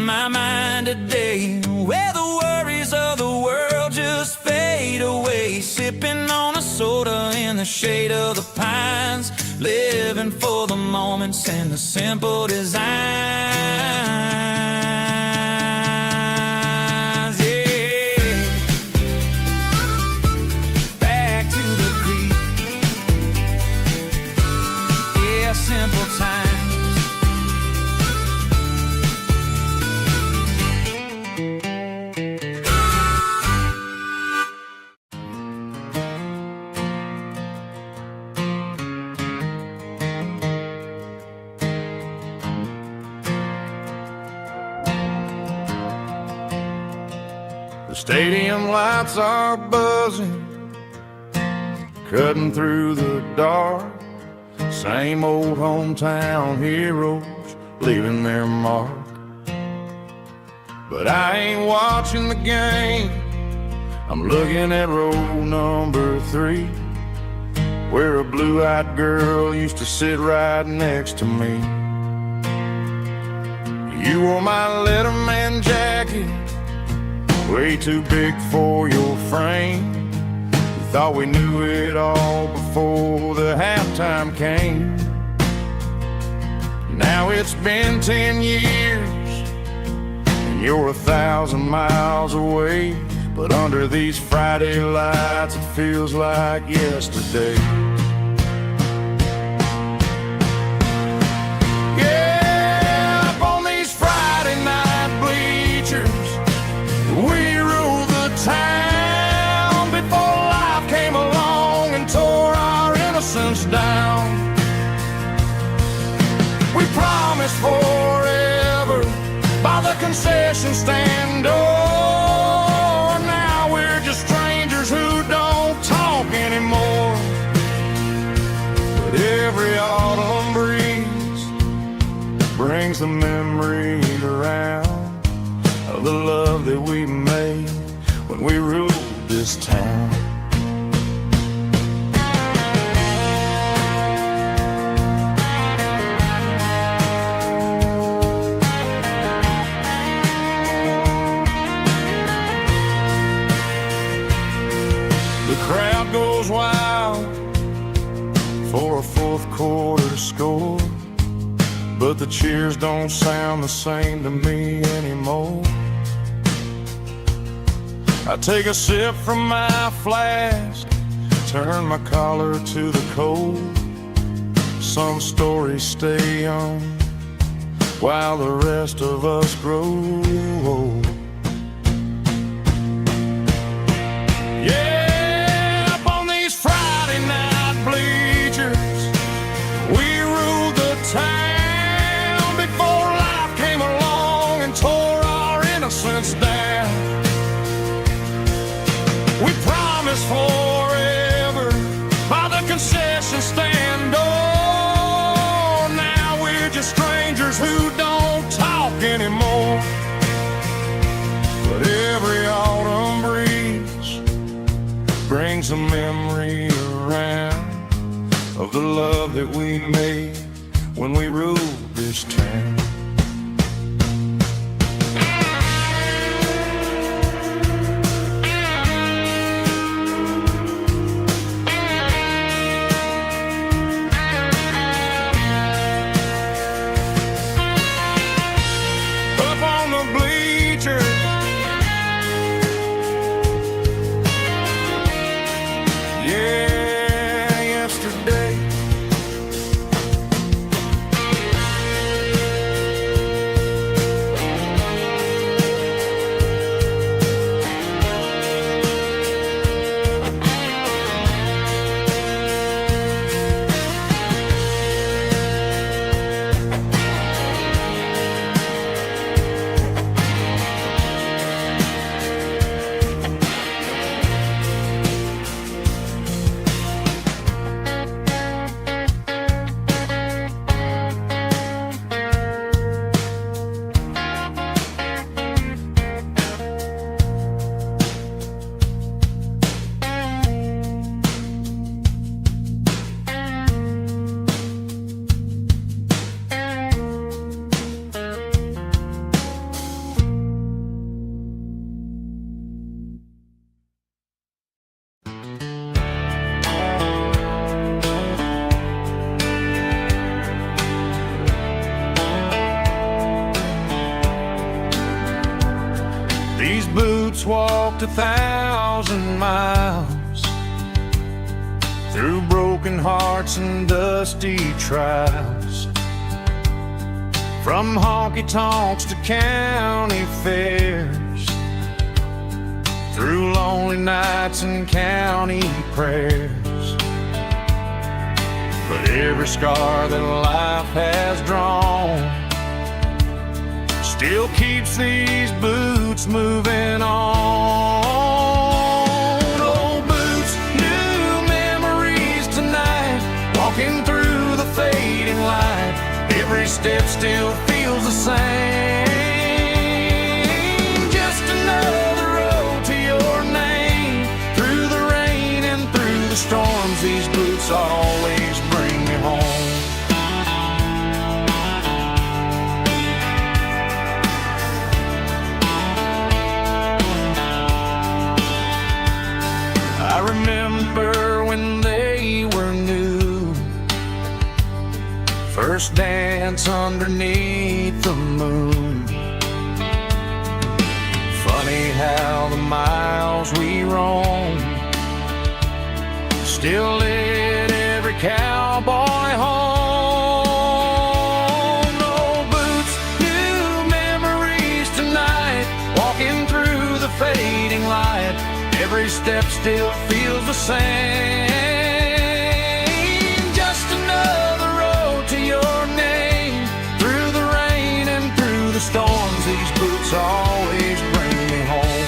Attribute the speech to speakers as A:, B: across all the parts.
A: my mind today, where the worries of the world just fade away. Sipping on a soda in the shade of the pines, living for the moments and the simple designs. Simple times.
B: The stadium lights are buzzing, cutting through the dark. Same old hometown heroes leaving their mark. But I ain't watching the game, I'm looking at row number 3, where a blue-eyed girl used to sit right next to me. You wore my Letterman jacket, way too big for your frame. Thought we knew it all before the halftime came. Now it's been 10 years and you're 1,000 miles away, but under these Friday lights it feels like yesterday. Yeah, up on these Friday night bleachers, we rule the town. Down. We promised forever by the concession stand door. Now we're just strangers who don't talk anymore. But every autumn breeze brings the memories around of the love that we made when we ruled this town. Crowd goes wild for a fourth quarter score, but the cheers don't sound the same to me anymore. I take a sip from my flask, turn my collar to the cold. Some stories stay young while the rest of us grow old. Yeah, town before life came along and tore our innocence down. We promised forever by the concession stand door. Now we're just strangers who don't talk anymore. But every autumn breeze brings a memory around of the love that we made when we ruled this town. Up on the bleachers, yeah, yesterday. These boots walked 1,000 miles through broken hearts and dusty trials, from honky-tonks to county fairs, through lonely nights and county prayers. But every scar that life has drawn still keeps these boots moving on. Old boots, new memories tonight, walking through the fading light. Every step still feels the same. Just another road to your name. Through the rain and through the storms, these boots always bring me home. I remember when they were new, first dance underneath the moon. Funny how the miles we roam still lit every cowboy home. Old boots, new memories tonight, walking through the fading light. Every step still feels the same. Just another road to your name. Through the rain and through the storms, these boots always bring me home.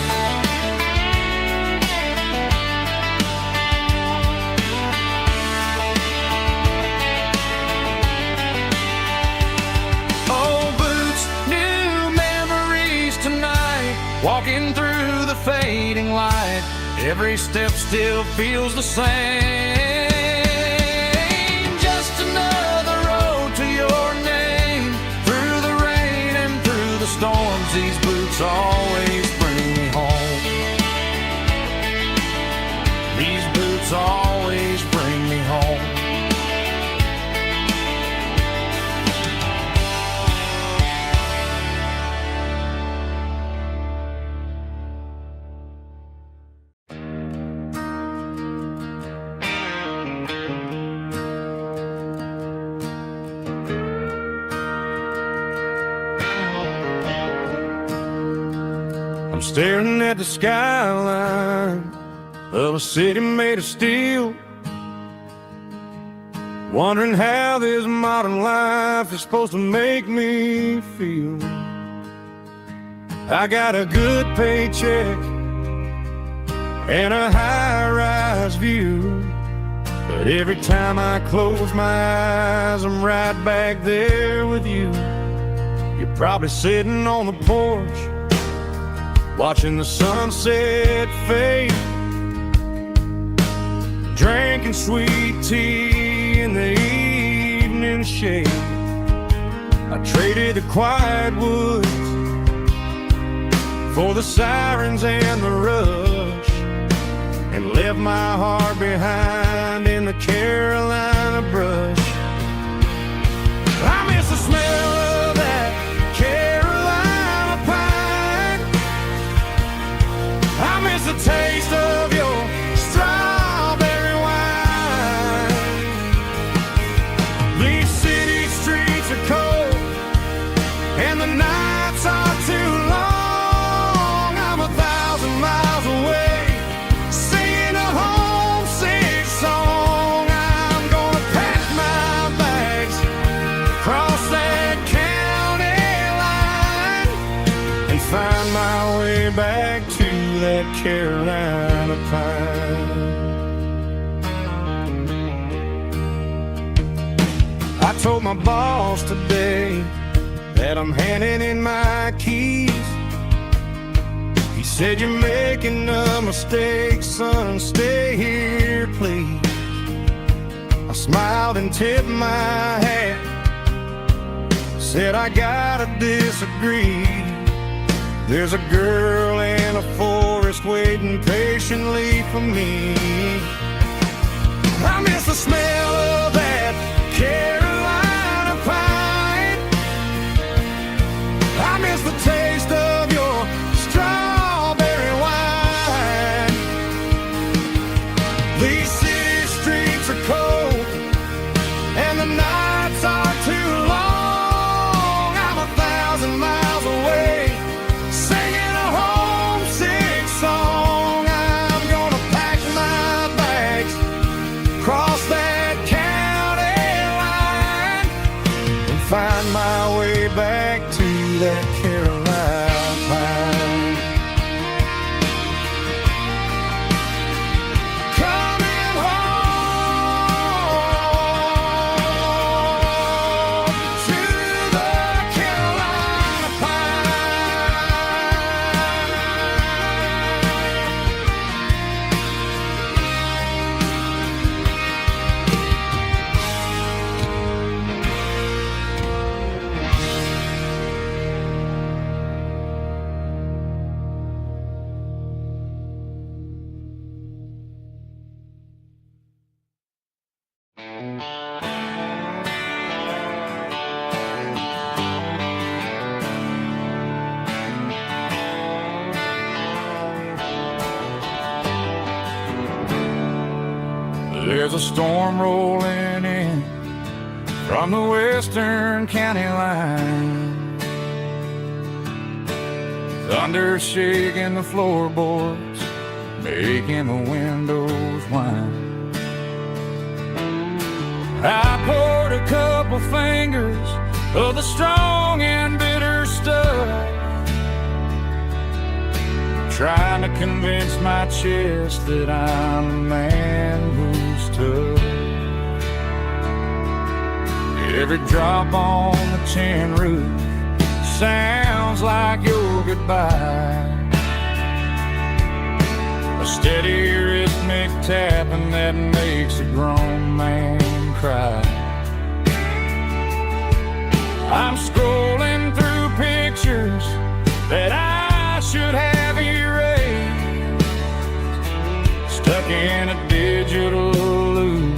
B: Old boots, new memories tonight, walking through the fading light. Every step still feels the same. Just another road to your name. Through the rain and through the storms, these boots always bring me home. These boots always bring me home. I'm staring at the skyline of a city made of steel, wondering how this modern life is supposed to make me feel. I got a good paycheck and a high-rise view, but every time I close my eyes, I'm right back there with you. You're probably sitting on the porch, watching the sunset fade, drinking sweet tea in the evening shade. I traded the quiet woods for the sirens and the rush, and left my heart behind in the Carolina brush. I miss the smell of that Carolina pine. I miss the taste of your strawberry wine. These city streets are cold and the nights are too long. I'm 1,000 miles away, singing a homesick song. I'm gonna pack my bags, cross that county line, and find my way back to that Carolina pine. I told my boss today that I'm handing in my keys. He said, "You're making a mistake, son, stay here, please." I smiled and tipped my hat, said, "I gotta disagree. There's a girl in a forest waiting patiently for me." I miss the smell of that Carolina pine. I miss the taste of your strawberry that Carolina pine. Coming home to the Carolina There's a storm rolling in from the western county line. Thunder shaking the floorboards, making the windows whine. I poured a couple fingers of the strong and bitter stuff, trying to convince my chest that I'm a man who's tough. Every drop on the tin roof sounds like your goodbye, a steady rhythmic tapping that makes a grown man cry. I'm scrolling through pictures that I should have erased, stuck in a digital loop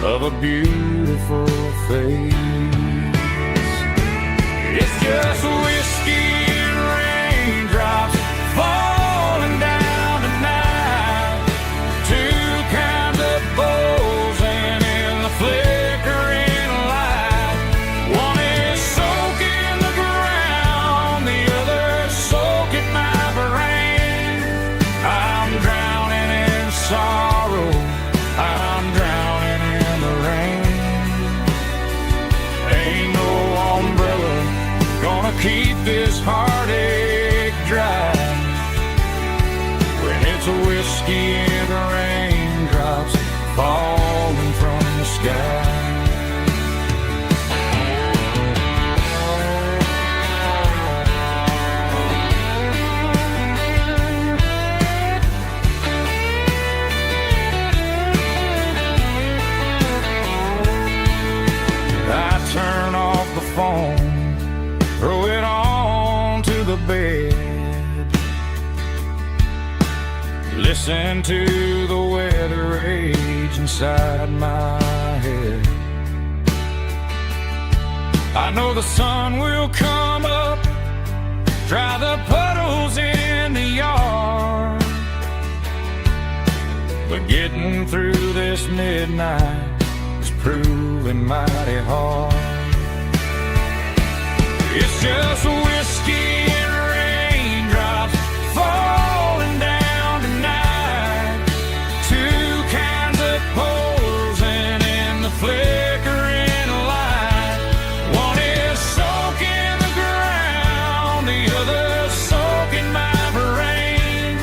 B: of a beautiful face. It's just whiskey and raindrops falling down tonight, two kinds of buzzing in the flickering light. One is soaking the ground, the other soaking my brain. I'm drowning in sorrow, I'm drowning in the rain. Ain't no umbrella gonna keep this heartache dry when it's a whiskey and the raindrops falling from the sky. I turn off the phone, throw it on to the bed, listen to the weather rage inside my head. I know the sun will come up, dry the puddles in the yard, but getting through this midnight is proving mighty hard. It's just whiskey and raindrops falling down tonight, two kinds of posing in the flickering light. One is soaking the ground, the other soaking my brain.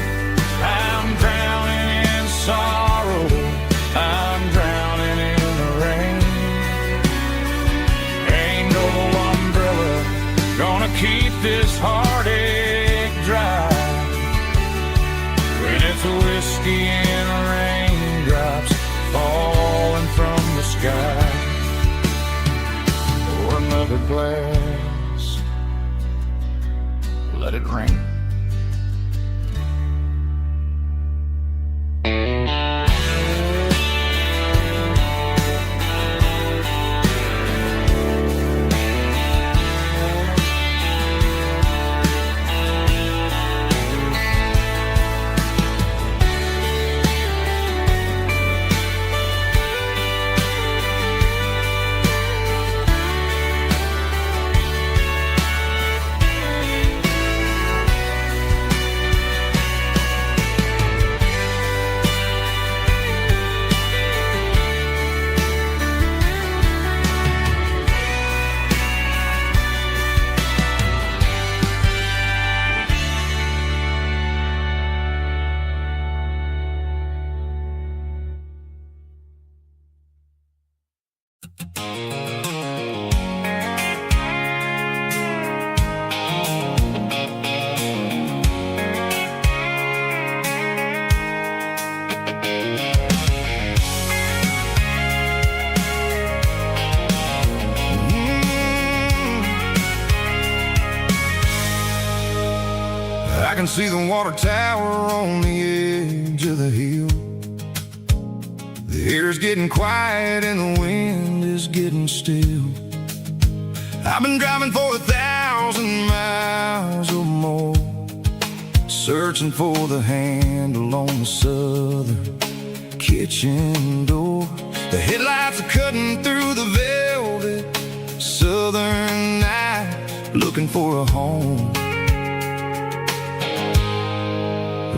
B: I'm drowning in sorrow, I'm drowning in the rain. Ain't no umbrella gonna keep this heartache dry when it's a whiskey and raindrops falling from the sky. Pour another glass, let it rain. I can see the water tower on the edge of the hill. The air's getting quiet and the wind is getting still. I've been driving for 1,000 miles or more, searching for the handle on the southern kitchen door. The headlights are cutting through the velvet southern night, looking for a home,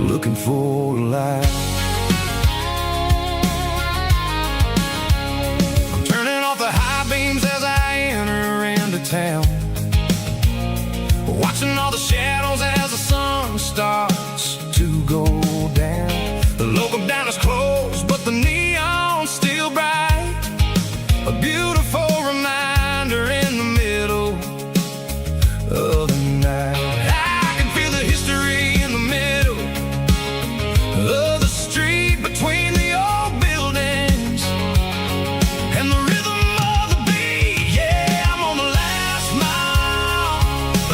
B: looking for a life. I'm turning off the high beams as I enter into town, watching all the shadows as the sun starts to go down. The local diner's closed, but the neon's still bright, a beautiful reminder in the middle of the night. I can feel the history in the middle of the street, between the old buildings and the rhythm of the beat. Yeah, I'm on the last mile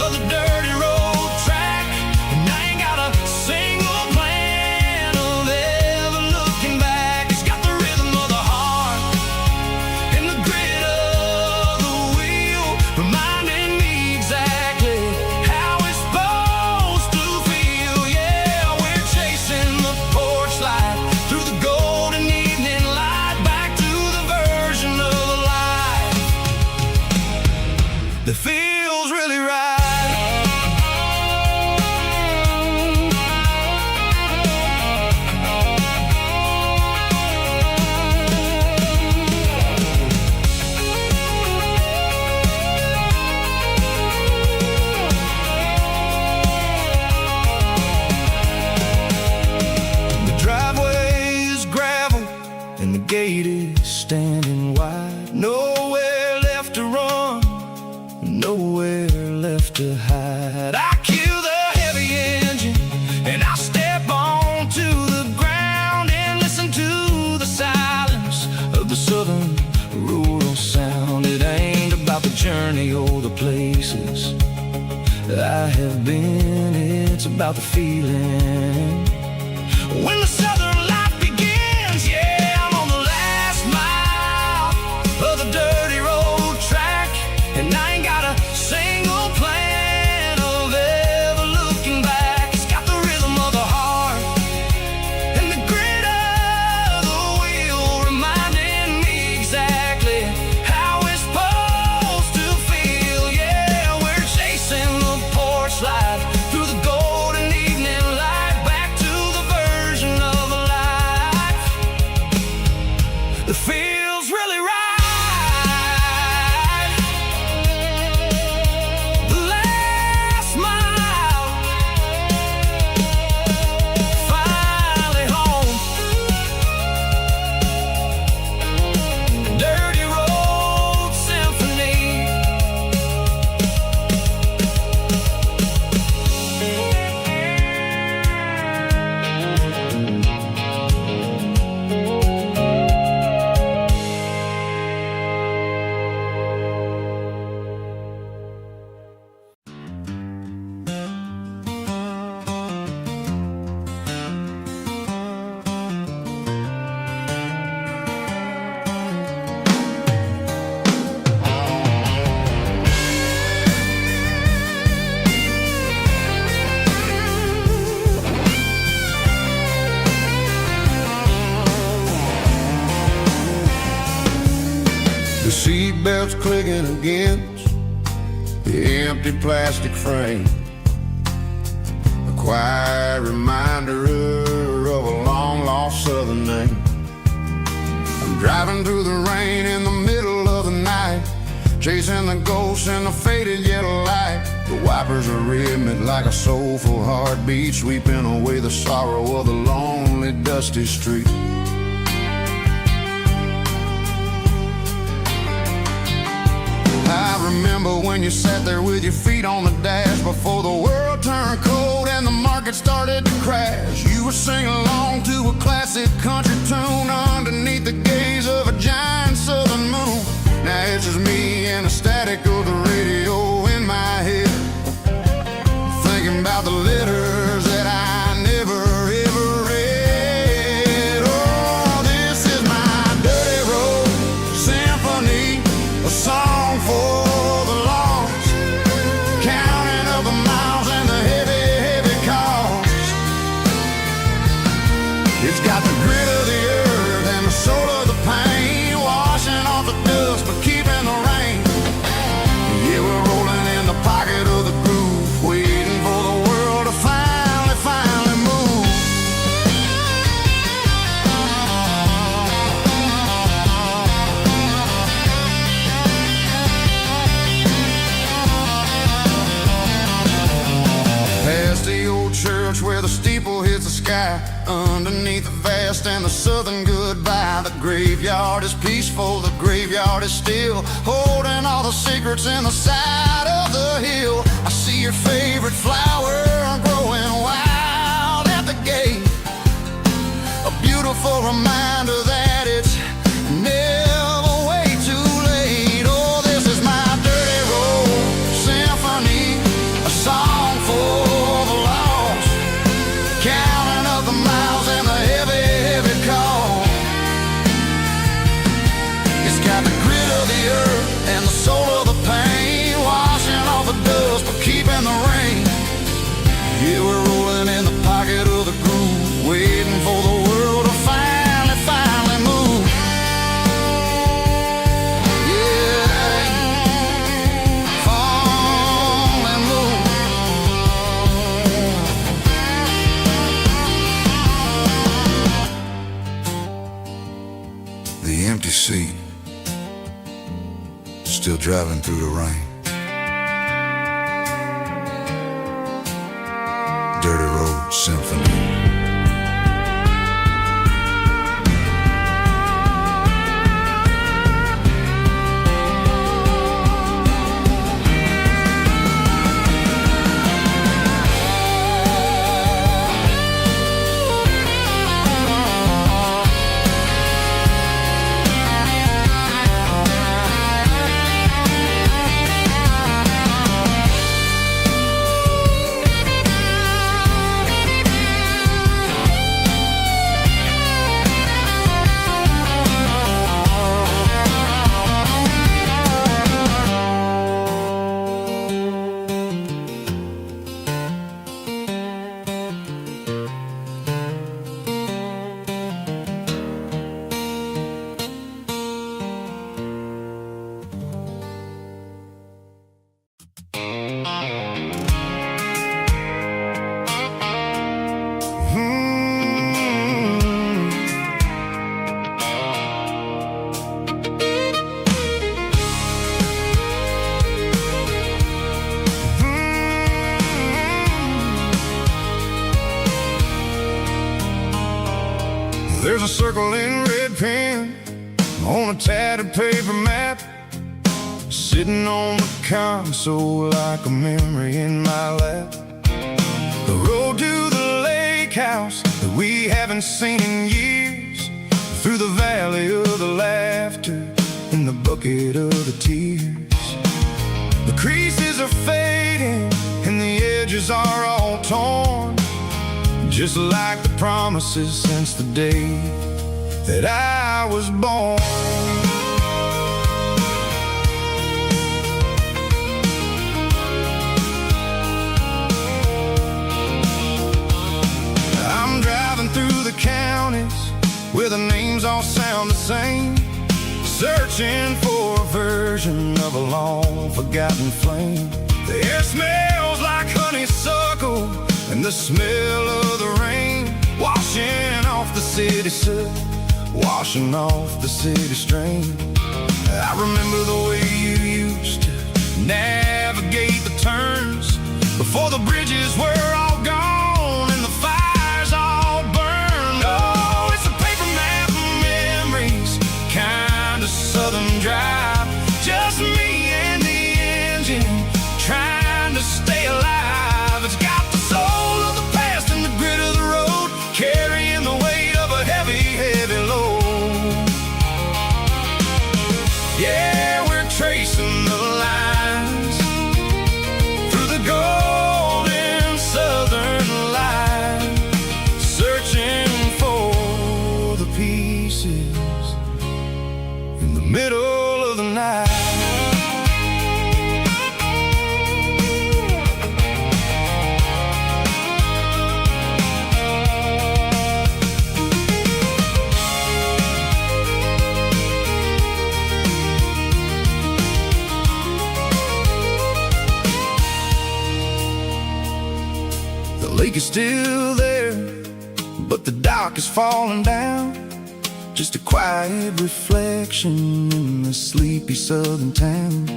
B: of the dirty road track, and I ain't got a single plan of ever looking back. It's got the rhythm of the heart and the grit of the wheel, reminding me exactly how it's supposed to feel. Yeah, we're chasing the porch light through the golden evening light, back to the version of life that feels really right. The driveway is gravel and the gate is standing wide. Nowhere left to run, nowhere left to hide. I kill the heavy engine and I step onto the ground and listen to the silence of the southern rural sound. It ain't about the journey or the places I have been, it's about the feeling when the southern life begins. Yeah, I'm on the last mile of the dirty road track, and I ain't got a single plan of ever looking back. It's got the rhythm of the heart and the grit of the wheel, reminding me exactly how it's supposed to feel. Yeah, we're chasing the porch light through the golden evening light, back to the version of life that feels really right. The last mile, finally home. Dirty Road Symphony. The seatbelt's clicking against the empty plastic frame, a quiet reminder of a long-lost southern name. I'm driving through the rain in the middle of the night, chasing the ghosts in the faded yellow light. The wipers are rhythmic like a soulful heartbeat, sweeping away the sorrow of the lonely, dusty street. I remember when you sat there with your feet on the dash, before the world turned cold and the market started to crash. You were singing along to a classic country tune underneath the gaze of a giant southern moon. Now it's just me and the static of the radio in my head, thinking about the letter sky, underneath the vast and the southern goodbye. The graveyard is peaceful, the graveyard is still, holding all the secrets in the side of the hill. I see your favorite flower growing wild at the gate, a beautiful reminder that it's never way too late. Oh, this is my dirty road symphony, a song for the lost, counting up the miles and the heavy, heavy call. It's got the grit of the earth and the soul of the pain, washing off the dust but keeping the rain. Yeah, we're rolling in the pocket of the groove, waiting for the world to finally, finally move. Yeah, finally move. The empty seat, still driving through the rain. Dirty Road Symphony. There's a circle in red pen on a tattered paper map, sitting on the console like a memory in my lap. The road to the lake house that we haven't seen in years, through the valley of the laughter in the bucket of the tears. The creases are fading and the edges are all torn, just like the promises since the day that I was born. I'm driving through the counties where the names all sound the same, searching for a version of a long forgotten flame. The air smells like honeysuckle and the smell of the rain, washing off the city soot, washing off the city strain. I remember the way you used to navigate the turns before the bridges were all gone and the fires all burned. Oh, it's a paper map of memories, kind of southern drive, just me and the engine trying to stay alive. It's got the soul of the past and the grit of the road, carrying the weight of a heavy, heavy load. Yeah, we're tracing the lines through the golden southern light, searching for the pieces in the middle of the night. The lake is still there, but the dock is falling down, just a quiet reflection in the sleepy southern town.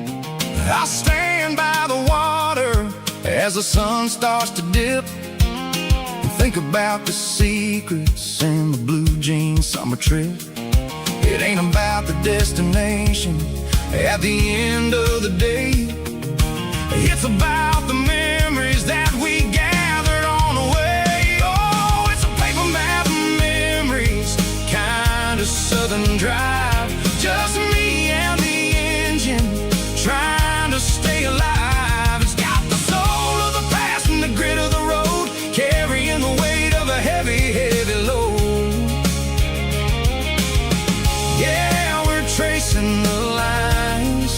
B: I stand by the water as the sun starts to dip and Think about the secrets in the blue jeans summer trip. It ain't about the destination at the end of the day. It's about the memories that we gathered on the way. Oh, it's a paper map of memories, kind of southern drive. Just me and the engine, trying to stay alive. It's got the soul of the past and the grit of the road, carrying the weight of a heavy, heavy load. Yeah, we're tracing the lines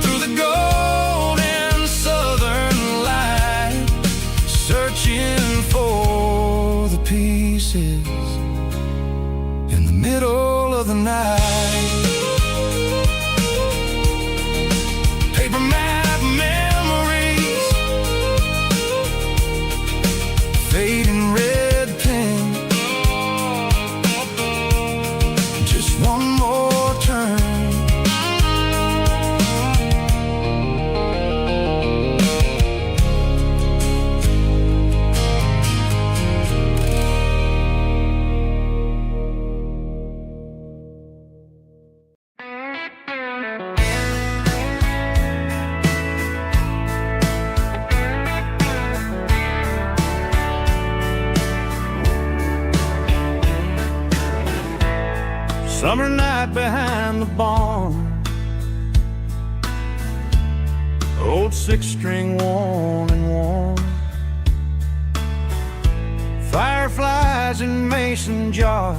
B: through the golden southern light, searching for the pieces in the middle of the night. Paper map memories, fading red pen, just one more turn. Summer night behind the barn, old six-string worn and worn, fireflies in mason jars,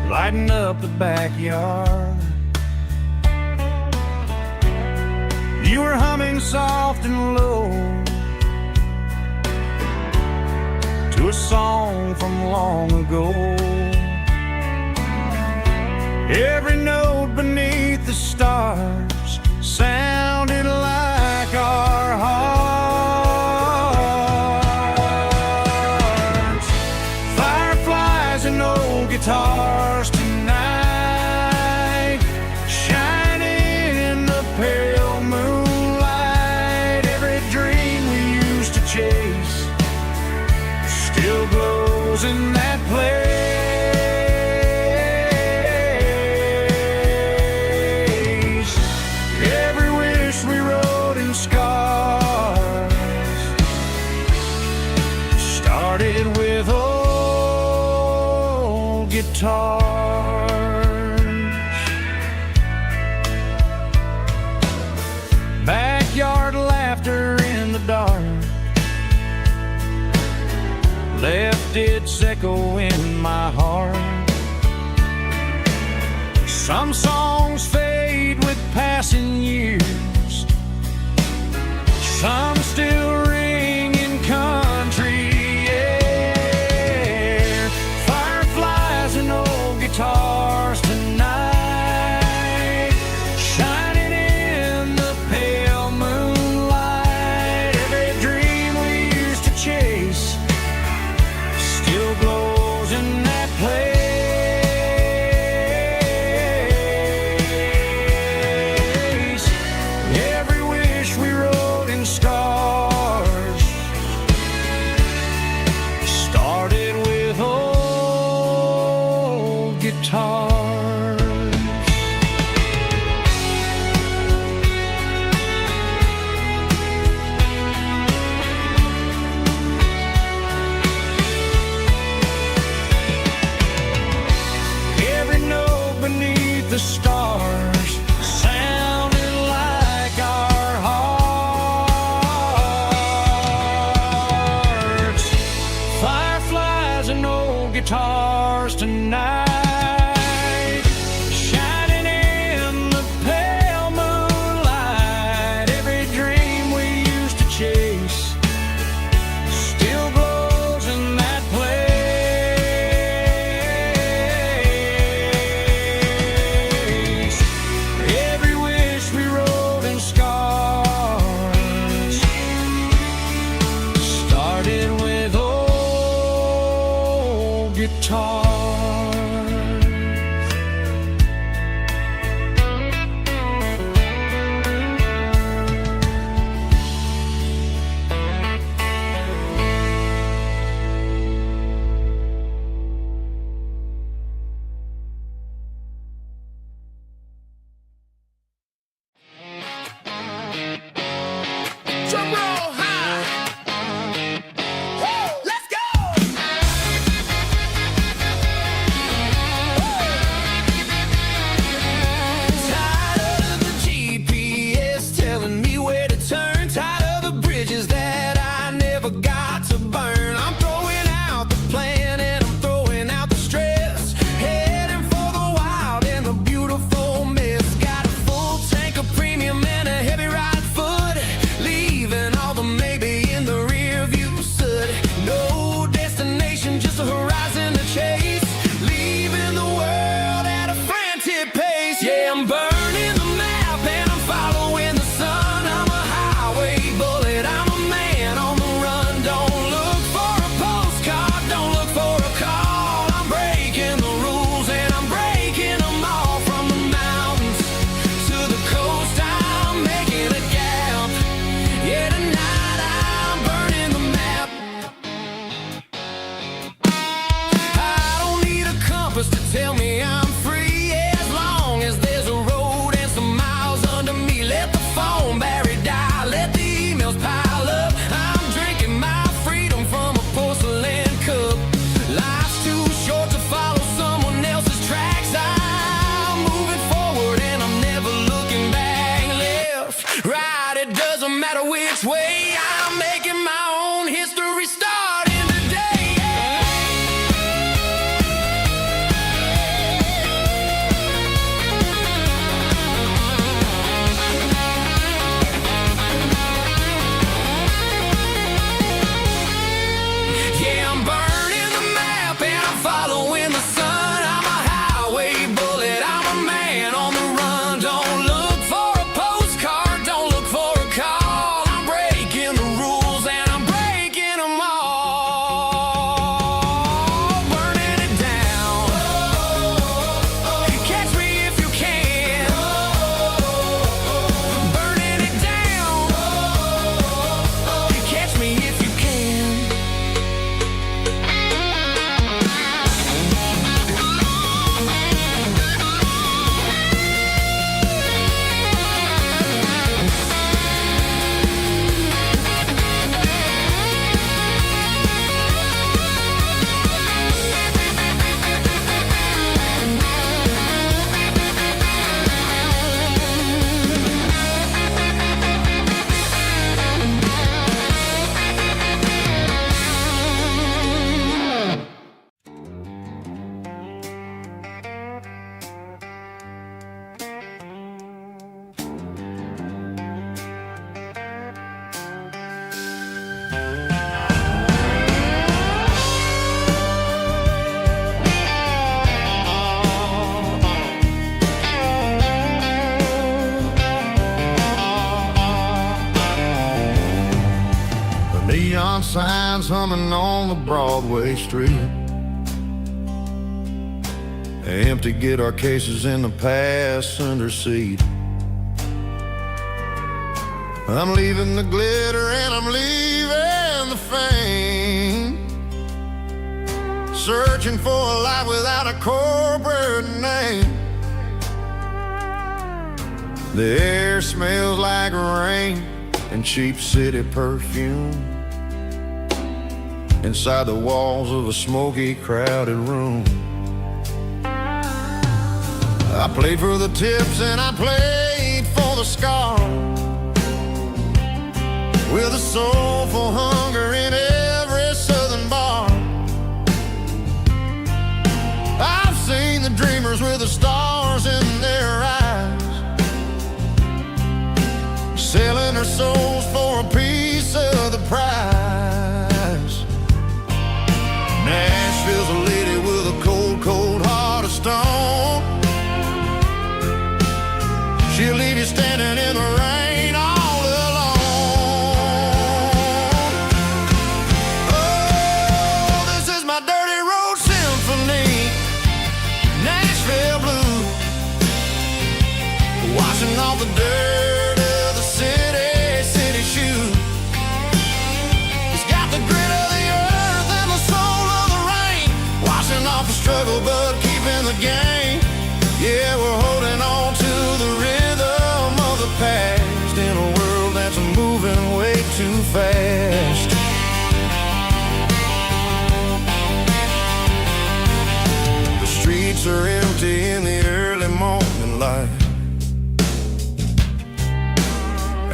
B: lighting up the backyard. You were humming soft and low to a song from long ago. Every note beneath the stars sounded like our hearts. Fireflies and old guitars tonight, shining in the pale moonlight. Every dream we used to chase still glows in that place. Every wish we wrote in scars started with old guitars. Backyard laughter in the dark left its echo in my heart. Some songs fade with passing years, some still ring in country air. Fireflies and old guitars tonight, shining in the pale moonlight. Every dream we used to chase still glows in that place. Every wish we wrote in stars started with old guitars. Every note beneath the stars sounded like our hearts. Fireflies and old guitars tonight, shining in the pale moonlight. Every dream we used to chase still glows in that place. Every wish we wrote in scars started with old guitars.
A: way. I'm making my own history starting today. Yeah, I'm burning the map and I'm following the sun. I'm a highway bullet, I'm a man on the run. Don't look for a postcard, don't look for a call. I'm breaking the rules and I'm breaking them all. Burning it down. Catch me if you can. Burning it down. Catch me if you can.
B: The neon signs humming on the Broadway street. Empty guitar cases in the passenger seat. I'm leaving the glitter and I'm leaving the fame. Searching for a life without a corporate name. The air smells like rain and cheap city perfume. Inside the walls of a smoky, crowded room. I played for the tips and I played for the scars, with a soulful hunger in every southern bar. I've seen the dreamers with the stars in their eyes, selling their souls for a piece of the prize. Nashville's a lady with a cold, cold heart of stone. She'll leave you standing in the rain all alone. Oh, this is my dirty road symphony, Nashville blues, washing off the dirt of the city shoes. It's got the grit of the earth and the soul of the rain, washing off the struggle but keeping the game. Yeah, we're holding on to the rhythm of the past in a world that's moving way too fast. The streets are empty in the early morning light,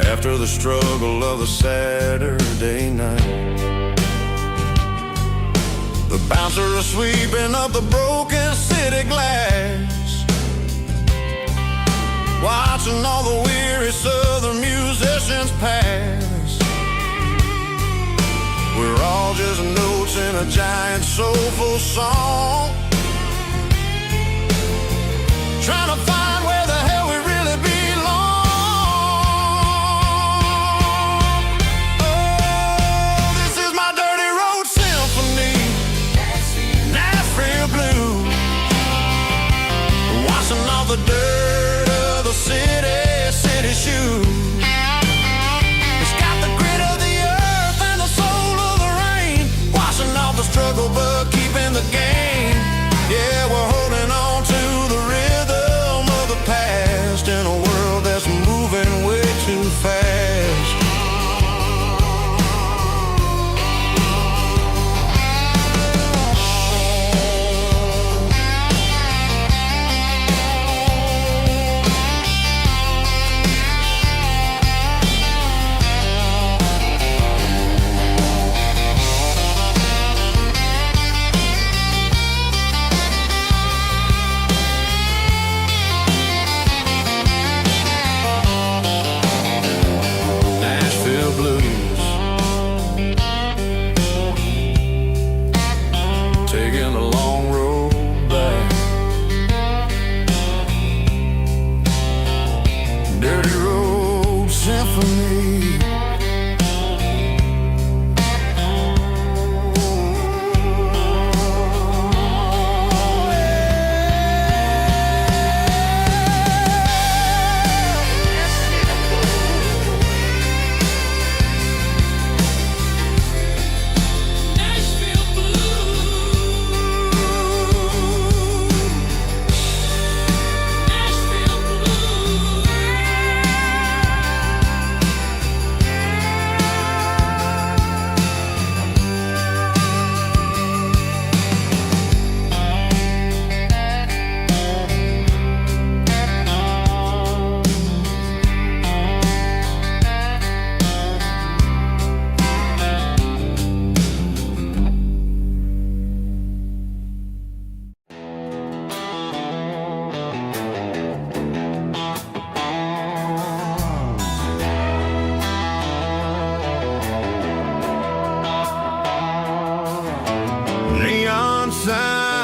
B: after the struggle of the Saturday night. The bouncers are sweeping up the broken city glass, watching all the weary southern musicians pass. We're all just notes in a giant soulful song, trying to find where the hell we really belong. Oh, this is my dirty road symphony, Nashville blues, washing off the dirt of the city shoes. It's got the grit of the earth and the soul of the rain, washing off the struggle but keeping the game.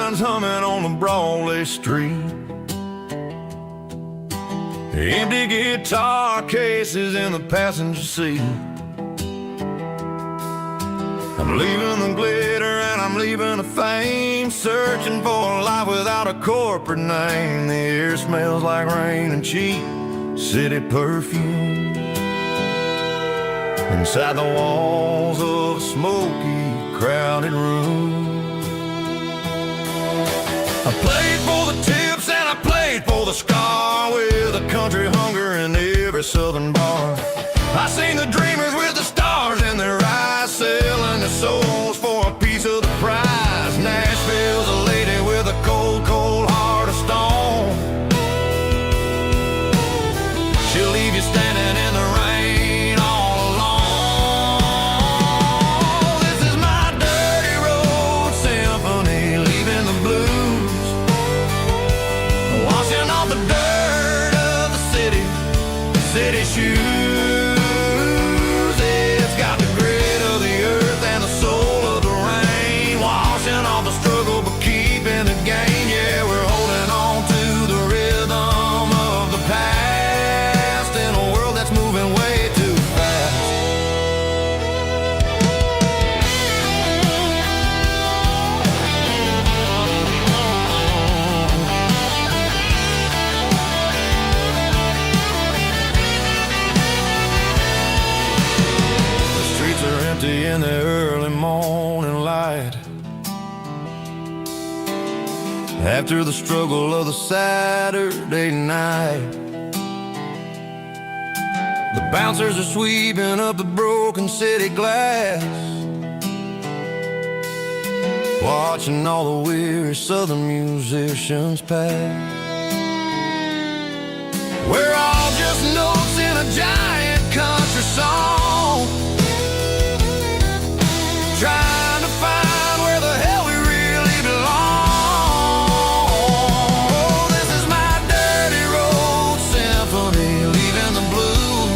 B: lines humming on the Broadway street. Empty guitar cases in the passenger seat. I'm leaving the glitter and I'm leaving the fame, searching for a life without a corporate name. The air smells like rain and cheap city perfume. Inside the walls of a smoky, crowded room. I played for the tips and I played for the scar, with a country hunger in every southern bar. I seen the dreamers with the stars in their eyes, selling their souls for a piece of the prize. Nashville's a lady with a cold, cold heart of stone. She'll leave you standing in the rain all alone. This is my dirty road symphony, leaving the blues, washing off the dirt of the city shoes. In the early morning light, after the struggle of the Saturday night, the bouncers are sweeping up the broken city glass, watching all the weary southern musicians pass. We're all just notes in a giant country song, trying to find where the hell we really belong. Oh, this is my dirty road symphony, leaving the blues,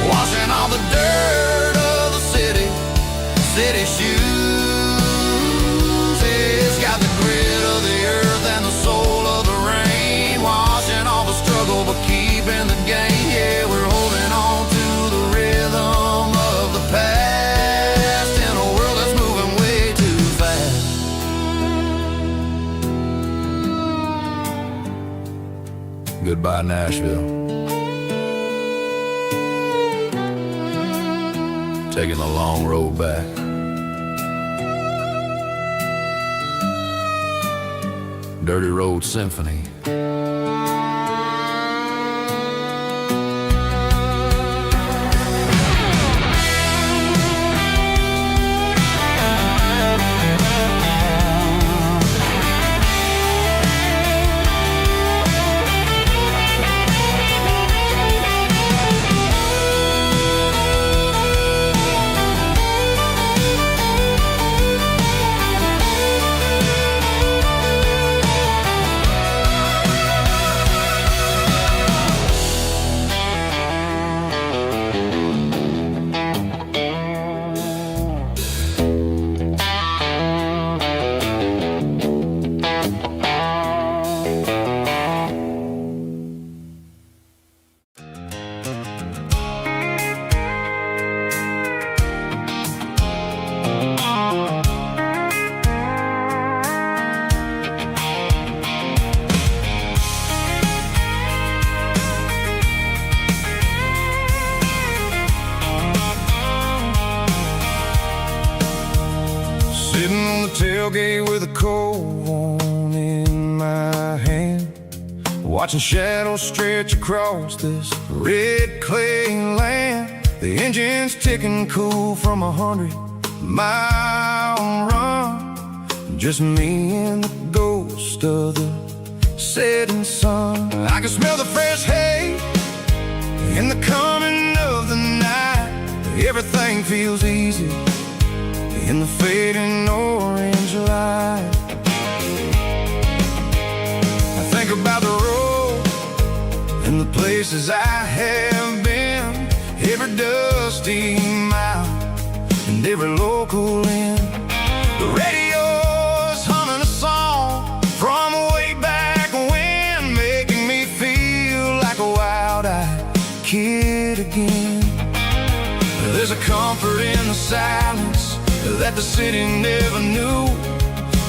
B: washing all the dirt of the city shoes. It's got the grit of the earth and the soul of the rain, washing all the struggle but keeping the game. Yeah, we're holding on to the rhythm of the past. Goodbye, Nashville. Taking the long road back. Dirty Road Symphony. Sitting on the tailgate with a cold one in my hand, watching shadows stretch across this red clay land. The engine's ticking cool from 100-mile run. Just me and the ghost of the setting sun. I can smell the fresh hay in the coming of the night. Everything feels easy in the fading orange light. I think about the road and the places I have been, every dusty mile and every local inn. The radio's
A: kid again. There's a comfort in the silence that the city never knew,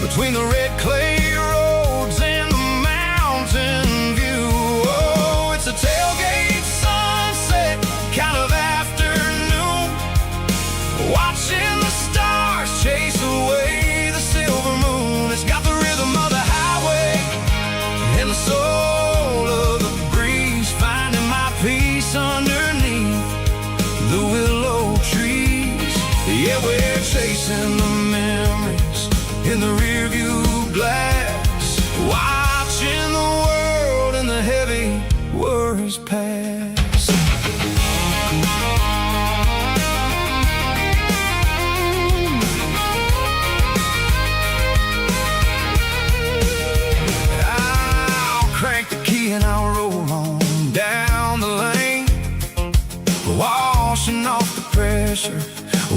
A: between the red clay roads and the mountain view. Oh, it's a tailgate sunset kind of afternoon, watching the stars chase away the silver moon. It's got the rhythm of the highway and the soul of the breeze, finding my peace underneath the willow trees. Yeah, we're chasing the memories in the rearview glass, watching the world and the heavy worries pass. I'll crank the key and I'll roll on down the lane, washing off the pressure,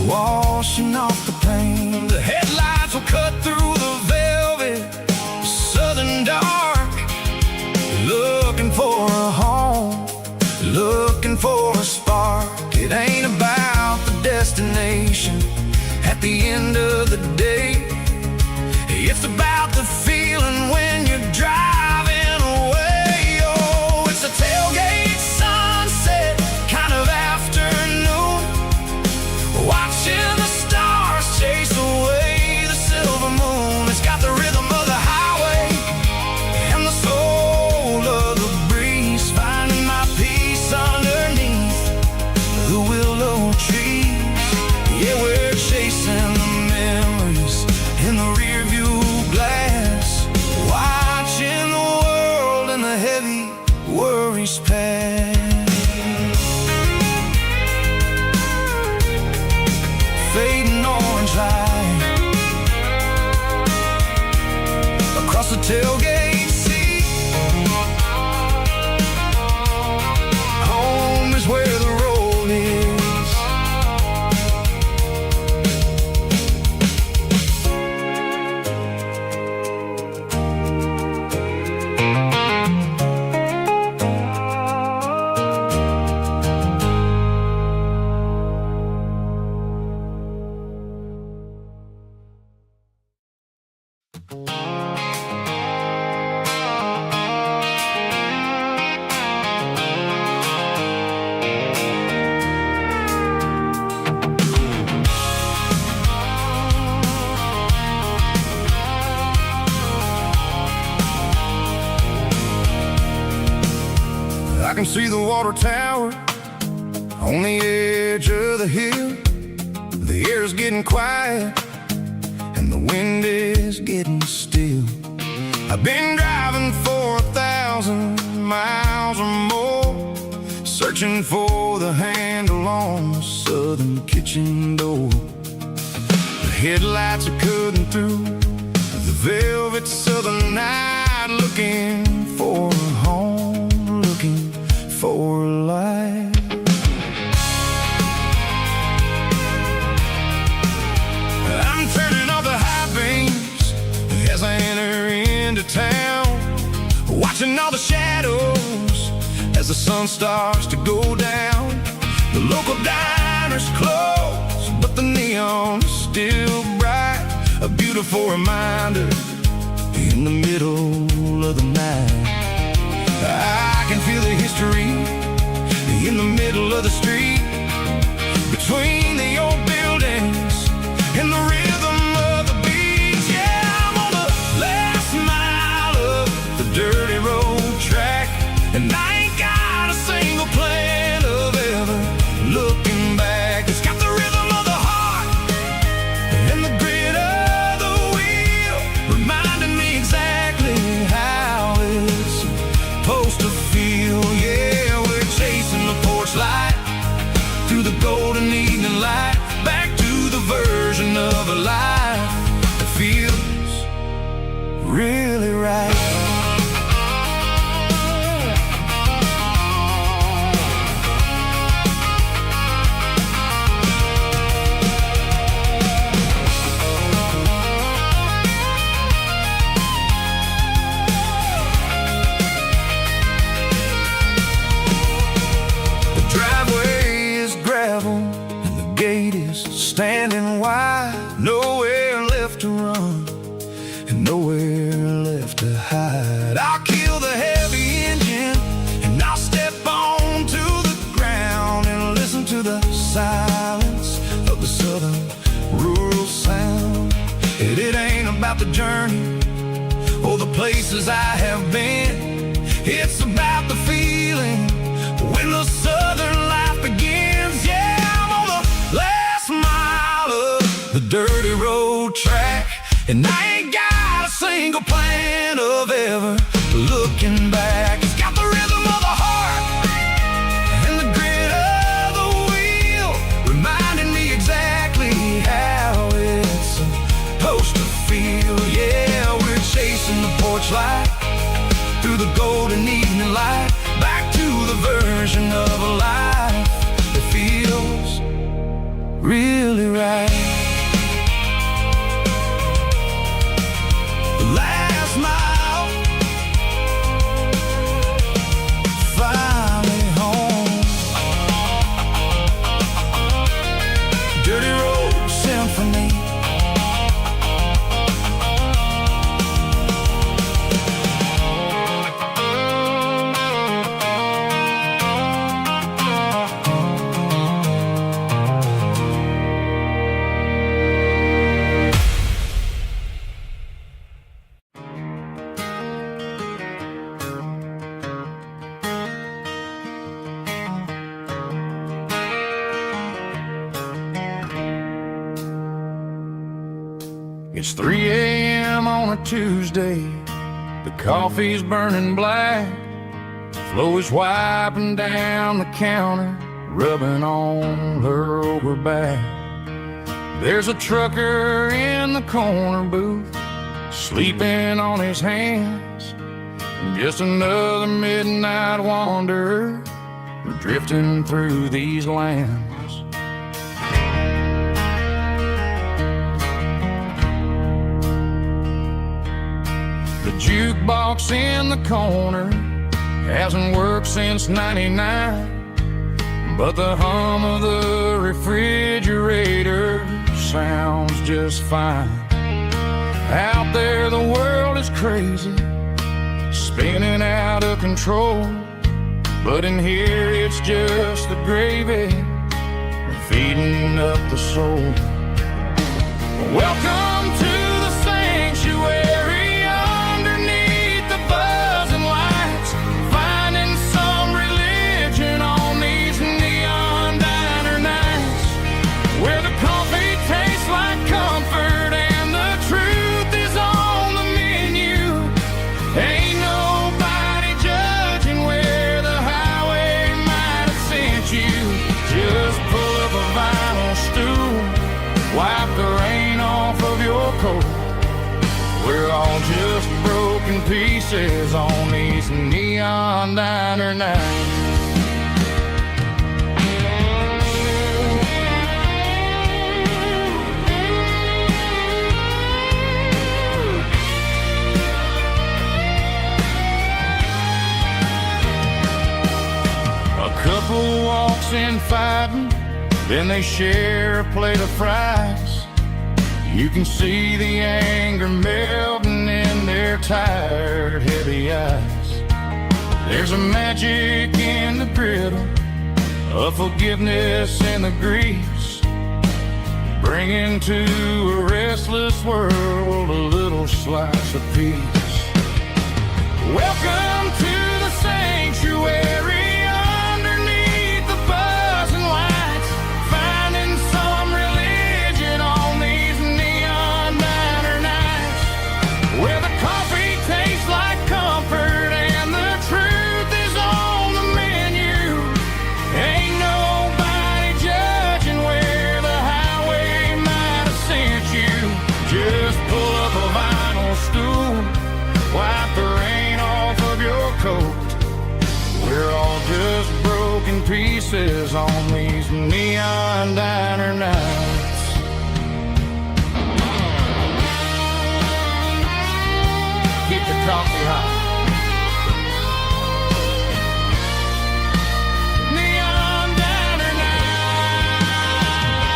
A: washing off the pain. The headlights will cut through the velvet southern dark, looking for a home, looking for a spark. It ain't about the destination at the end of the day, it's about the feeling when you're driving away. Oh, it's a tailgate sunset kind of afternoon, watching the stars chase away the silver moon. It's got the rhythm of the highway and the soul of the breeze, finding my peace underneath the willow trees. Yeah, we're chasing the memories in the rearview glass, watching the world and the heavy worries pass. Fading orange light across the tailgate seat. Home is where the road is. I can see the water tower on the edge of the hill. The air's getting quiet and the wind is getting still. I've been driving for 1,000 miles or more, searching for the handle on the southern kitchen door. The headlights are cutting through the velvet southern night, looking for a home, looking for a life. I'm turning off the high beams as I enter into town, watching all the shadows as the sun starts to go down. The local diner's closed, but the neon is still bright, a beautiful reminder in the middle of the night. I can feel the history in the middle of the street, between the old buildings and the rhythm of the beats. Yeah, I'm on the last mile of the dirty road track, and I ain't got a single plan of ever looking back. It's got the rhythm of the heart and the grit of the wheel, reminding me exactly how it's supposed to feel. Yeah, we're chasing the porch light through the golden evening light, back to the version of a life that feels really right. gate is standing wide, nowhere left to run and nowhere left to hide. I'll kill the heavy engine and I'll step onto the ground and listen to the silence of the southern rural sound. It ain't about the journey or the places I have been, it's about the feeling when the southern life begins. Yeah, I'm on the last mile of the dirty road track, and I ain't got a single plan of ever looking back. It's got the rhythm of the heart and the grit of the wheel, reminding me exactly how it's supposed to feel. Yeah, we're chasing the porch light through the golden evening light, back to the version of a life that feels really right. The last mile, finally home. Dirty Road Symphony. It's 3 a.m. on a Tuesday. The coffee's burning black. Chloe's wiping down the counter, rubbing on her over back. There's a trucker in the corner booth, sleeping on his hands. Just another midnight wanderer, drifting through these lands. The jukebox in the corner hasn't worked since '99, but the hum of the refrigerator sounds just fine. Out there the world is crazy, spinning out of control, but in here it's just the gravy feeding up the soul. Welcome to the sanctuary underneath the buzzing lights, finding some religion on these neon diner nights, where the coffee tastes like comfort and the truth is on the menu. Ain't nobody judging where the highway might have sent you. Just pull up a vinyl stool, wipe the rain off of your coat. We're all just broken pieces on these neon diner nights. A couple walks in fighting, then they share a plate of fries. You can see the anger melting in their tired, heavy eyes. There's a magic in the griddle, a forgiveness in the grease, bringing to a restless world a little slice of peace. Welcome to the sanctuary. We're all just broken pieces on these neon diner nights. Keep the coffee hot. Neon diner nights.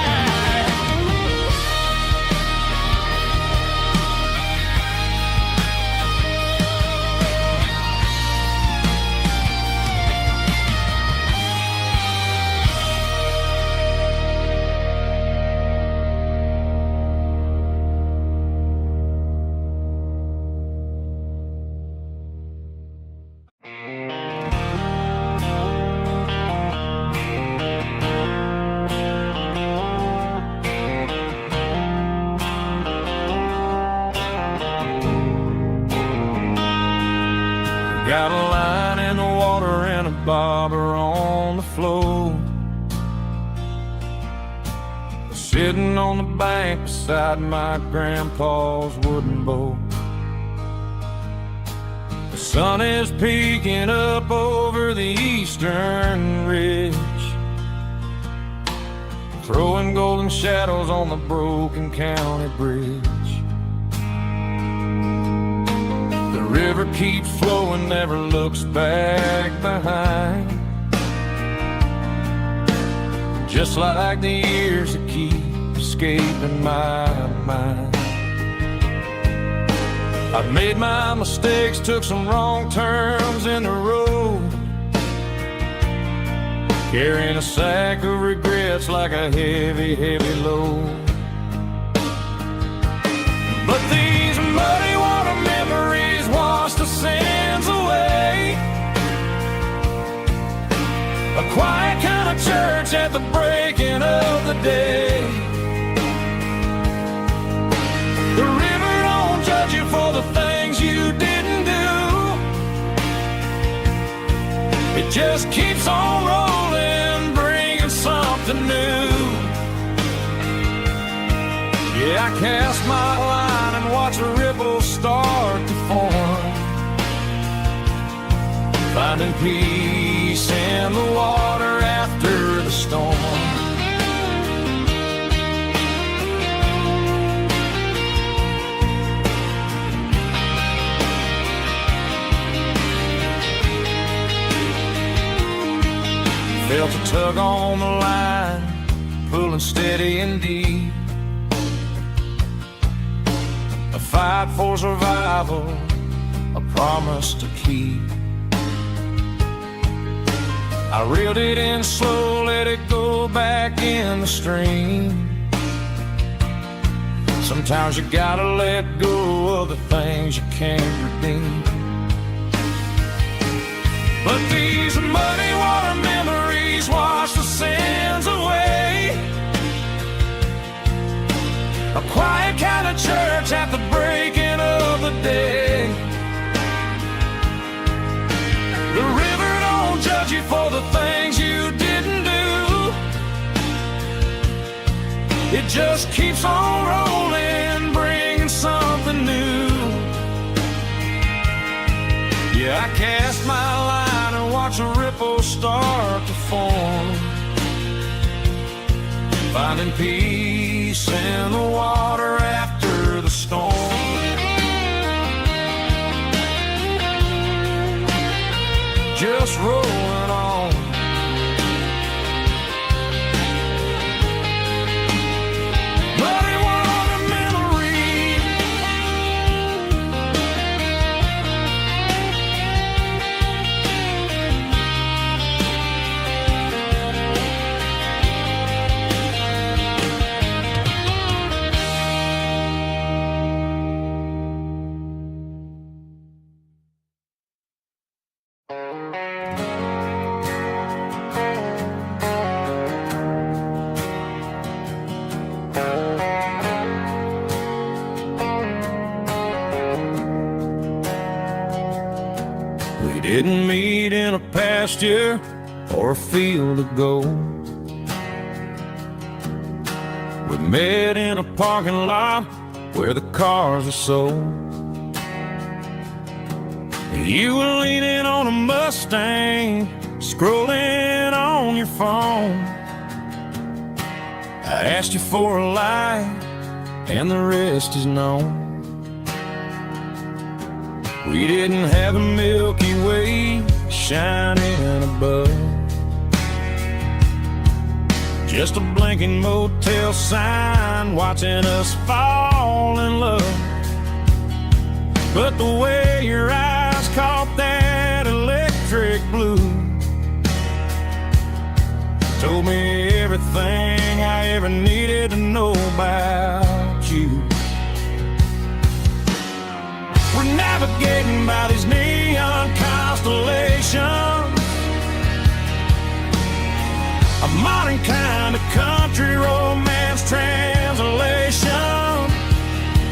B: Got a line in the water and a bobber on the floor, sitting on the bank beside my grandpa's wooden boat. The sun is peeking up over the eastern ridge, throwing golden shadows on the broken county bridge. The river keeps flowing, never looks back behind, just like the years that keep escaping my mind. I've made my mistakes, took some wrong turns in the road, carrying a sack of regrets like a heavy, heavy load. But these muddy water memories wash the sins away. A quiet kind of church at the breaking of the day. The river don't judge you for the things you didn't do. It just keeps on rolling, bringing something new. Yeah, I cast my line and watch the ripples start to form, finding peace in the water after the storm. Felt a tug on the line, pulling steady and deep. A fight for survival, a promise to keep. I reeled it in slow, let it go back in the stream. Sometimes you gotta let go of the things you can't redeem. But these muddy water memories wash the sins away. A quiet kind of church at the breaking of the day. The river don't judge you for the things you didn't do. It just keeps on rolling, bringing something new. Yeah, I cast my line and watch the ripples start to form, finding peace in the water after the storm. Just rolling on. Muddy water memories. We didn't meet in a pasture or a field of gold. We met in a parking lot where the cars are sold. You were leaning on a Mustang, scrolling on your phone. I asked you for a light, and the rest is known. We didn't have a Milky Way shining above, just a blinking motel sign watching us fall in love. But the way your eyes caught that electric blue told me everything I ever needed to know about you. We're navigating by these neon constellations, a modern kind of country romance translation.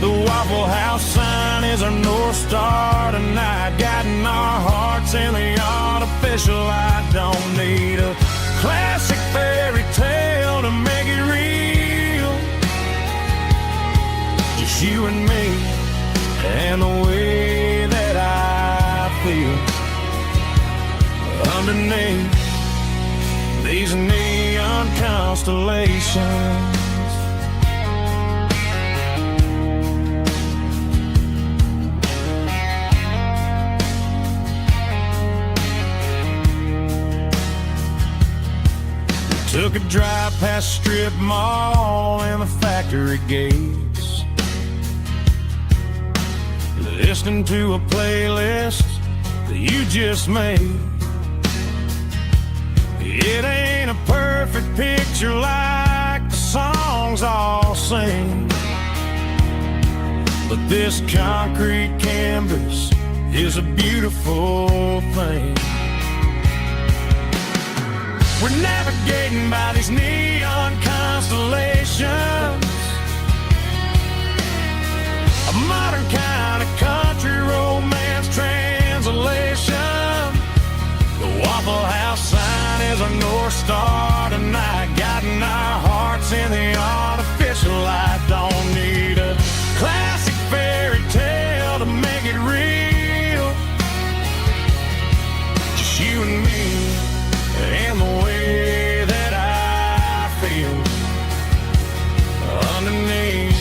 B: The Waffle House sign is our North Star tonight, guiding our hearts hearts in the artificial. I don't need a classic fairy tale to make it real. Just you and me and the way that I feel underneath these neon constellations. Took a drive past strip mall and the factory gates, listening to a playlist that you just made. It ain't a perfect picture like the songs all sing, but this concrete canvas is a beautiful thing. We're navigating by these neon constellations, a modern kind of country romance translation. The Waffle House sign is a North Star tonight, guiding our hearts in the artificial light. Don't need a classic fairy tale to make it real. Just you and me and the way that I feel underneath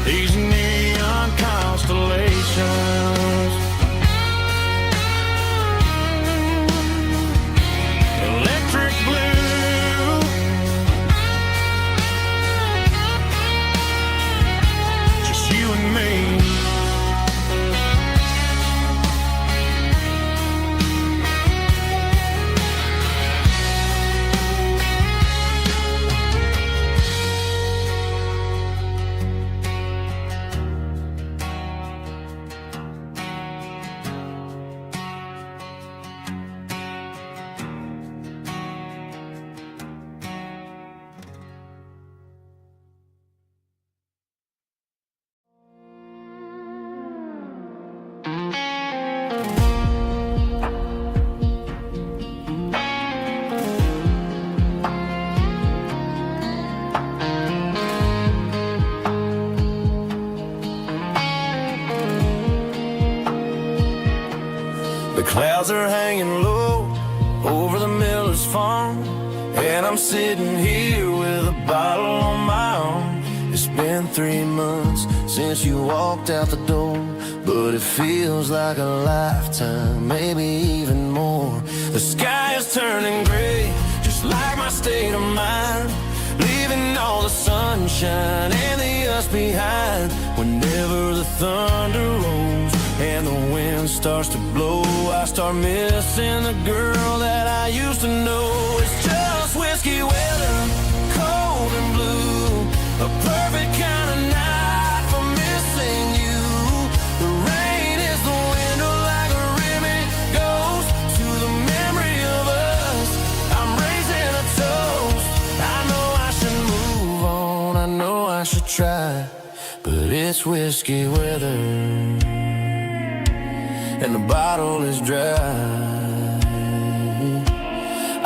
B: these neon constellations. Electric blue, just you and me. The clouds are hanging low over the miller's farm, and I'm sitting here with a bottle on my arm. It's been 3 months since you walked out the door, but it feels like a lifetime, maybe even more. The sky is turning gray, just like my state of mind, leaving all the sunshine and the us behind. Whenever the thunder rolls and the wind starts to blow, I start missing the girl that I used to know. It's just whiskey weather, cold and blue, a perfect kind of night for missing you. The rain is the window like a ribbon goes to the memory of us. I'm raising a toast. I know I should move on, I know I should try, but it's whiskey weather and the bottle is dry.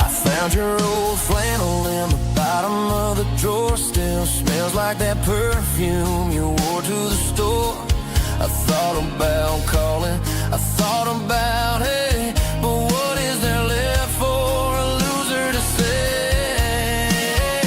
B: I found your old flannel in the bottom of the drawer, still smells like that perfume you wore to the store. I thought about calling, I thought about, hey, but what is there left for a loser to say?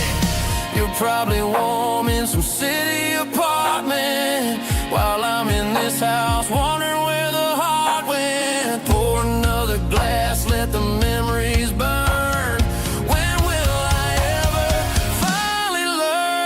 B: You're probably warm in some city apartment while I'm in this house wondering where the heart went. Pour another glass, let the memories burn. When will I ever finally learn?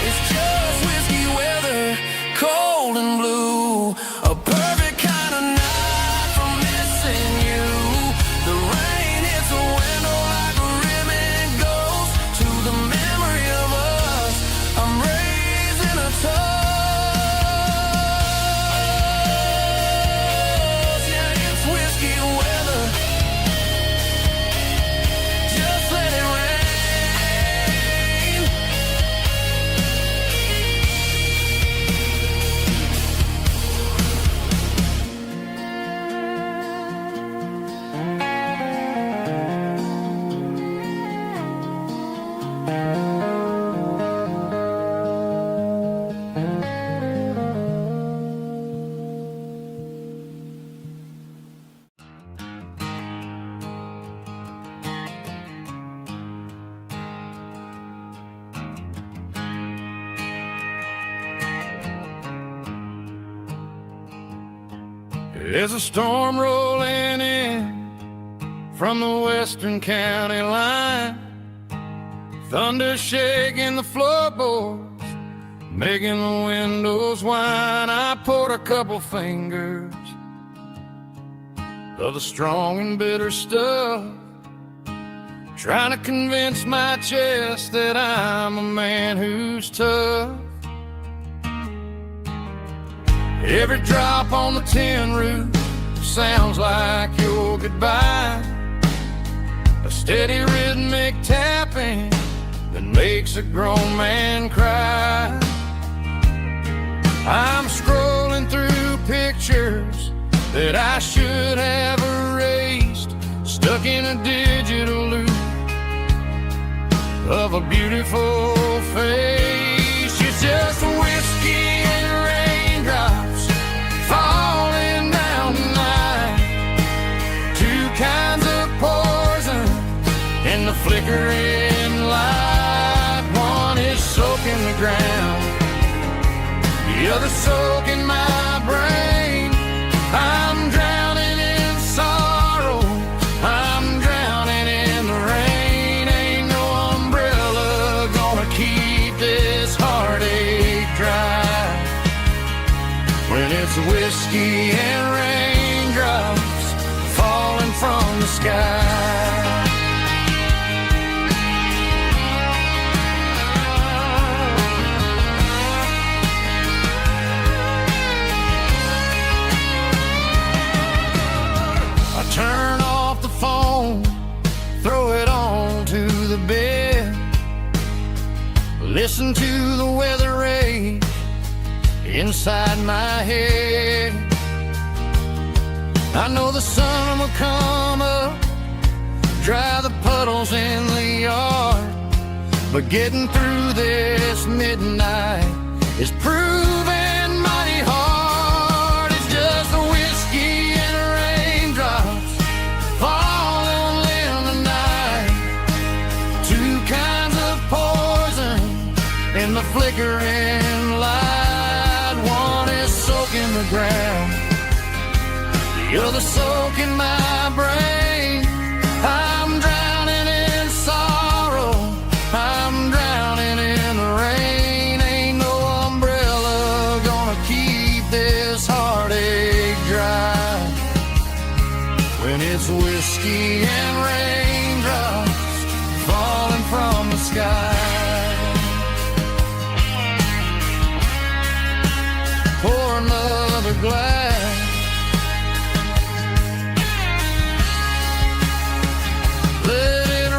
B: It's just whiskey There's a storm rolling in from the western county line, thunder shaking the floorboards, making the windows whine. I poured a couple fingers of the strong and bitter stuff, trying to convince my chest that I'm a man who's tough. Every drop on the tin roof sounds like your goodbye, a steady rhythmic tapping that makes a grown man cry. I'm scrolling through pictures that I should have erased, stuck in a digital loop of a beautiful face. It's just whiskey and raindrops falling down tonight, two kinds of poison in the flickering light. One is soaking the ground, the other soaking my brain. I'm drowning in sorrow, I'm drowning in the rain. Ain't no umbrella gonna keep this heartache dry when it's whiskey and raindrops falling from the sky. Turn off the phone, throw it on to the bed, listen to the weather rage inside my head. I know the sun will come up, dry the puddles in the yard, but getting through this midnight is proving mighty hard. It's just a whiskey and raindrops falling in the night, two kinds of poison in the flickering light. One is soaking the ground, the other soaking my brain. I'm drowning in sorrow, I'm drowning in the rain. Ain't no umbrella gonna keep this heartache dry when it's whiskey and raindrops falling from the sky. Pour another glass, let it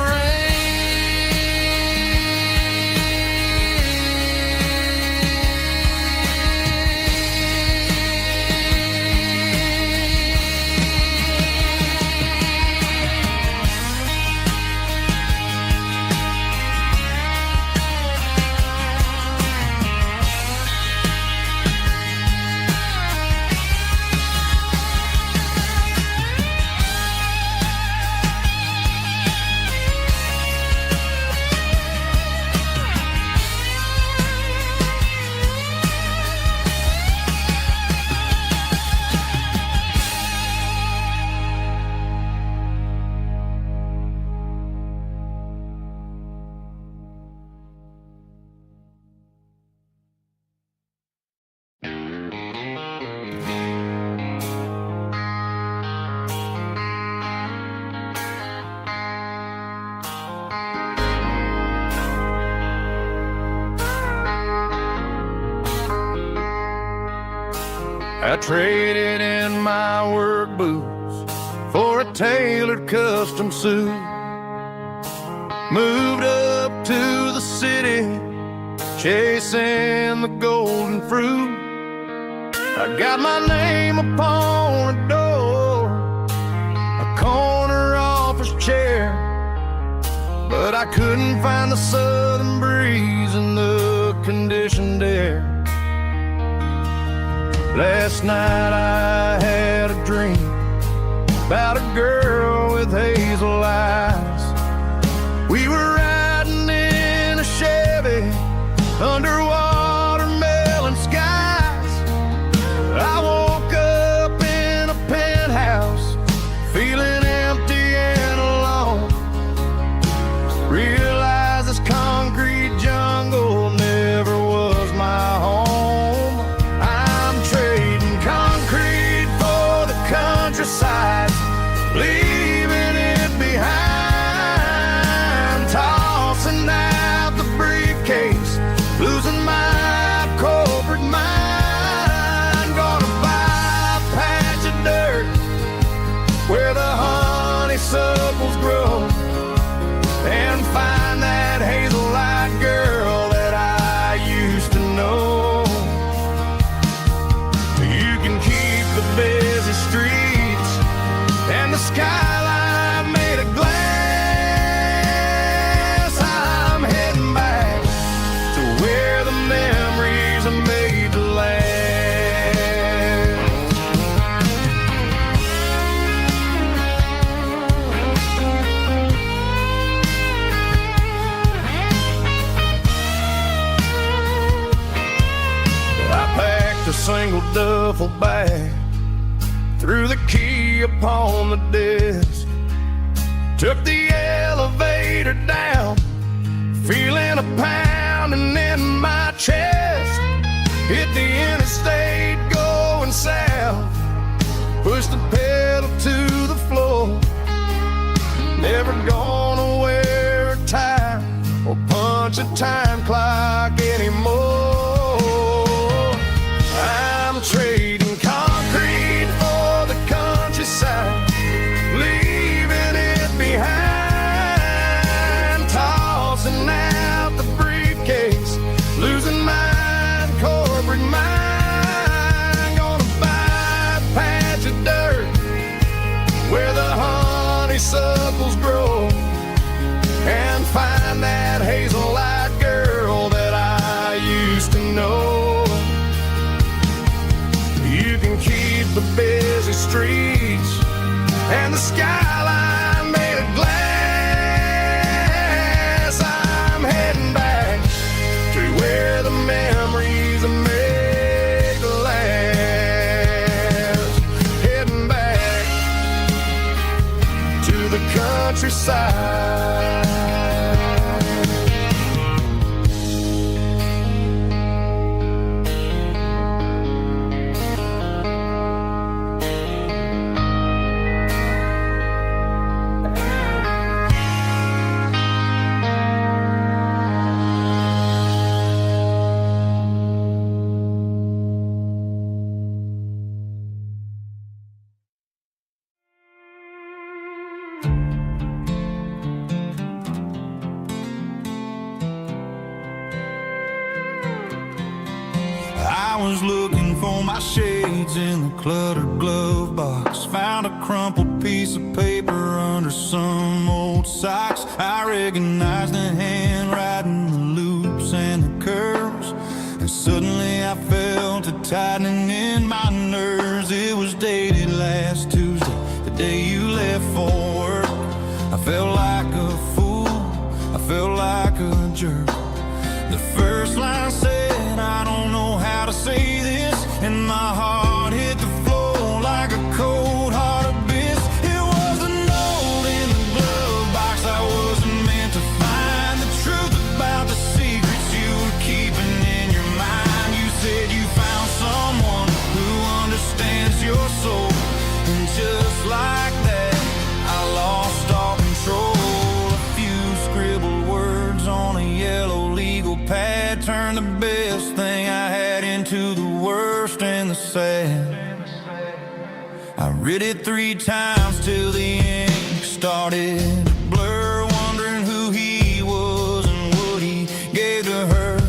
B: I traded in my work boots for a tailored custom suit, moved up to the city, chasing the golden fruit. I got my name upon a door, a corner office chair, but I couldn't find the southern breeze in the conditioned air. Last night I had a dream about a girl with hazel eyes. We were riding in a Chevy under watermelon skies. I woke up in a single duffel bag, threw the key upon the desk, took the elevator down, feeling a pounding in my chest. Hit the interstate going south, pushed the pedal to the floor. Never gonna wear a tie or punch a time clock anymore. I'm trading concrete for the countryside, leaving it behind, tossing out the briefcase, losing my corporate mind. Gonna buy a patch of dirt where the honeysuckles grow, and find that hazel-eyed girl that I used to know. You can keep the busy streets and the skyline made of glass. I'm heading back to where the memories are made to last. Heading back to the countryside.
A: I was looking for my shades in the cluttered glove box, found a crumpled piece of paper under some old socks. I recognized the handwriting, the loops and the curves, and suddenly I felt a tightening in my nerves. It was dated last Tuesday, the day you left for work. I felt like a fool, I felt like a jerk. The first line said, I don't know how to say this, and my heart hit the floor like a cold heart abyss. It was a note in the glove box I wasn't meant to find, the truth about the secrets you were keeping in your mind. You said you found someone who understands your soul, and just like that I lost all control. A few scribbled words on a yellow legal pad turned the best thing I had into the worst and the sad. I read it 3 times till the ink started to blur, wondering who he was and what he gave to her.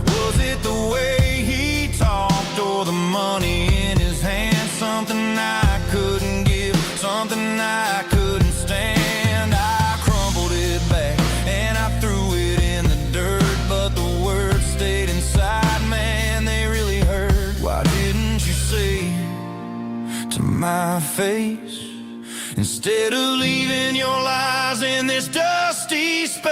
A: Was it the way he talked or the money in his hand? Something I couldn't give, something I couldn't stand. I crumpled it back and I threw it in the dirt, but the words stayed inside, man, they really hurt. Why didn't you say to my face, instead of leaving your lies in this dusty space?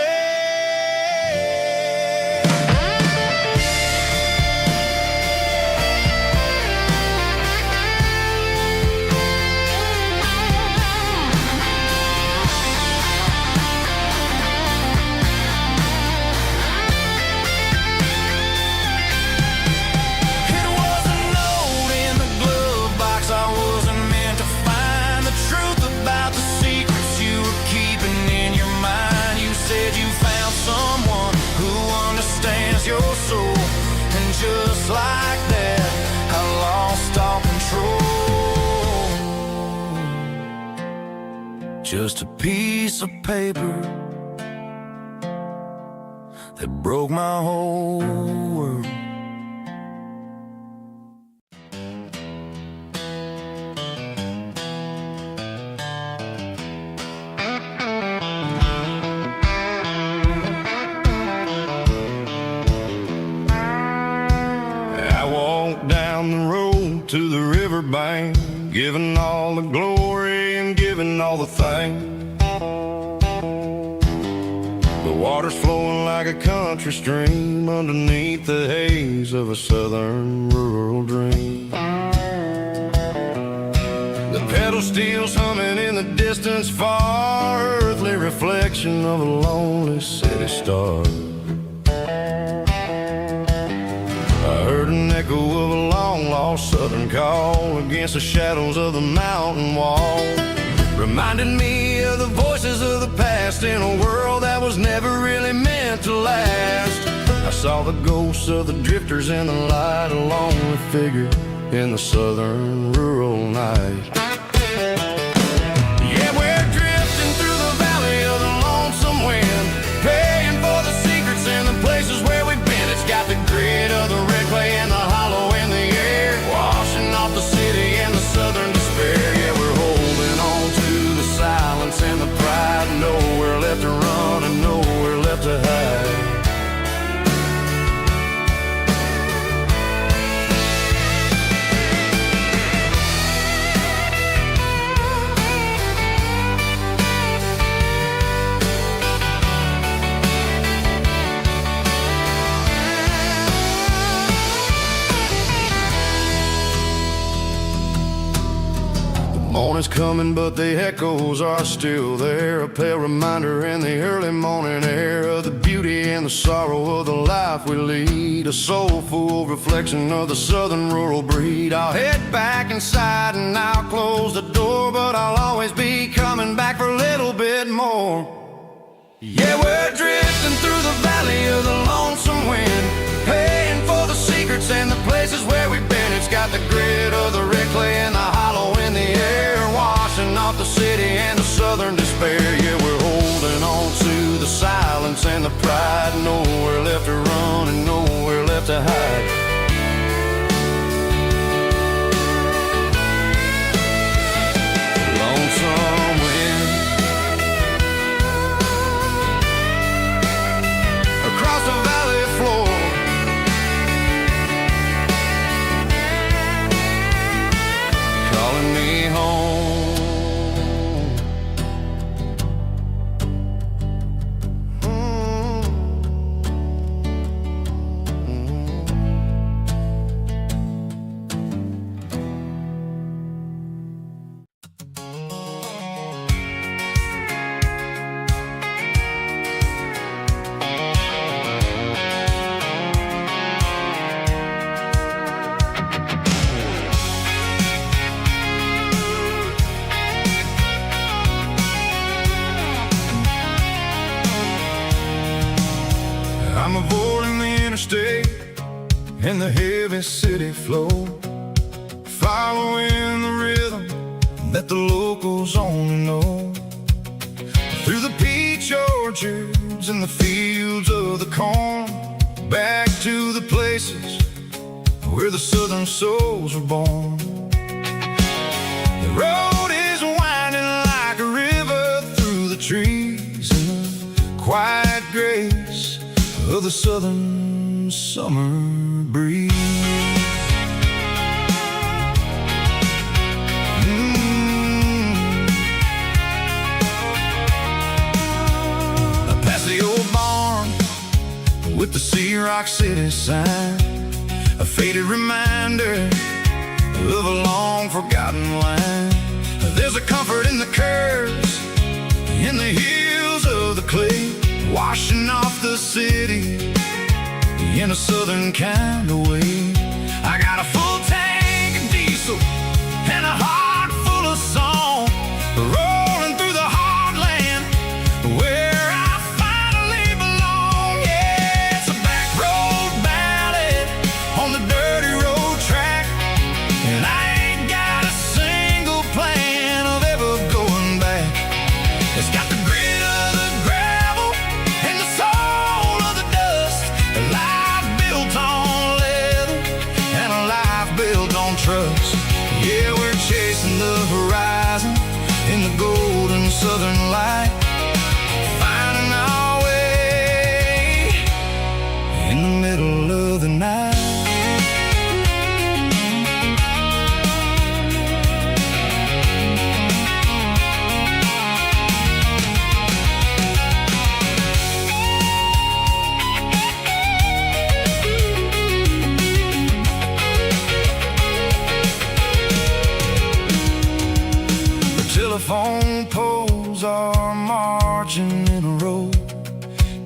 A: Your soul, and just like that I lost all control. Just a piece of paper that broke my whole world. To the riverbank, giving all the glory and giving all the thanks.
B: The water's flowing like a country stream underneath the haze of a southern rural dream. The pedal steel's humming in the distance far, earthly reflection of a lonely city star. I heard an echo of a long-lost southern call against the shadows of the mountain wall, reminded me of the voices of the past in a world that was never really meant to last. I saw the ghosts of the drifters in the light, a lonely figure in the southern rural night. Yeah, we're drifting through the valley of the lonesome wind, paying for the secrets and the places where we've been. It's got the grit of the red clay and the hollow in the air, washing off the city and the southern despair. Yeah, we're holding on to the silence and the pride, nowhere left to run and nowhere left to hide. Morning's coming, but the echoes are still there, a pale reminder in the early morning air of the beauty and the sorrow of the life we lead, a soulful reflection of the southern rural breed. I'll head back inside and I'll close the door, but I'll always be coming back for a little bit more. Yeah, we're drifting through the valley of the lonesome wind, paying for the secrets and the places where we've been. It's got the grit of the red clay and the hollow in the air, washing off the city and the southern despair. Yeah, we're holding on to the silence and the pride, nowhere left to run and nowhere left to hide. Lonesome wind across the valley floor, calling me home. I'm avoiding the interstate and the heavy city flow, following the rhythm that the locals only know, through the peach orchards and the fields of the corn, back to the places where the southern souls were born. The road is winding like a river through the trees and the quiet grace of the southern summer breeze. I pass the old barn with the Sea Rock City sign, a faded reminder of a long forgotten line. There's a comfort in the curves, in the hills of the clay, washing off the city in a southern kind of way. I got a full tank of diesel and a heart full of song, rolling through the heartland where I finally belong. Yeah, it's a back road ballad on the dirty road track, and I ain't got a single plan of ever going back. It's got the grit of the gravel and the soul of the dust, a life built on leather and a life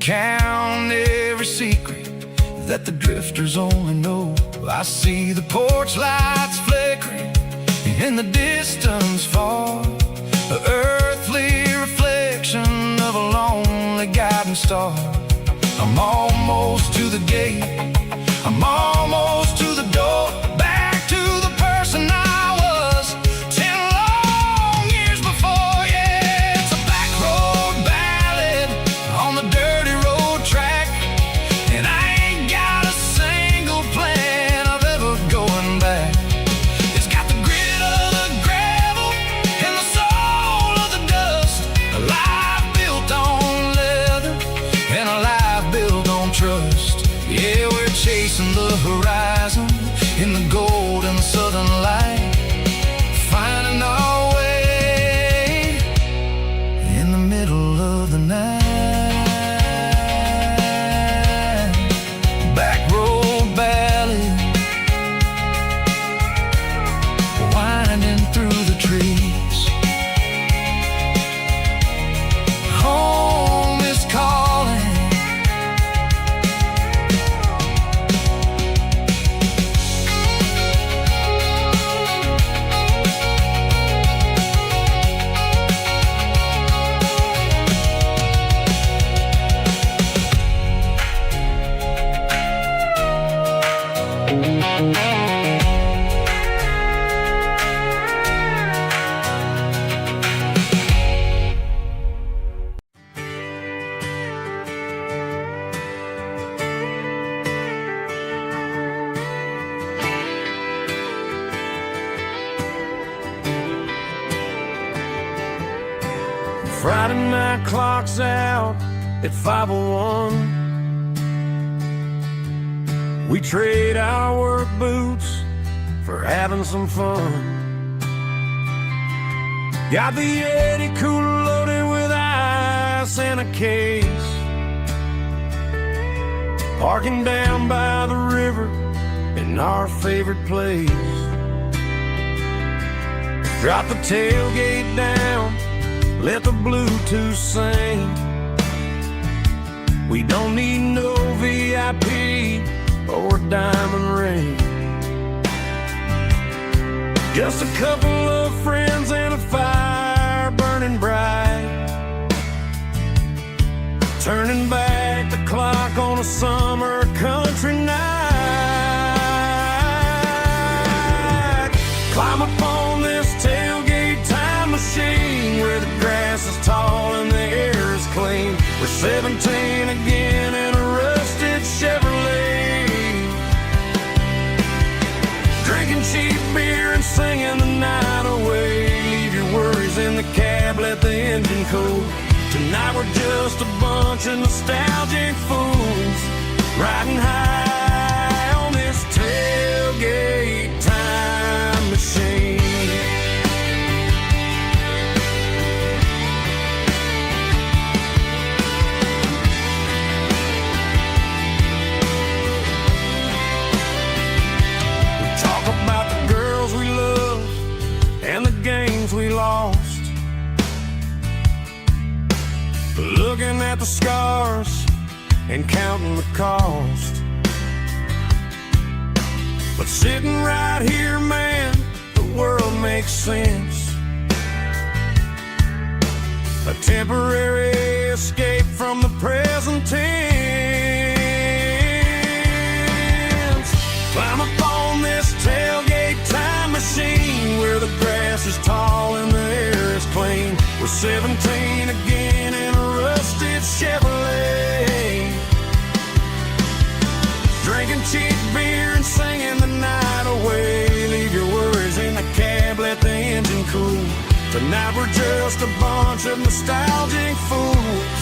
A: count every secret that the drifters only know. I see the porch lights flickering in the distance far, the earthly reflection of a lonely guiding star. I'm almost to the gate, I'm almost to the door, back to the person I was 10 long years before. Yeah, it's a back road ballad on the dirty road track, and I ain't got a single plan of ever going back. It's got the grit of the gravel and the soul of the dust, a life built on leather and a life built on trust. Yeah, we're chasing the horizon in the gold and the southern light, finding our way in the middle of the night. Back road ballad, winding through the trees. Home is calling. Friday night clock's out at 5:01. We trade our work boots for having some fun. Got the Yeti cooler loaded with ice and a case, parking down by the river in our favorite place. Drop the tailgate down, let the Bluetooth sing. We don't need no VIP or a diamond ring, just a couple of friends and a fire burning bright, turning back the clock on a summer country night. Climb up on this tailgate time machine where the grass is tall and the air is clean. We're 17 again in a rusted Chevrolet, drinking cheap beer and singing the night away. Leave your worries in the cab, let the engine cool. Tonight we're just a bunch of nostalgic fools, riding high on this tailgate time machine. And the games we lost, looking at the scars and counting the cost. But sitting right here, man, the world makes sense. A temporary escape from the present tense. Climb up on this tailgate time machine where the grass is tall and the air is clean. We're 17 again in a rusted Chevrolet, drinking cheap beer and singing the night away. Leave your worries in the cab, let the engine cool. Tonight we're just a bunch of nostalgic fools,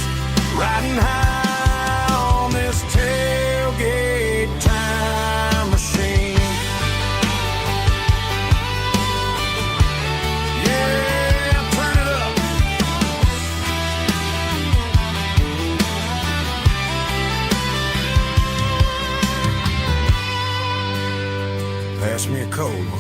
A: riding high on this tailgate time machine. Pass me a cold one.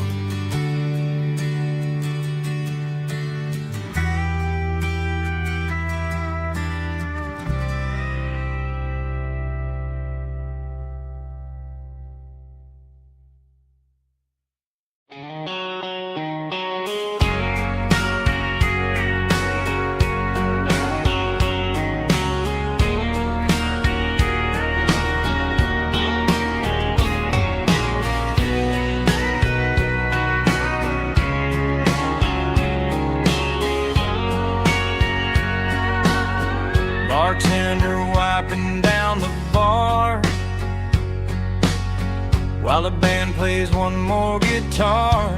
B: while the band plays one more guitar.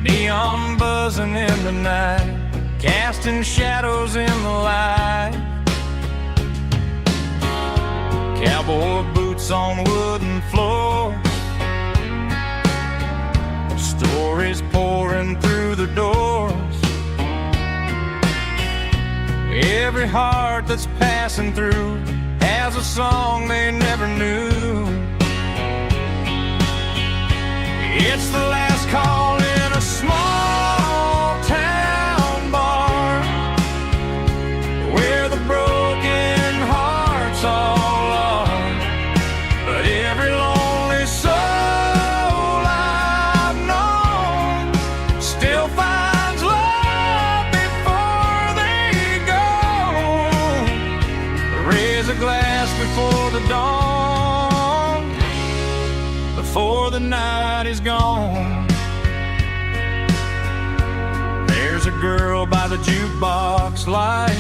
B: Neon buzzing in the night, casting shadows in the light. Cowboy boots on wooden floors, stories pouring through the doors. Every heart that's passing through has a song they never knew. It's the last call in a small town bar, where the broken hearts all are. But every lonely soul I've known still finds love before they go. Raise a glass before the dawn, before the night is gone. There's a girl by the jukebox light,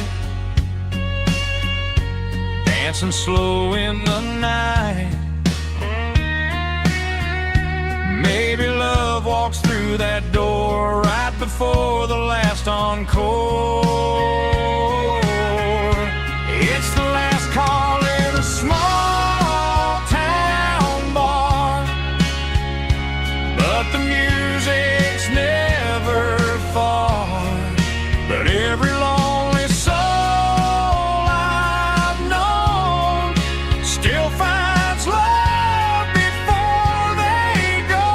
B: dancing slow in the night. Maybe love walks through that door right before the last encore. It's the last call in a small town bar, but the music's never far. But every lonely soul I've known still finds love before they go.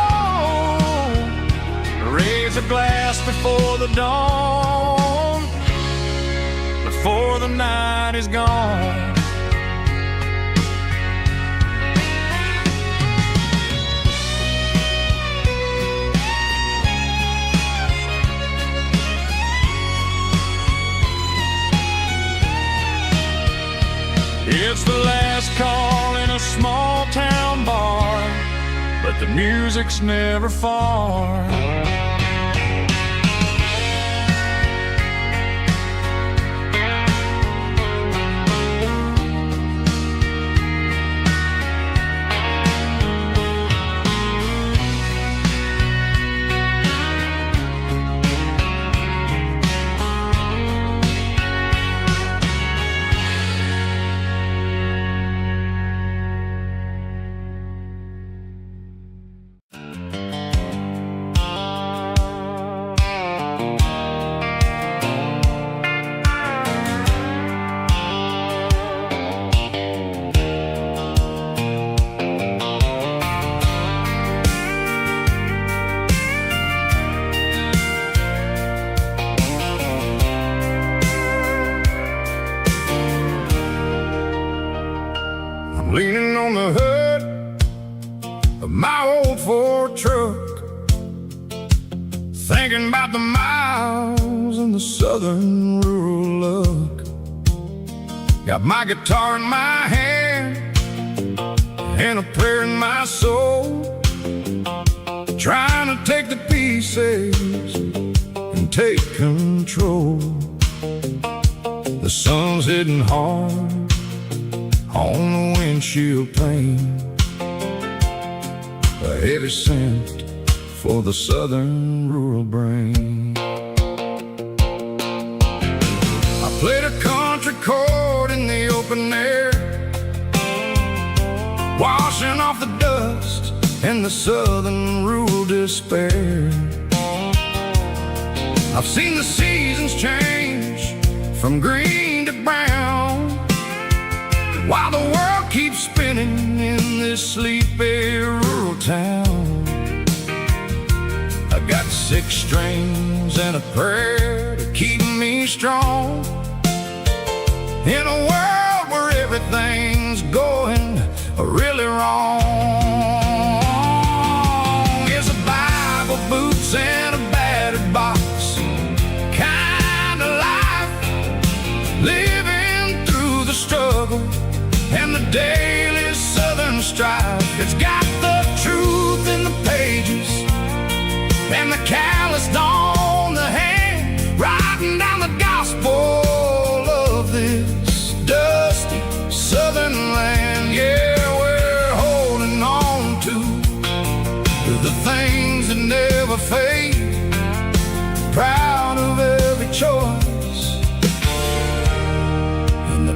B: Raise a glass before the dawn, before the night is gone. It's the last call in a small town bar, but the music's never far. Leaning on the hood of my old Ford truck, thinking about the miles and the southern rural look. Got my guitar in my hand and a prayer in my soul, trying to take the pieces and take control. The sun's hitting hard on the windshield pane, a heavy scent for the southern rural brain. I played a country chord in the open air, washing off the dust and the southern rural despair. I've seen the seasons change from green to brown, while the world keeps spinning in this sleepy rural town. I got 6 strings and a prayer to keep me strong, in a world where everything's going really wrong. It's a Bible, boots, and a battered box kind of life, living through the struggle and the daily southern strife. It's got the truth in the pages and the calloused on the hand, writing down the gospel of this dusty southern land. Yeah, where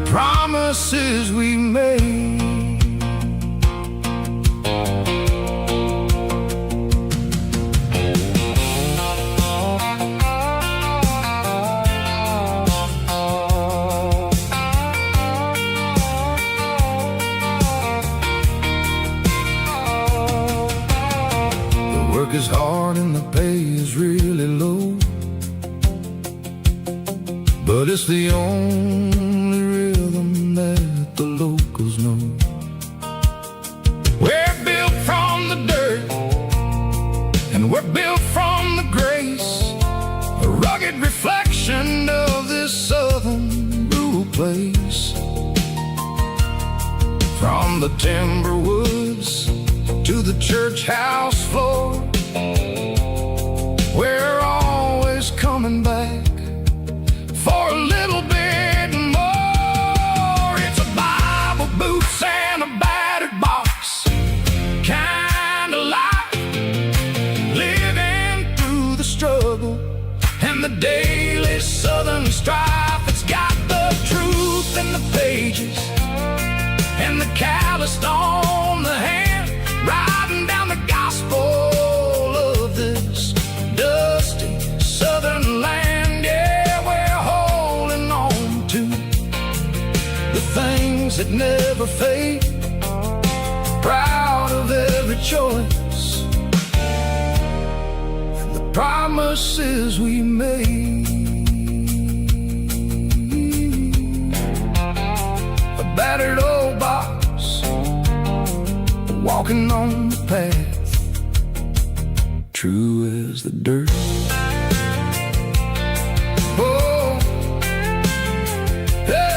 B: promises we made. The work is hard and the pay is really low, but it's the only rhythm that the locals know. We're built from the dirt, and we're built from the grace, a rugged reflection of this southern rural place. From the timber woods to the church house floor, we're always coming back for a little bit more. It's a Bible, boots, and a battered box kind of life, living through the struggle and the daily southern strife. It's got the truth in the pages and the calloused on the hand, riding down the gospel of this dusty southern land. Yeah, we're holding on to the things that never fade, proud of every choice and the promises we made. A battered old box, walking on the path, true as the dirt. Oh, yeah.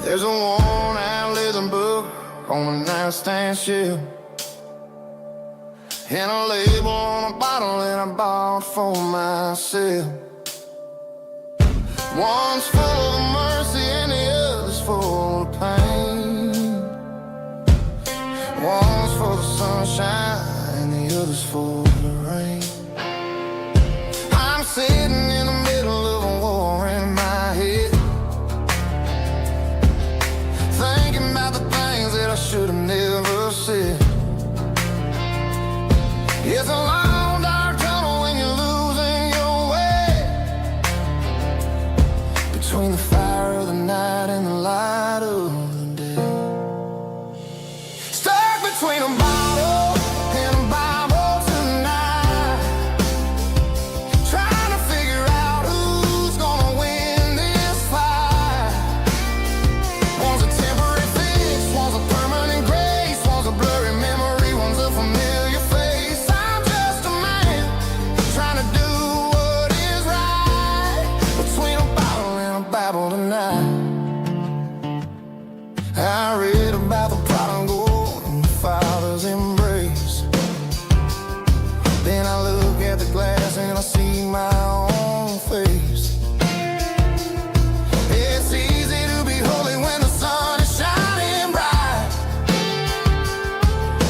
B: There's a worn-out leather book on a nightstand shelf, and a label on a bottle that I bought for myself. One's full of mercy and the other's full of pain. One's for the sunshine and the other's for the rain. I'm sitting in the middle of a war in my head, thinking about the things that I should have never said. It's a long dark tunnel when you're losing your way, between the fire of the night and the light of the day. Stuck between a bottle and a Bible tonight, trying to figure out who's gonna win this fight. One's a temporary fix, one's a permanent grace, one's a blurry memory, one's a familiar face. I'm just a man trying to do what is right, between a bottle and a Bible tonight. I read about the prodigal and the father's embrace. Then I look at the glass and I see my own face. It's easy to be holy when the sun is shining bright,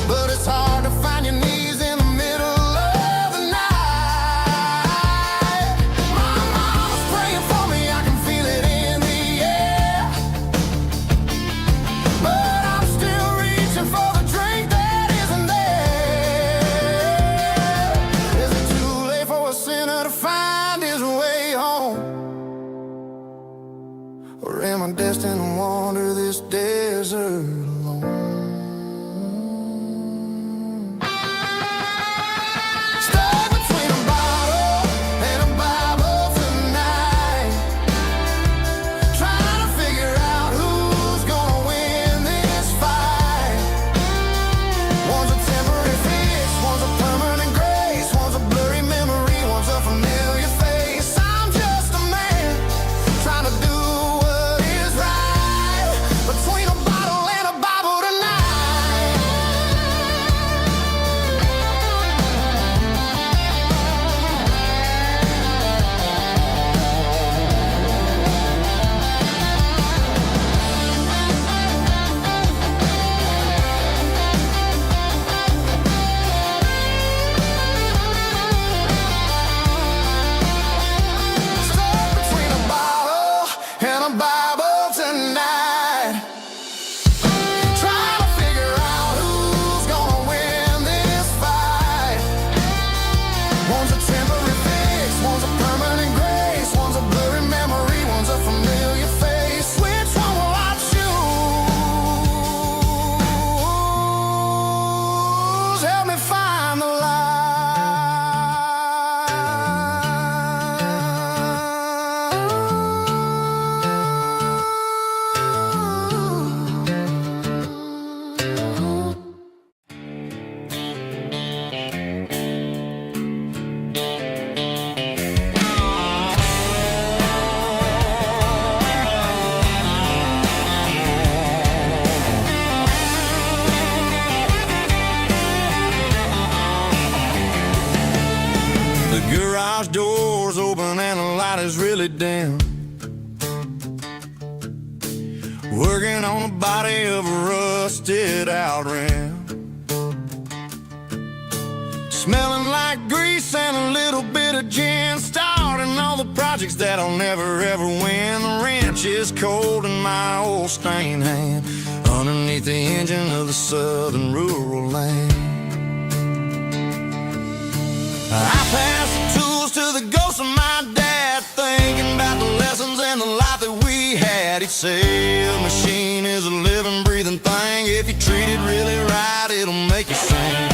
B: but it's hard to find your knees in the middle of the night. My mama's praying for me, I can feel it in the air, but I'm still reaching for the drink that isn't there. Is it too late for a sinner to find his way home? Or am I destined to wander this desert alone? Stuck between a bottle and a Bible tonight, trying to figure out who's gonna win this fight. One's a temporary fix, one's a permanent grace, one's a blurry memory, one's a familiar face. I'm just a man light is really dim, working on the body of a rusted out rim, smelling like grease and a little bit of gin, starting all the projects that'll never ever win. The wrench is cold in my old stained hand, underneath the engine of the southern rural land. I pass the tools to the ghost of my dad, thinking about the lessons and the life that we had. He'd say a machine is a living, breathing thing. If you treat it really right, it'll make you sing.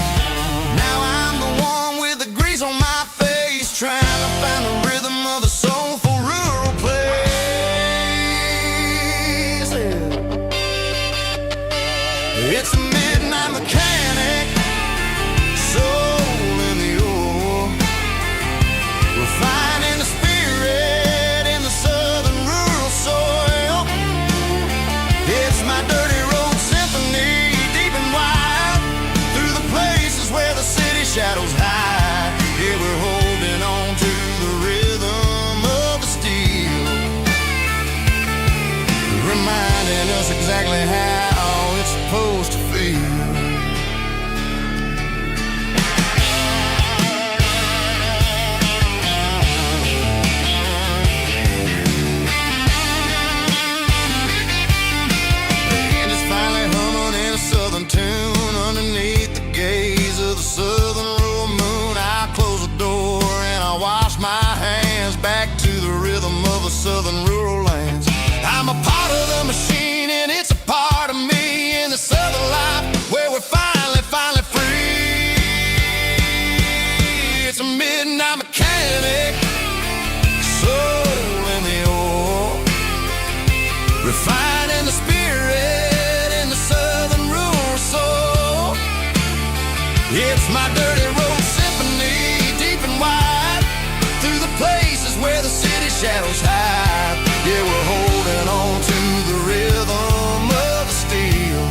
B: Now I'm the one with the grease on my face, trying to find the rhythm of the soulful rural place. It's a midnight mechanic, soul in the ore, refining the spirit in the southern rural soil. It's my dirty road symphony, deep and wide, through the places where the city shadows hide. Yeah, we're holding on to the rhythm of the steel, reminding us exactly how it's supposed to feel. Tune underneath the gaze of the southern rural moon. I close the door and I wash my hands, back to the rhythm of the southern rural lands. I'm a part of the machine and it's a part of me in the southern life where we're finally free. It's a midnight mechanic, soul in the ore, refining the spirit in the southern rural soul. It's my dirty road symphony, deep and wide, through the places where the city shadows hide. Yeah, we're holding on to the rhythm of the steel,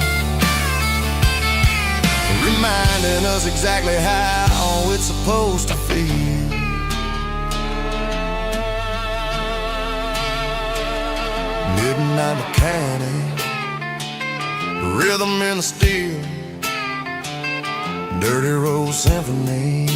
B: reminding us exactly how it's supposed to feel. Midnight mechanic, rhythm in the steel, dirty road symphony.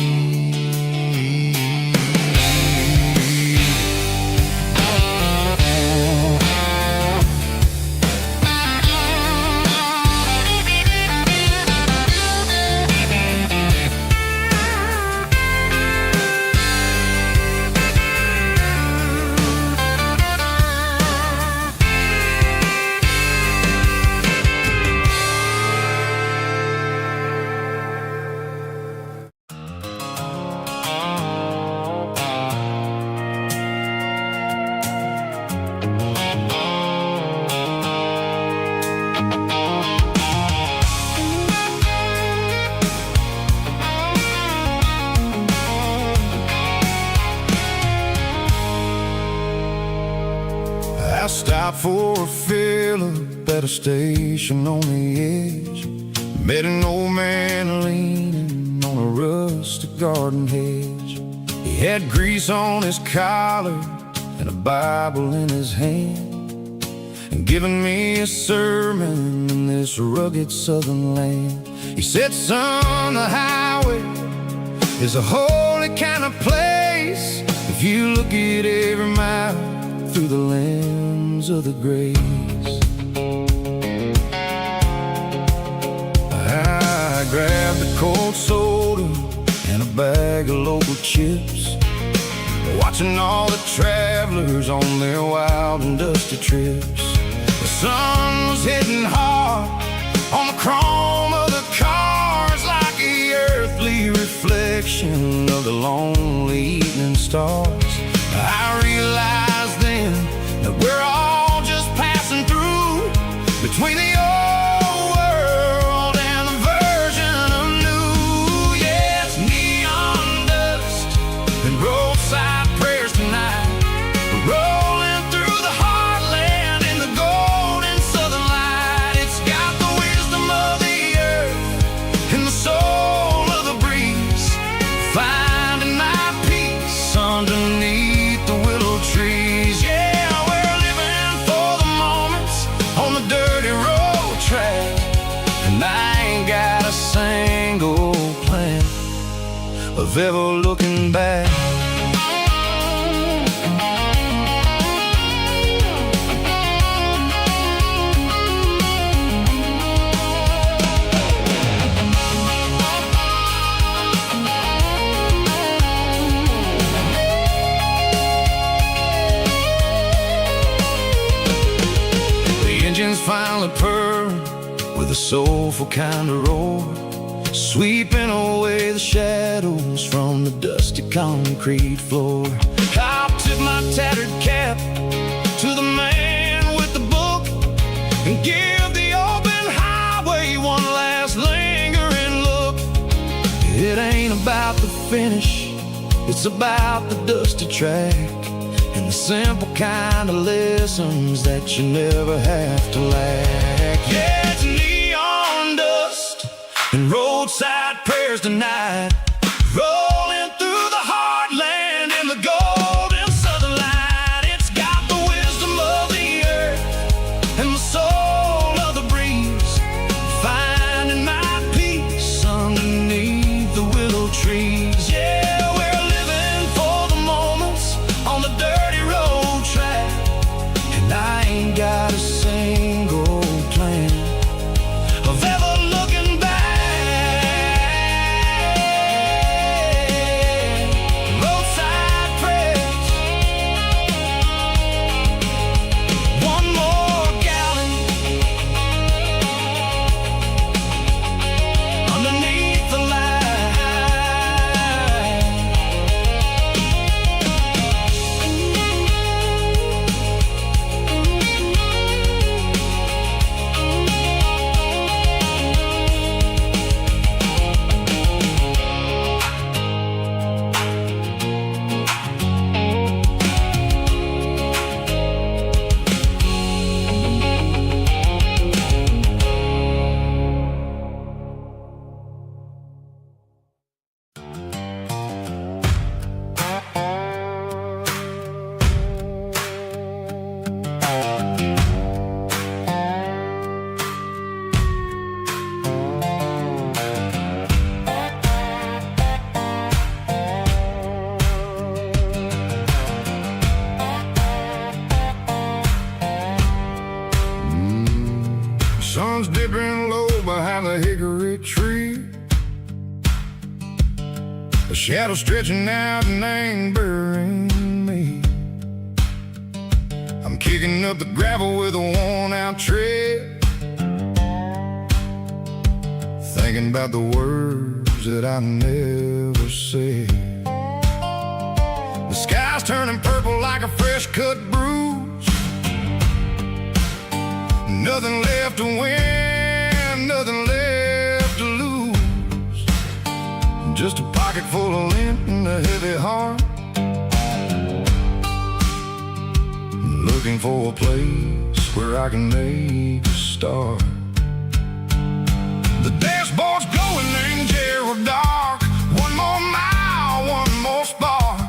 B: I stopped for a fill-up at a station on the edge, met an old man leaning on a rustic garden hedge. He had grease on his collar and a Bible in his hand, and giving me a sermon in this rugged southern land. He said, son, the highway is a holy kind of place if you look at every mile through the lens of the grace. I grabbed a cold soda and a bag of local chips, watching all the travelers on their wild and dusty trips. The sun was hitting hard on the chrome of the cars, like the earthly reflection of the lonely evening stars. I realized then that we're all just passing through between the old world and the version of new. Yeah, it's neon dust and roadside prayers tonight, rolling through the heartland in the golden southern light. It's got the wisdom of the earth and the soul of the breeze, finding my peace underneath the willow
A: of ever looking back. Engines finally purr with a soulful kind of roar, sweeping away the shadows from the dusty concrete floor. I'll tip my tattered cap to the man with the book and give the open highway one last lingering look. It ain't about the finish, it's about the dusty track and the simple kind of lessons that you never have to lack. Yeah, it's neon dust and roadside prayers tonight, rolling through the heartland in the golden southern light. It's got the wisdom of the earth and the soul of the breeze, finding my peace underneath the willow trees. Yeah, we're living for the moments on the dirty road track, and I ain't got a single plan of ever looking back. Roadside prayers, one more gallon underneath the light.
B: Sun's dipping low behind the hickory tree, a shadow stretching out and angering me. I'm kicking up the gravel with a worn-out tread, thinking about the words that I never said. The sky's turning purple like a fresh-cut bruise, nothing left to win, nothing left to lose, just a pocket full of lint and a heavy heart, looking for a place where I can make a start. The dashboard's glowing in Gerald dark, one more mile, one more spark.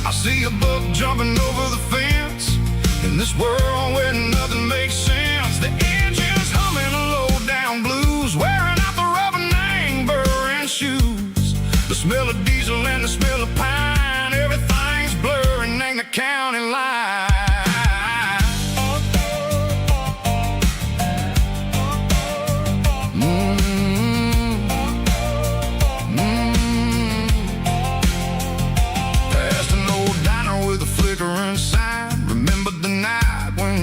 B: I see a buck jumping over the fence in this world where nothing makes sense. The engine's humming a low-down blues, wearing out the rubber name burring shoes. The smell of diesel and the smell of pine, everything's blurring, ain't the county line. Past an old diner with a flickering sign, remembered the night when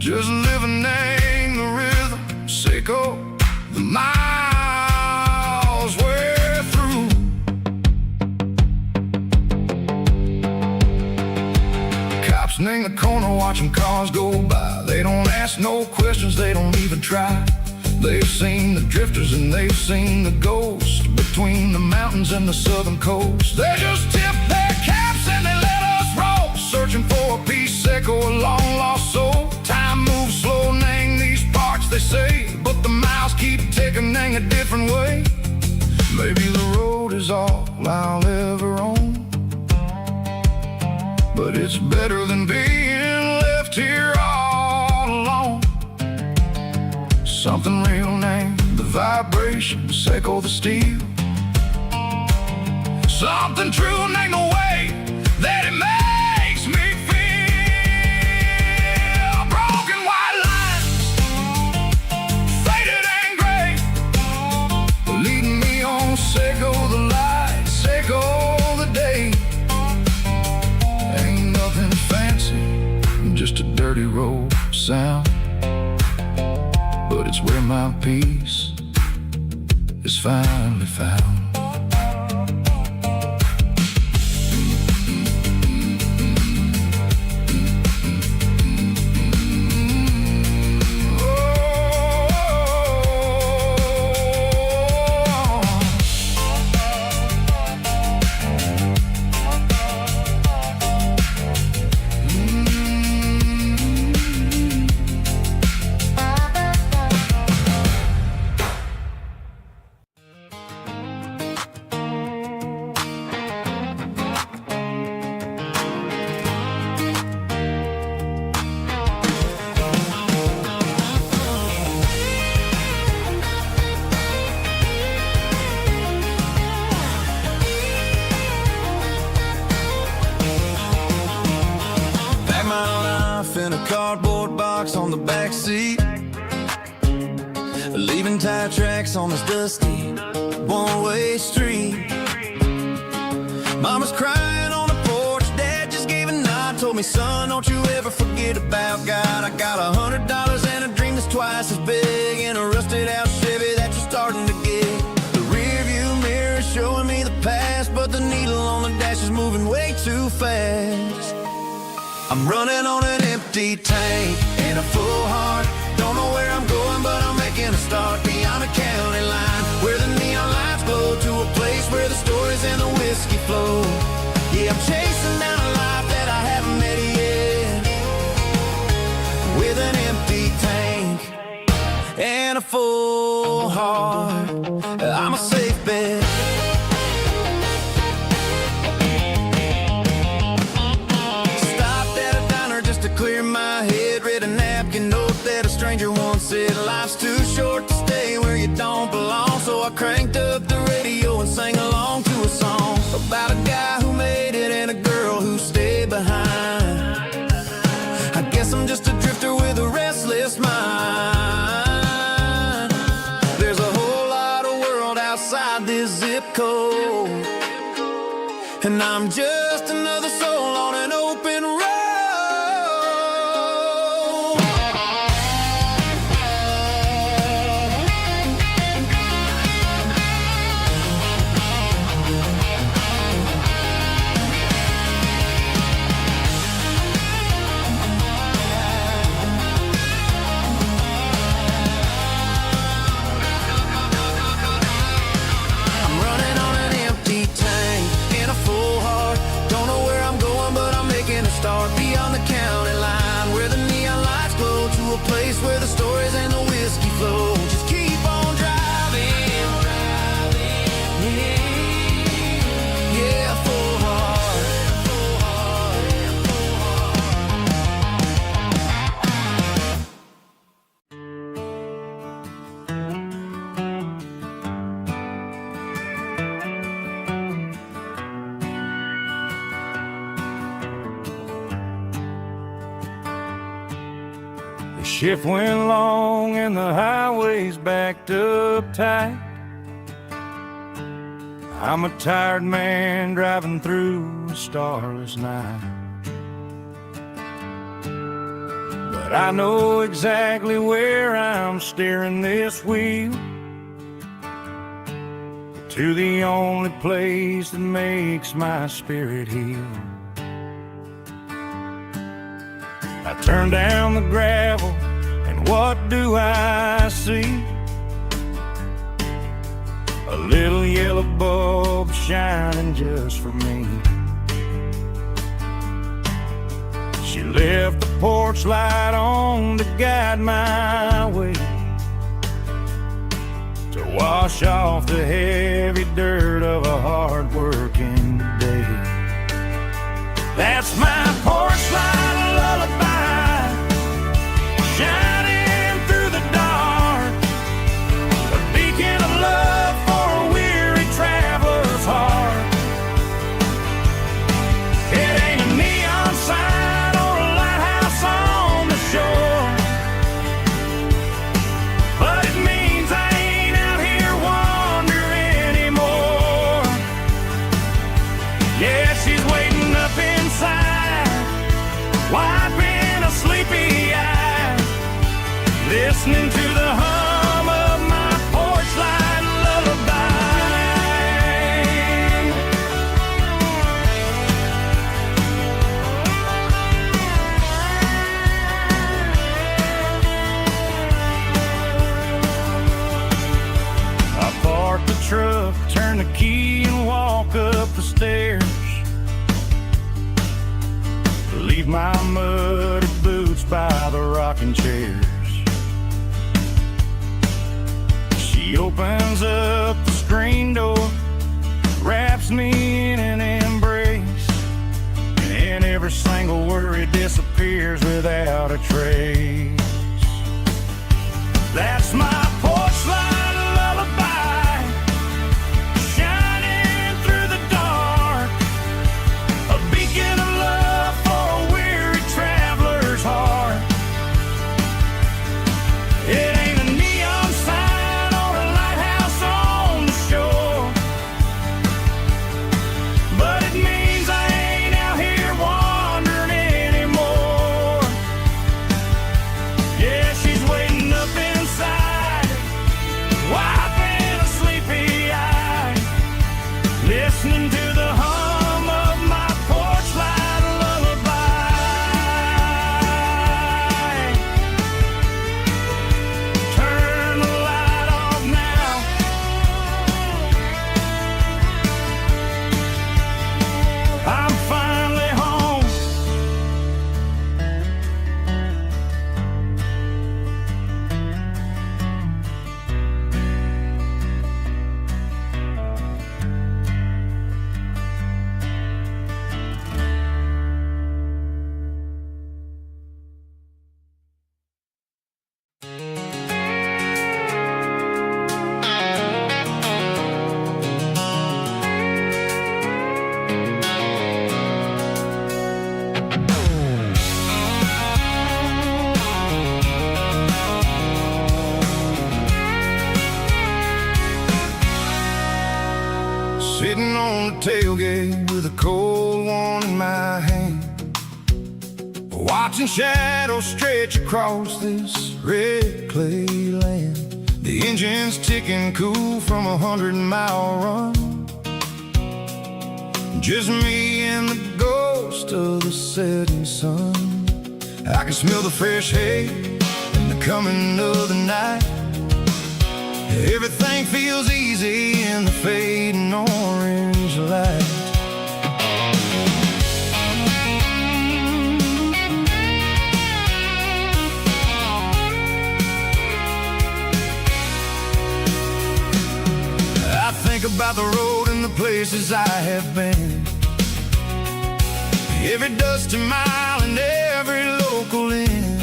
B: just living in the rhythm, Seiko, the miles we're through. Cops in the corner watching cars go by. They don't ask no questions, they don't even try. They've seen the drifters and they've seen the ghosts between the mountains and the southern coast. They just tip their caps and they let us roll, searching for a piece, Seiko, a long lost soul. Time moves slow, nang these parts, they say, but the miles keep ticking, nang a different way. Maybe the road is all I'll ever own, but it's better than being left here all alone. Something real, name the vibration, Seiko the steel. Something true, name the way that it makes me feel. Broken white lines, faded and gray, leading me on, Seiko the light, Seiko the day. Ain't nothing fancy, just a dirty road sound, but it's where my peace is finally found.
A: In a cardboard box on the back seat, leaving tire tracks on this dusty one-way street. Mama's crying on the porch, Dad just gave a nod, told me, son, don't you ever forget about God. I got $100 and a dream that's twice as big, in a rusted out Chevy that you're starting to get. The rear view mirror is showing me the past, but the needle on the dash is moving way too fast. I'm running on an empty tank and a full heart. Don't know where I'm going, but I'm making a start beyond the county line, where the neon lights glow, to a place where the stories and the whiskey flow. Yeah, I'm chasing down a life that I haven't met yet, with an empty tank and a full heart. I'm a safe bet. Clear my head, read a napkin note that a stranger once said, life's too short to stay where you don't belong. So I cranked up the radio and sang along to a song about a guy who made it and a girl who stayed behind. I guess I'm just a drifter with a restless mind. There's a whole lot of world outside this zip code, and I'm just another soul on an open road. Start beyond the county line, where the neon lights glow, to a place where the stories and the whiskey flow. Just keep on driving, yeah, full heart, full heart, full
B: The shift went long and the highway's backed up tight. I'm a tired man driving through a starless night, but but I know exactly where I'm steering this wheel, to the only place that makes my spirit heal. I turn down the gravel, and what do I see? A little yellow bulb shining just for me. She left the porch light on to guide my way, to wash off the heavy dirt of a hard-working day. That's my porch light lullaby, shining through the dark, a beacon of love for a weary traveler's heart. It ain't a neon sign or a lighthouse on the shore, but it means I ain't out here wandering anymore. Yeah, she's waiting up inside, wiping a sleepy eye, listening to the hum of my porch light lullaby. I park the truck, turn the key, and walk up the stairs. Leave my muddy boots by the rocking chairs. She opens up the screen door, wraps me in an embrace, and every single worry disappears without a trace. That's my porch light lullaby, shining through the dark, a beacon of love for a weary traveler's heart. It ain't a neon sign or a lighthouse on the shore, but it means I ain't out here wandering anymore. Yeah, she's waiting up inside, wiping a sleepy eye, listening to the hum of my porch light lullaby. Turn the light off now, I'm finally home. Sitting on the tailgate with a cold one in my hand, watching shadows stretch across this red clay land. The engine's ticking cool from a 100-mile run, just me and the ghost of the setting sun. I can smell the fresh hay and the coming of the night. Everything feels easy in the fading orange light. I think about the road and the places I have been, every dusty mile and every local inn.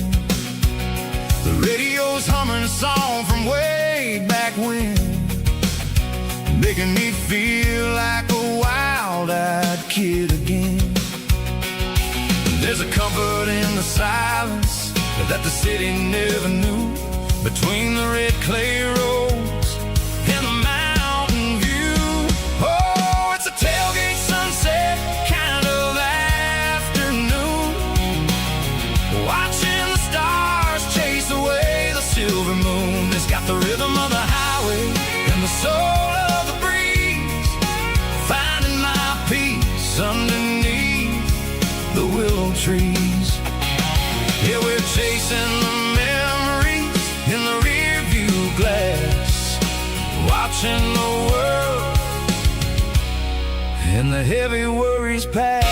B: The radio's humming a song from way back when, making me feel like a wild-eyed kid again. There's a comfort in the silence that the city never knew, between the red clay roads and the mountain view. Oh, it's a tailgate sunset kind of afternoon, watching the stars
A: chasing the memories in the rearview glass, watching the world and the heavy worries pass.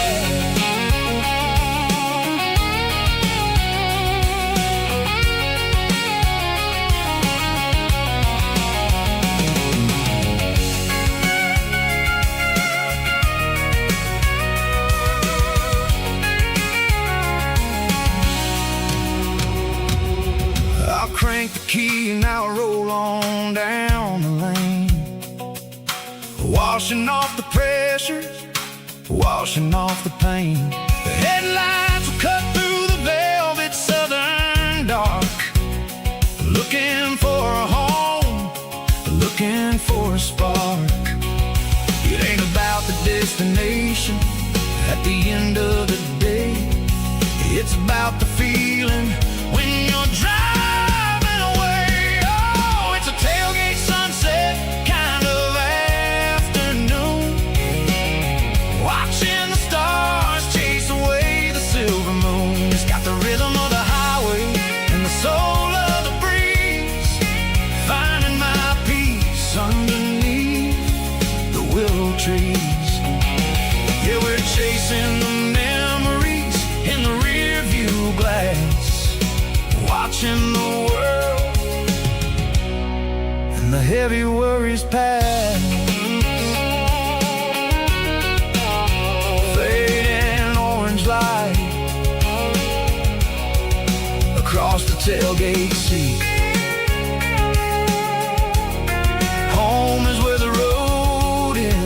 A: Crank the key and I'll roll on down the lane, washing off the pressures, washing off the pain. The headlights will cut through the velvet southern dark, looking for a home, looking for a spark. It ain't about the destination at the end of the day, it's about the feeling when you're driving. Tailgate sunset kind of afternoon, watching the stars chase away the silver moon. It's got the rhythm of the highway and the soul of the breeze, finding my peace underneath the willow trees. Yeah, we're chasing the memories in the rearview glass, watching the world and the heavy worries pass. Fading orange light across the tailgate seat. Home is where the road ends.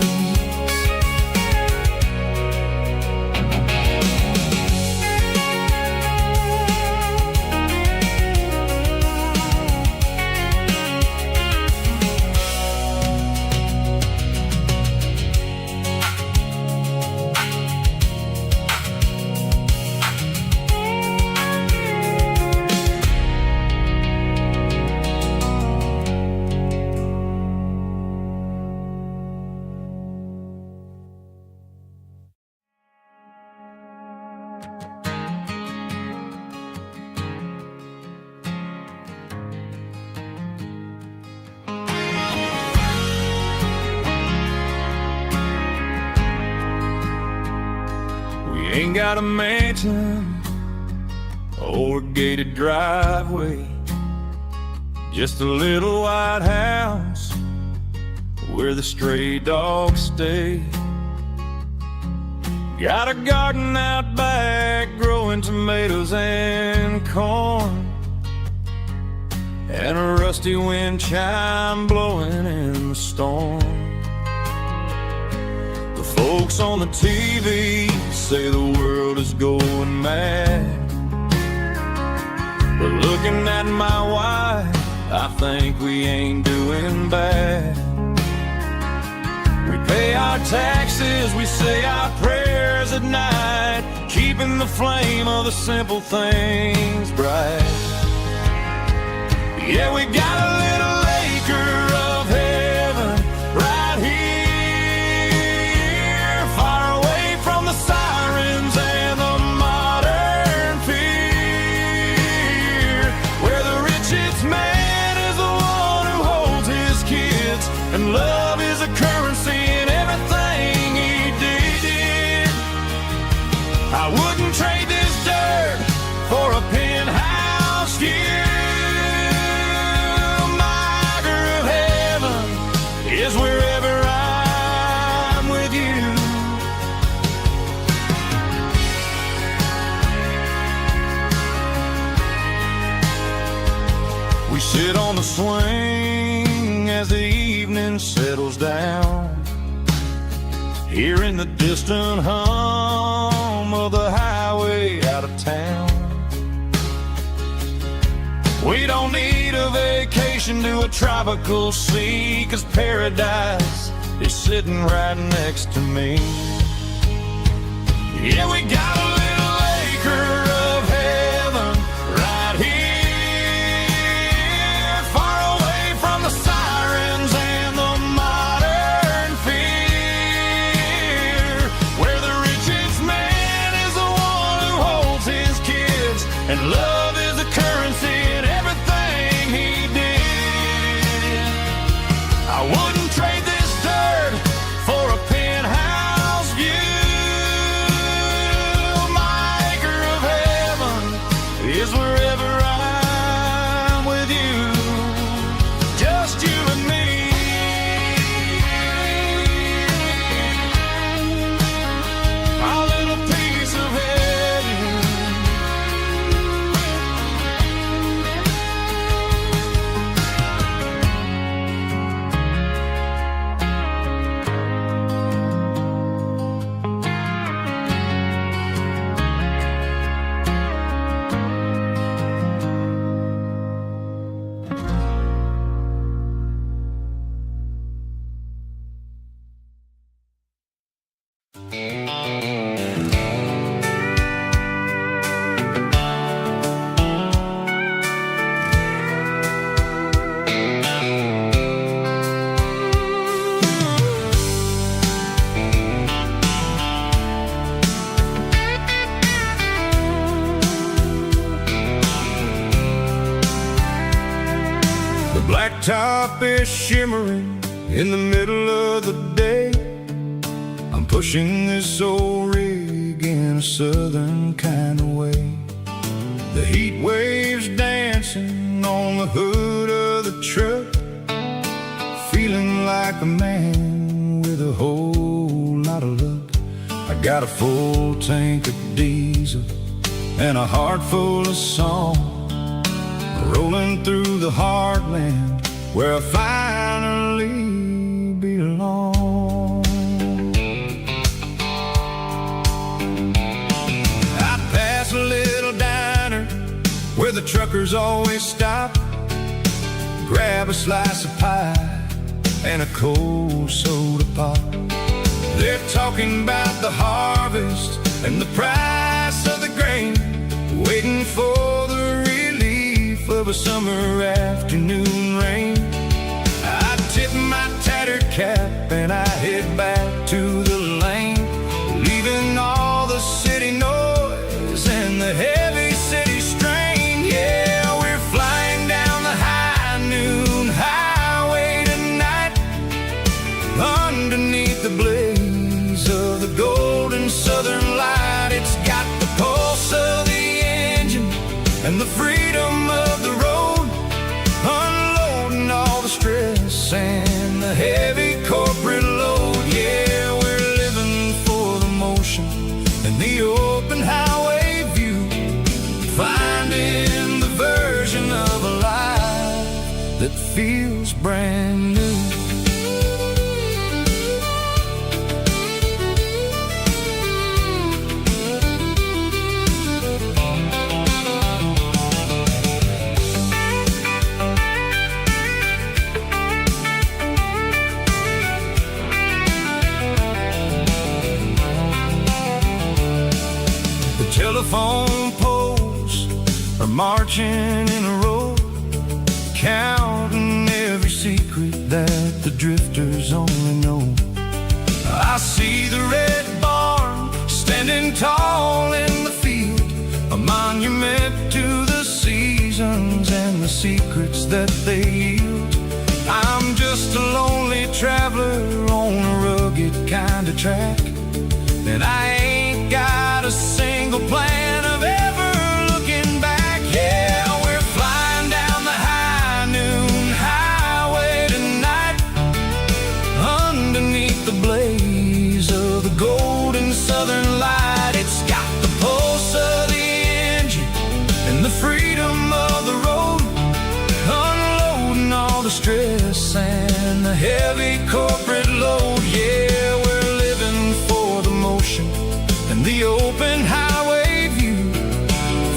A: Ain't got a mansion or a gated driveway, just a little white house where the stray dogs stay. Got a garden out back growing tomatoes and corn, and a rusty wind chime blowing in the storm. The folks on the TV say the world is going mad, but looking at my wife, I think we ain't doing bad. We pay our taxes, we say our prayers at night, keeping the flame of the simple things bright. Yeah, we got a little acre of heaven right here, far away from the sirens and the modern fear, where the richest man is the one who holds his kids, and love is a currency in everything he did. I wouldn't trade this dirt for a penthouse view. Is wherever I'm with you. We sit on the swing as the evening settles down, hearing the distant hum of the highway out of town. We don't need a vacation to a tropical sea, 'cause paradise is sitting right next to me. Yeah, we got a little acre of heaven right here, far away from the sirens and the modern fear, where the richest man is the one who holds his kids, and love is
B: 'cause wherever I'm with you, just you and me. Our little piece of heaven. The blacktop is shimmering in the middle of the day. I'm pushing this old rig in a southern kind of way. The heat waves dancing on the hood of the truck, feeling like a man with a whole lot of luck. I got a full tank of diesel and a heart full of song, rolling through the heartland where I finally belong. I pass a little diner where the truckers always stop, grab a slice of pie and a cold soda pop. They're talking about the harvest and the price of the grain, waiting for the relief of a summer afternoon rain. I tip my tattered cap and I head back to the lane, leaving all the city noise and the heavy city strain. Yeah, we're flying down the high noon highway tonight, underneath the blaze of the golden southern light. It's got the pulse of the engine and the freedom of the road, unloading all the stress and the heavy corporate load. Yeah, we're living for the motion and the open highway view, finding the version of a life that feels brand new. Telephone poles are marching in a row, counting every secret that the drifters only know. I see the red barn standing tall in the field, a monument to the seasons and the secrets that they yield. I'm just a lonely traveler on a rugged kind of track, and I ain't got a single plan of ever looking back. Yeah, we're flying down the high noon highway tonight, underneath the blaze of the golden southern light. It's got the pulse of the engine and the freedom of the road, unloading all the stress and the heavy corporate load. Yeah, we're living for the motion and the open highway view,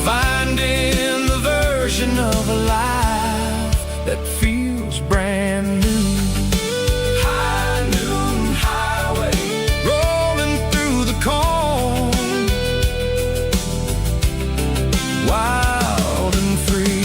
B: finding the version of a life that feels brand new. High noon highway, rolling through the corn, wild and free.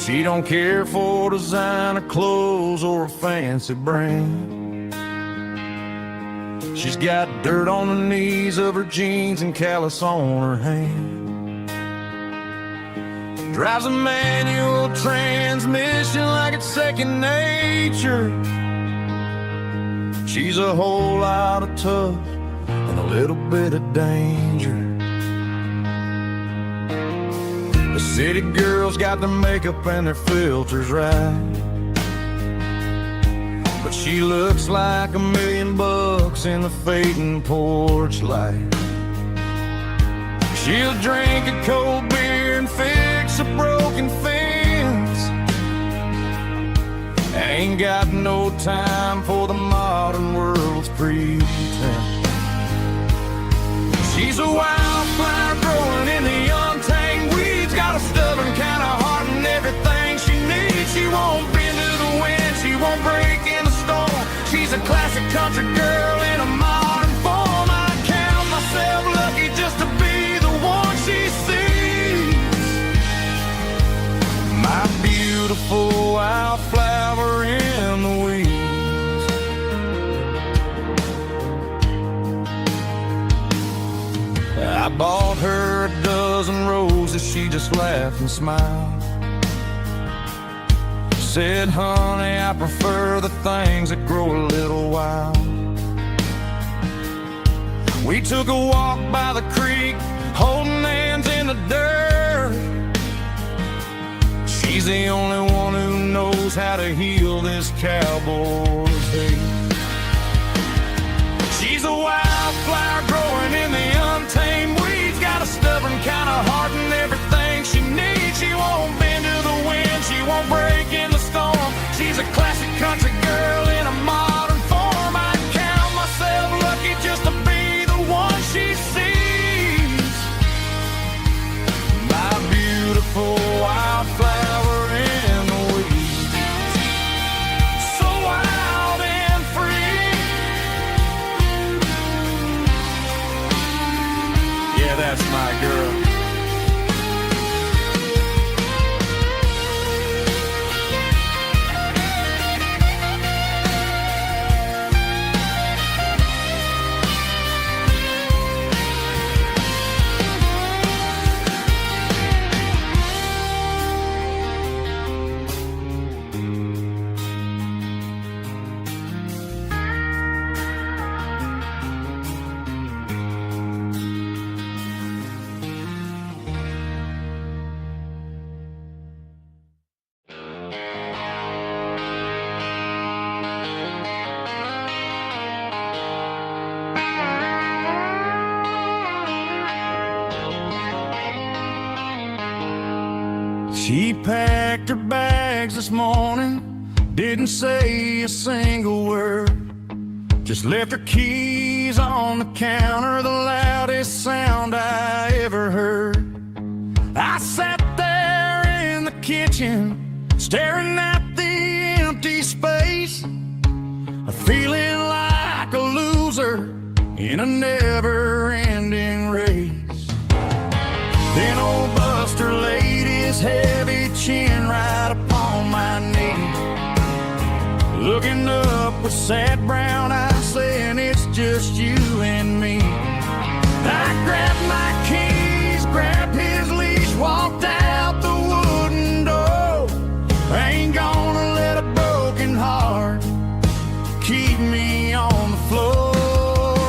B: She don't care for designer clothes or a fancy brand. She's got dirt on the knees of her jeans and callus on her hand. Drives a manual transmission like it's second nature. She's a whole lot of tough and a little bit of danger. The city girls got their makeup and their filters right, but she looks like $1 million in the fading porch light. She'll drink a cold beer and fix a broken fence. Ain't got no time for the modern world's pretense. She's a wildflower growing in the untamed weeds. Got a stubborn kind of heart and everything she needs. She won't bend to the wind, she won't break in the storm. She's a classic country girl in a modern form. I count myself lucky just to be the one she sees. My beautiful wildflower in the weeds. I bought her a dozen roses, she just laughed and smiled. Said, honey, I prefer the things that grow a little wild. We took a walk by the creek, holding hands in the dirt. She's the only one who knows how to heal this cowboy's hate. She's a wildflower growing in the untamed weeds. Got a stubborn kind of heart and everything she needs. She won't bend to the wind, she won't break in the storm. She's a classic country girl in a modern form. I count myself lucky just to be the one she sees. My beautiful wildflower in the weeds. So wild and free. Yeah, that's my girl. She packed her bags this morning, didn't say a single word. Just left her keys on the counter, the loudest sound I ever heard. I sat there in the kitchen, staring at the empty space, feeling like a loser in a never-ending race. Then old Buster laid his heavy chin right upon my knee, looking up with sad brown eyes, saying it's just you and me. I grabbed my keys, grabbed his leash, walked out the wooden door. I ain't gonna let a broken heart keep me on the floor.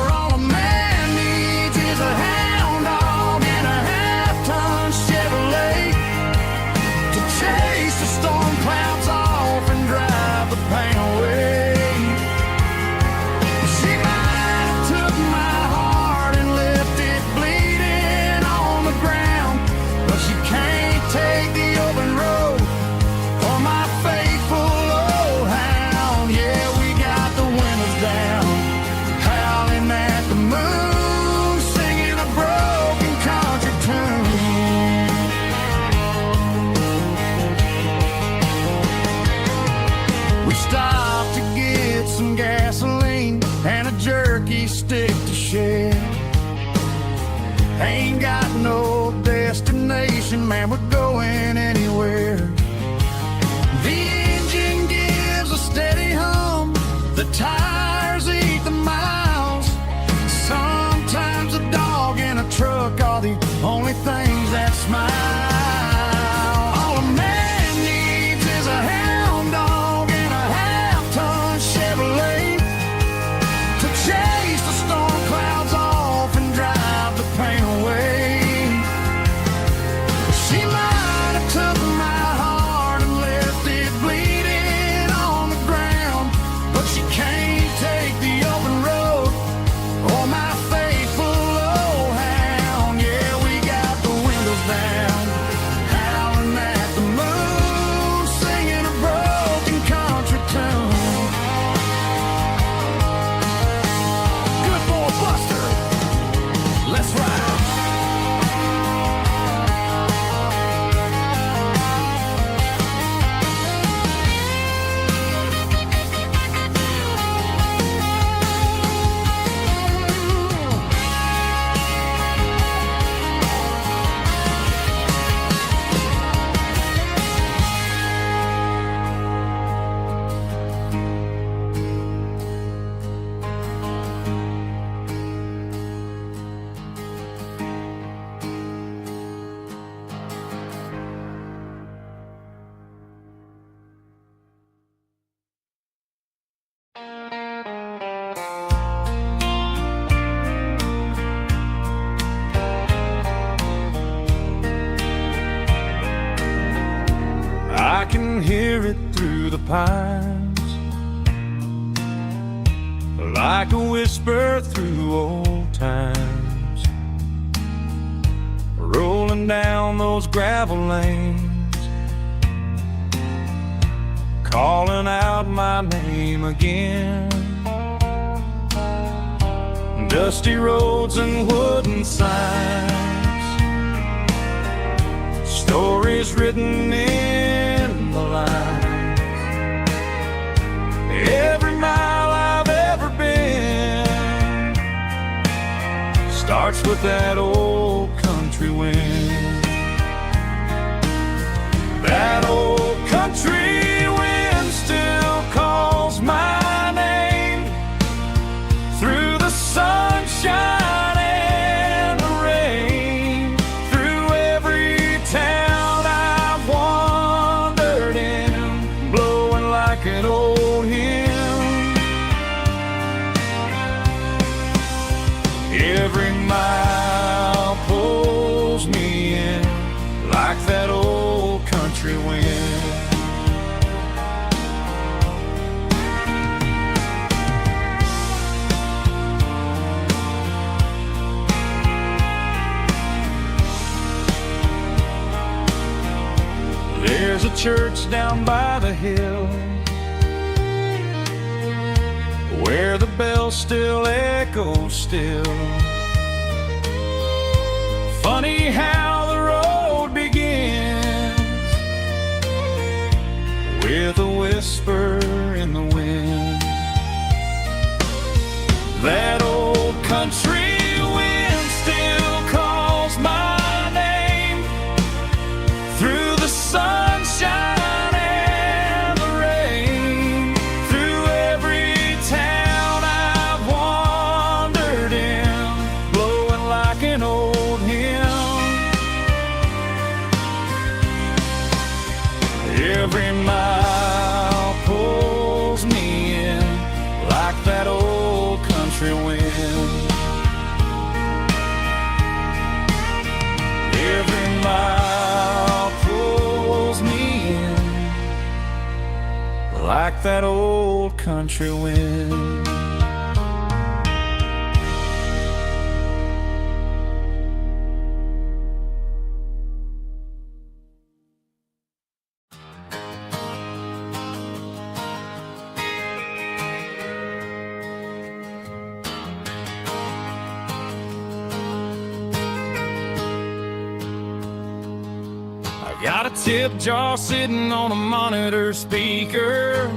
B: All a man needs is a hound dog and a half-ton Chevrolet to chase the storm clouds off and drive the pain away. She might have took my heart and left it bleeding on the ground, but she can't take the open road or my faithful old hound. Yeah, we got the windows down, howling at the moon, singing a broken country tune. We stopped to get some gasoline and a jerky stick to share. Ain't got no destination, man, we're going anywhere. hear it through the pines, like a whisper through old times, rolling down those gravel lanes, calling out my name again. Dusty roads and wooden signs, stories written in the lines. Every mile I've ever been starts with that old country wind. That old country wind still calls my name through the sunshine and the rain, through every town I've wandered in, blowing like an old hymn. Every mile pulls me in like that old country wind. There's a church down by the hill where the bells still echo still. Funny how the road begins with a whisper in the wind. That old country wind still calls my name through the sunshine and the rain, through every town I've wandered in, blowing like an old hymn. Every mile pulls me in like that old country wind. Every mile pulls me in like that old country wind. Got a tip jar sitting on a monitor speaker,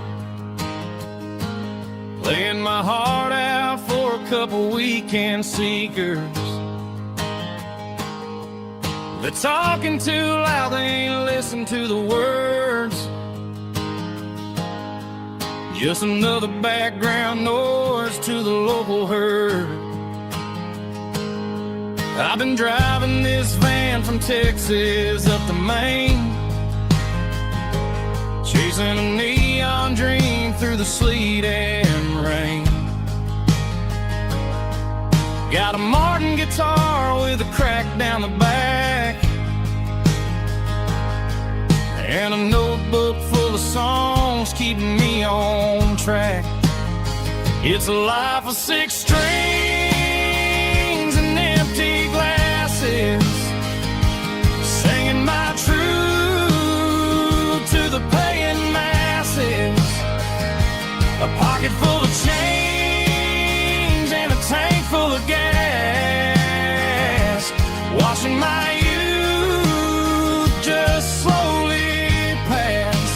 B: playing my heart out for a couple weekend seekers. They're talking too loud, they ain't listen to the words. Just another background noise to the local herd. I've been driving this van from Texas up to Maine, chasing a neon dream through the sleet and rain. Got a Martin guitar with a crack down the back, and a notebook full of songs keeping me on track. It's a life of 6 strings and empty glasses, singing my truth to the paying masses. A pocket full of change and a tank full of gas, watching my youth just slowly pass.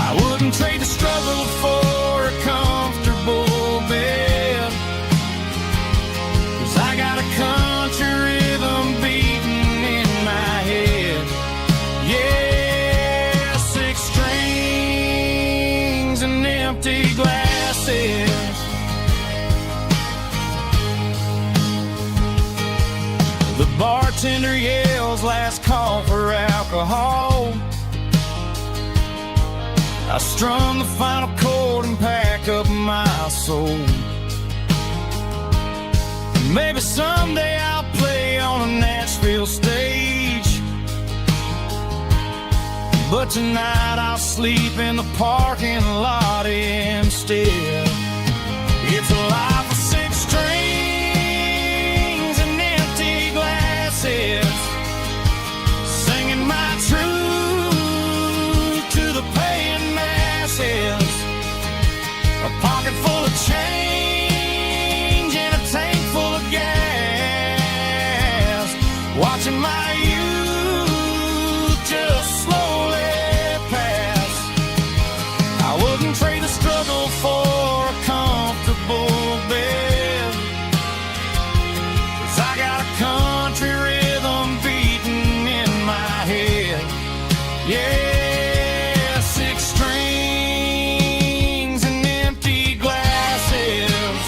B: I wouldn't trade the struggle for a comfortable bed, 'cause I got a country rhythm beating in my head. Yeah, 6 strings and empty glasses. The bartender yells last call for alcohol. I strum the final chord and pack up my soul. Maybe someday I'll play on a Nashville stage, but tonight I'll sleep in the parking lot instead. It's a life of six strings and empty glasses, singing my truth to the paying masses. A pocket full of change and a tank full of gas, watching my youth just slowly pass. I wouldn't trade the struggle for a comfortable bed, 'cause I got a country rhythm beating in my head. Yeah, six strings and empty glasses.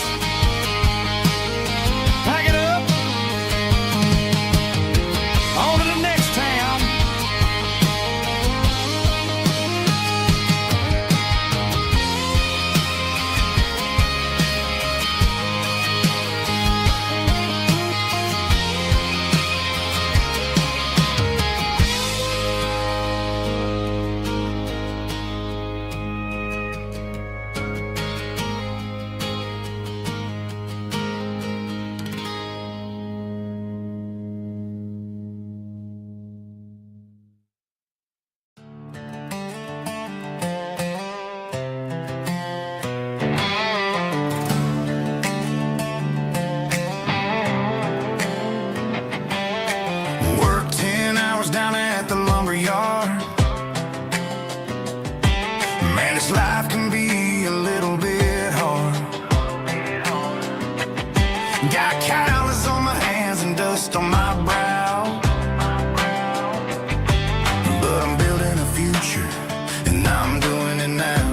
B: Pack it up, on to the next town. Work 10 hours down at the lumber yard. Man, this life can be a little bit hard. Got calluses on my hands and dust on my brow, but I'm building a future and I'm doing it now.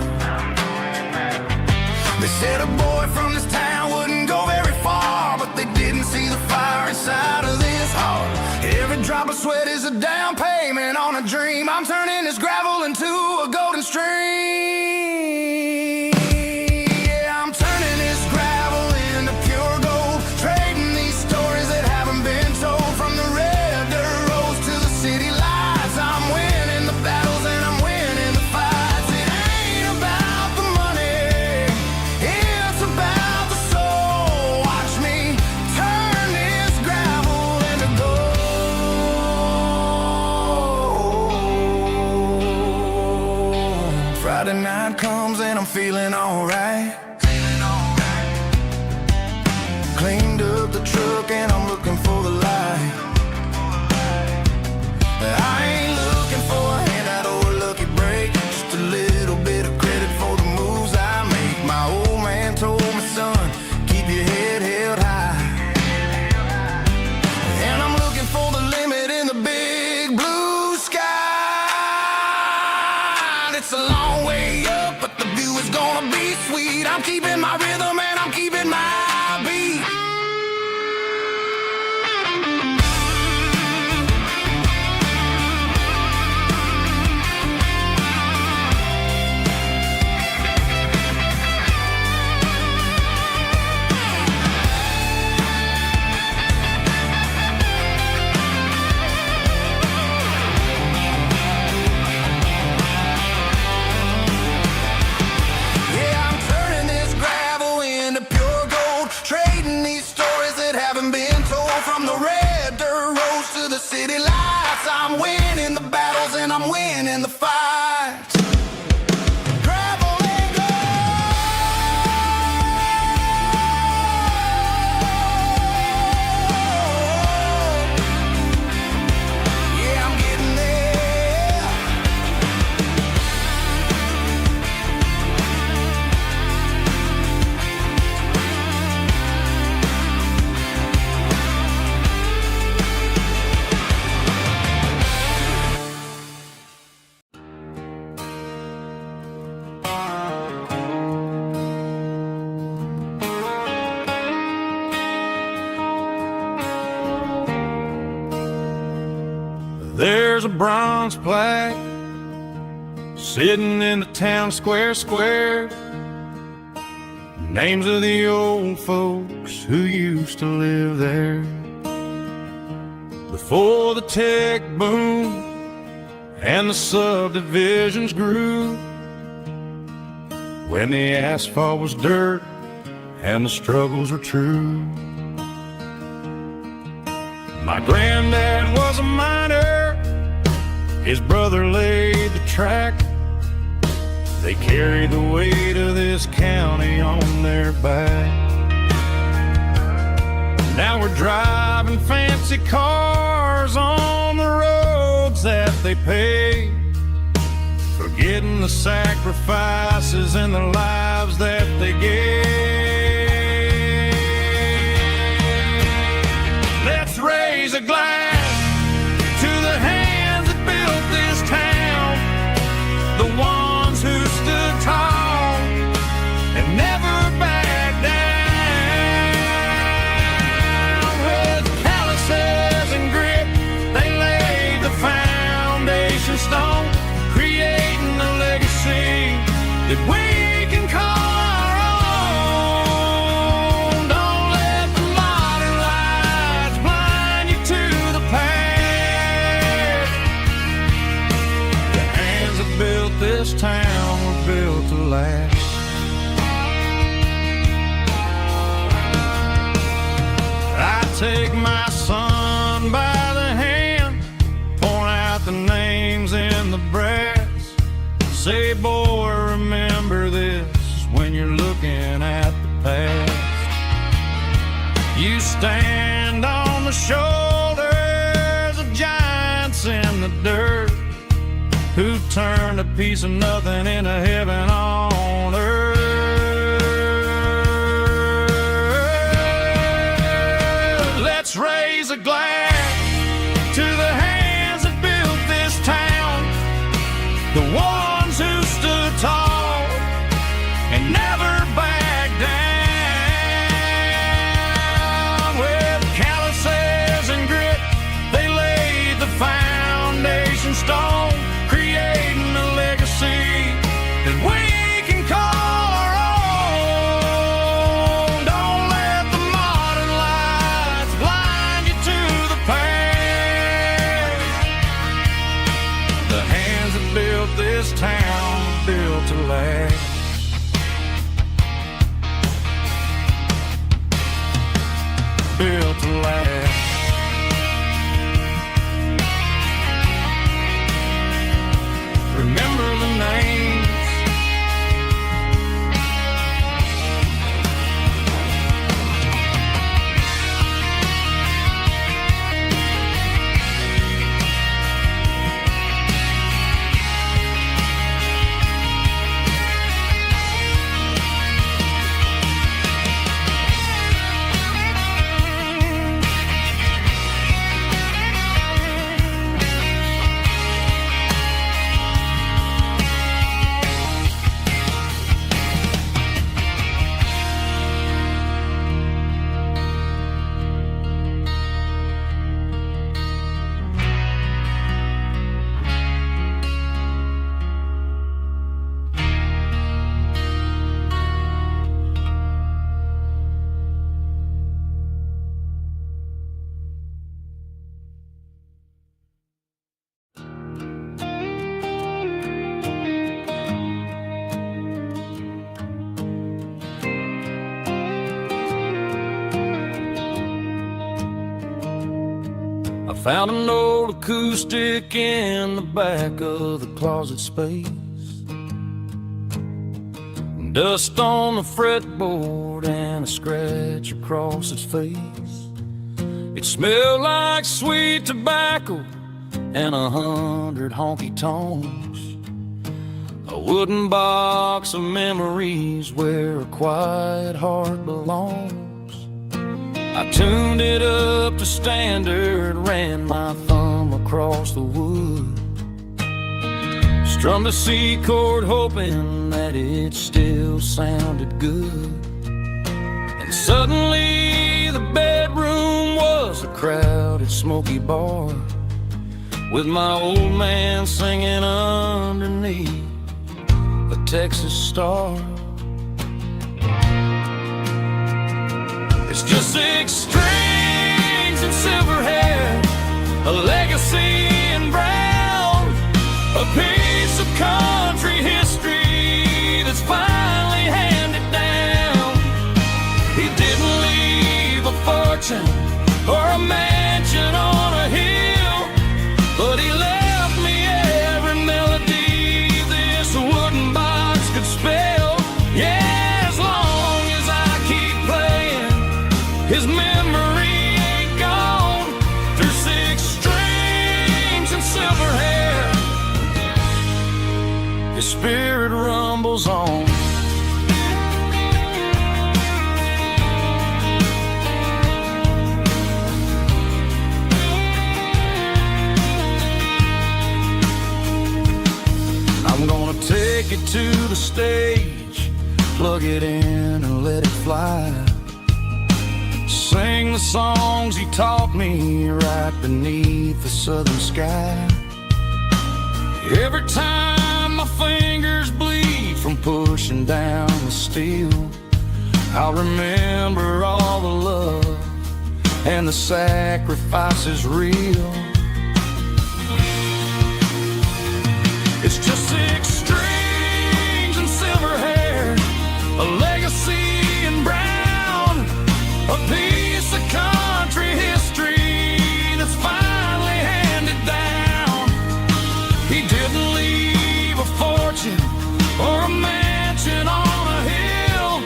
B: They said a boy from this town wouldn't go very far, but they didn't see the fire inside of this heart. Every drop of sweat is a down payment on a dream. I'm turning this gravel into a golden stream. Yeah, I'm turning this gravel into pure gold, trading these stories that haven't been told. From the red dirt roads to the city lights, I'm winning the battles and I'm winning the fights. It ain't about the money, it's about the soul. Watch me turn this gravel into gold. Friday night comes and I'm feeling alright. Cleaned up the truck and I'm looking for the light. I ain't looking for a handout or a lucky break, just a little bit of credit for the moves I make. My old man told me, son, keep your head held high. And I'm looking for the limit in the big blue sky. It's a long way up, but the view is gonna be sweet. I'm keeping my rhythm and I'm keeping my beat. Yeah, I'm turning this gravel into pure gold, trading these stories that haven't been told. From the red dirt roads to the city lights, I'm winning the battles and I'm winning the fights. Gravel and gold. Yeah, I'm getting there. There's a bronze plaque sitting in the town square. Names of the old folks who used to live there before the tech boom and the subdivisions grew, when the asphalt was dirt and the struggles were true. My granddad was a miner, his brother laid the track. They carried the weight of this county on their back. Now we're driving fancy cars on the roads that they paved, forgetting the sacrifices and the lives that they gave. Let's raise a glass to the hands that built this town, the ones who stood tall and never backed down. With calluses and grit, they laid the foundation stone, creating a legacy that we can call our own. Don't let the modern lights blind you to the past. The hands that built this town were built to last. I take my son by the hand, point out the names in the brass. Say, boy, remember this when you're looking at the past. You stand on the shoulders of giants in the dirt, who turned a piece of nothing into heaven on earth. Let's raise a glass to the hands that built this town, the ones who stood tall and never backed down. With calluses and grit, they laid the foundation stone, creating a legacy that we can call our own. Don't let the modern lights blind you to the past. The hands that built this town were built to last. Built to last. Remember the names. I found an old acoustic in the back of the closet space. Dust on the fretboard and a scratch across its face. It smelled like sweet tobacco and 100 honky tonks. A wooden box of memories where a quiet heart belongs. I tuned it up to standard, ran my thumb across the wood, strummed a C chord hoping that it still sounded good. And suddenly the bedroom was a crowded smoky bar, with my old man singing underneath the Texas star. It's just 6 strings and silver hair, a legacy in brown,
A: take it to the stage, plug it in and let it fly. Sing the songs he taught me right beneath the southern sky. Every time my fingers bleed from pushing down the steel, I'll remember all the love and the sacrifice is real. It's just 6 strings and silver hair, a legacy in brown, a piece of country history that's finally handed down. He didn't leave a fortune or a mansion on a hill,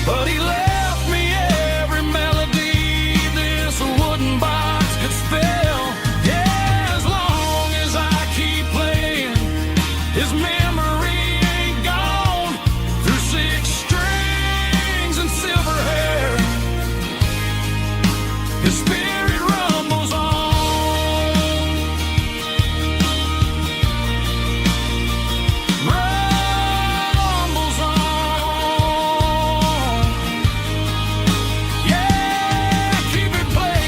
A: but he left me every melody this wooden box could spell. Yeah, as long as I keep playing, his memory ain't gone. Through 6 strings and silver hair, his spirit rumbles on. Rumbles on. Yeah, keep it playing.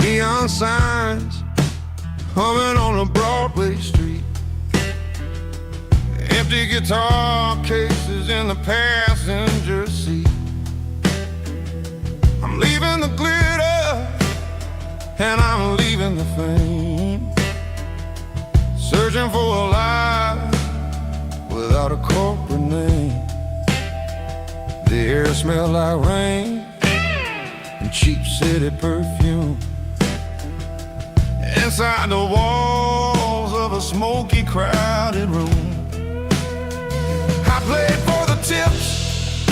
B: Neon signs humming on a Broadway street, empty guitar cases in the passenger seat. I'm leaving the glitter and I'm leaving the fame, searching for a life without a corporate name. The air smells like rain and cheap city perfume. Inside the walls of a smoky, crowded room, I played for the tips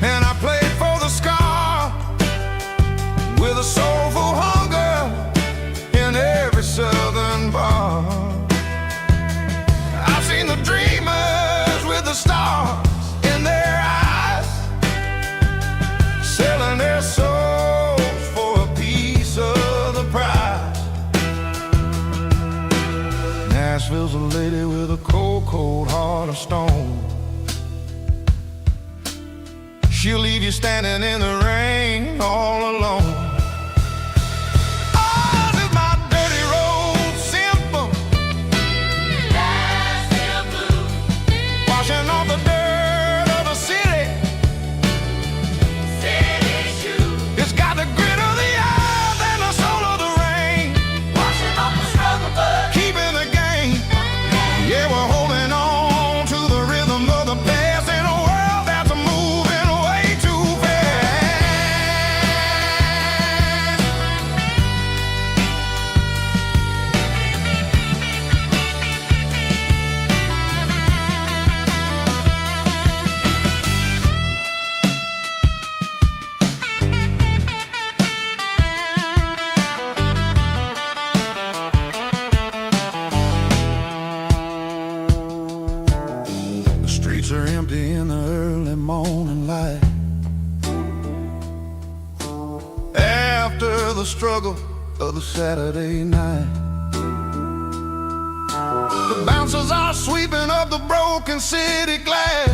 B: and I played for the scar, with a soulful hunger in every southern bar. I've seen the dreamers with the stars in their eyes, selling their souls for a piece of the prize. Nashville's a lady with a cold, cold heart of stone. She'll leave you standing in the rain all alone. Oh, this is my dirty road symphony, Nashville blues, washing off the dirt of the city, city shoes. It's got the grit of the earth and the soul of the rain, washing off the struggle, but keeping the game. Yeah, we're holding on to the rhythm of the past in a world that's moving way too fast. The streets are empty in the early morning light, after the struggle of the Saturday night. The bouncers are sweeping up the broken city glass,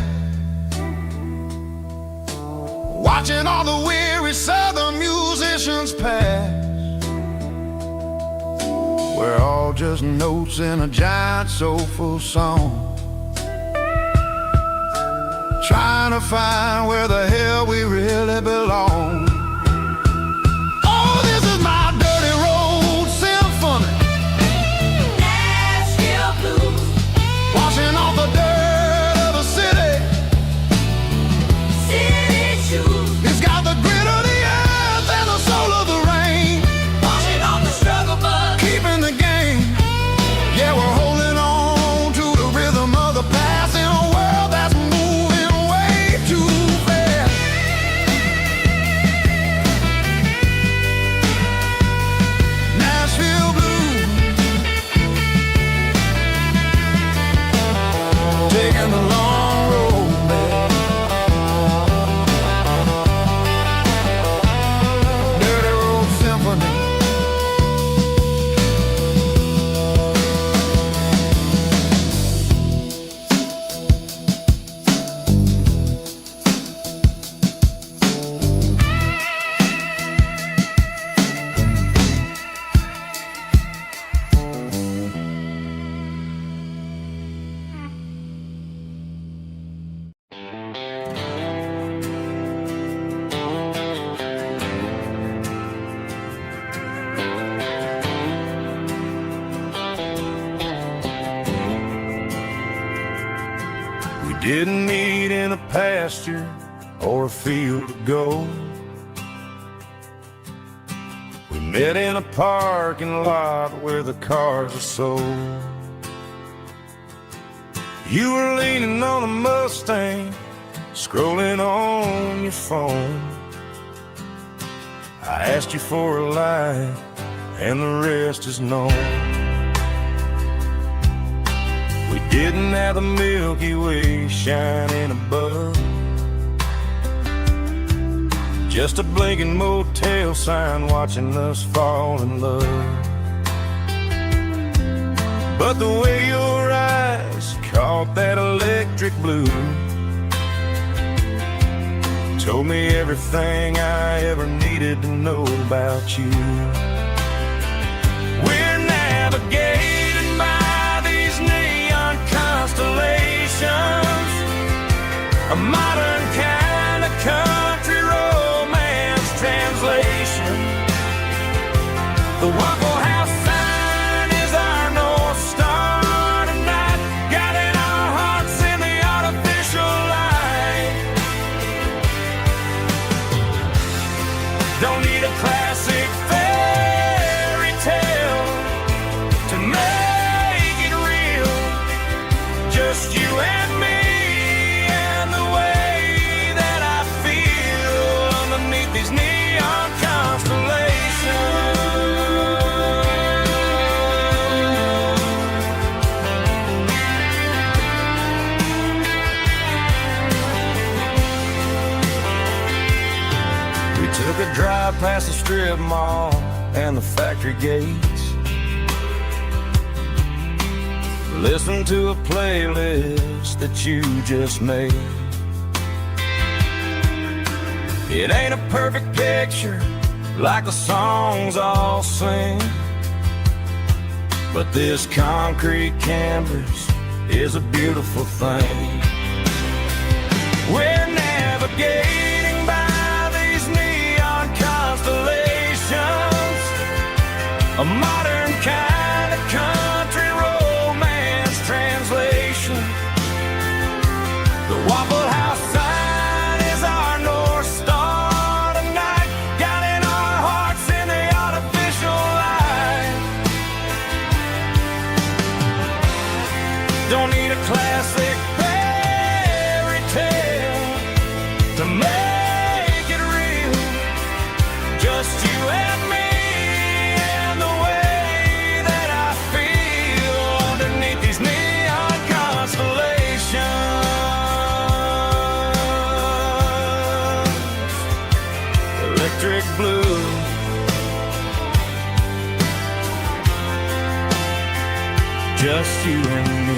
B: watching all the weary southern musicians pass. We're all just notes in a giant soulful song, trying to find where the hell we really belong. Oh, this is my dirty road symphony, Nashville blues. didn't meet in a pasture or a field of gold. We met in a parking lot where the cars are sold. You were leaning on a Mustang, scrolling on your phone. I asked you for a light, and the rest is known. We didn't have the Milky Way shining above, just a blinking motel sign watching us fall in love. But the way your eyes caught that electric blue told me everything I ever needed to know about you. We're navigating by these neon constellations, a modern kind of country romance translation. The Waffle House sign is our North Star tonight, guiding our hearts in the artificial light. Don't need a classic fairy tale to make it real, just you and me and the way that I feel underneath these neon constellations. We took a drive past the strip mall and the factory gates, listened to a playlist that you just made. It ain't a perfect picture like the songs all sing, but this concrete canvas is a beautiful thing. We're navigating by these neon constellations, a modern kind of country romance translation. The Waffle House sign is our North Star tonight, guiding our hearts in the artificial light. Don't need a classic fairy tale to make it real, just you and me and the way that I feel underneath these neon constellations. Electric blue, just you and me.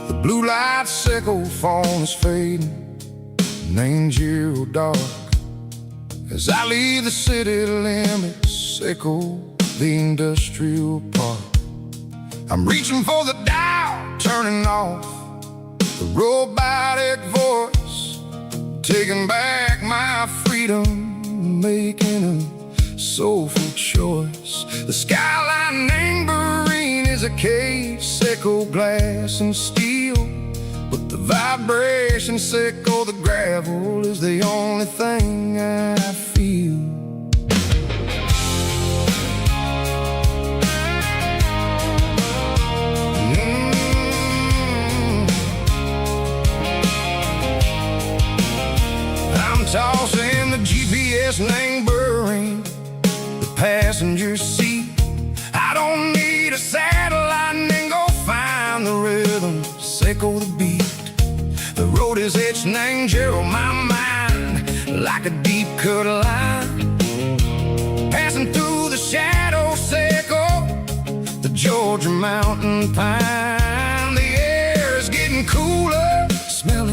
C: The blue light sickle phone is fading, and ain't zero dark. As I leave the city limits, sickle the industrial park. I'm reaching for the dial, turning off the robotic voice, taking back my freedom, making a soulful choice. The skyline neighboring is a cave, sickle glass and steel, but the vibration sickle, the gravel is the only thing I feel. I'm tossing the GPS neighboring the passenger seat. I don't need a satellite and go find the rhythm, sickle the beat. The road is etched and angel on my mind like a deep cut line, passing through the shadow sickle, the Georgia mountain pine. The air is getting cooler, smell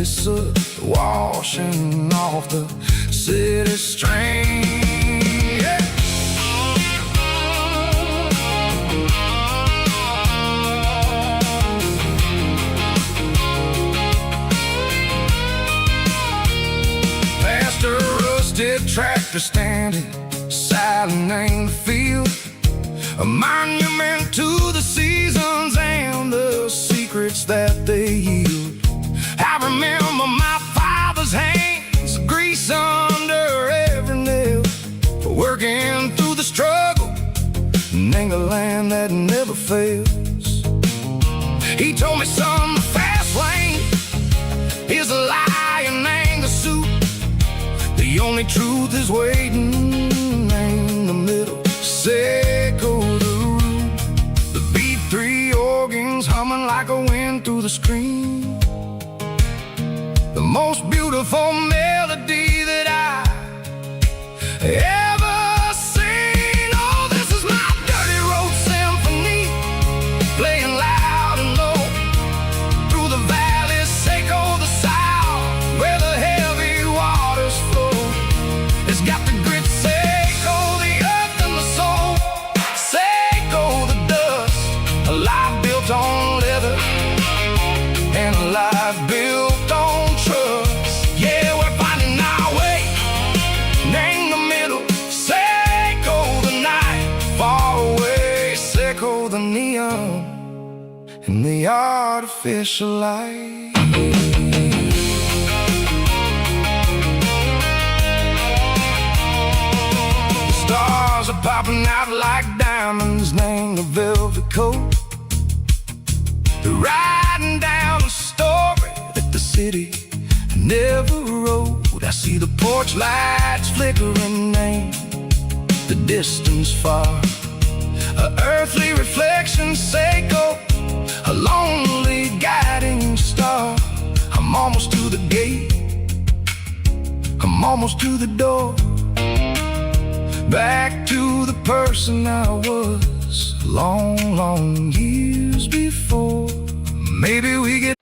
C: ghostly soot washing off the city stream. Yeah. Past a rusted tractor standing silent in the field, a monument to the seasons and the secrets that they yield. I remember my father's hands, grease under every nail, for working through the struggle and the land that never fails. He told me, son, the fast lane is a lie and anger suit. The only truth is waiting in the middle. Say go the root. The B3 organs humming like a wind through the screen. The most beautiful melody that I ever seen. Oh, this is my dirty road symphony, playing loud and low through the valleys, Seco the south, where the heavy waters flow. It's got the grit, Seco the earth and the soul, Seco the dust, a life built on leather and a life built on trust. Yeah, we're finding our way in the middle, Seco the night, far away, Seco the neon and the artificial light. Stars are popping out like diamonds, named the velvet coat. They're riding down a story that the city never wrote. I see the porch lights flickering in the distance far, a earthly reflection, Seco, a lonely guiding star. I'm almost to the gate, I'm almost to the door, back to the person I was long, long years before. Maybe we get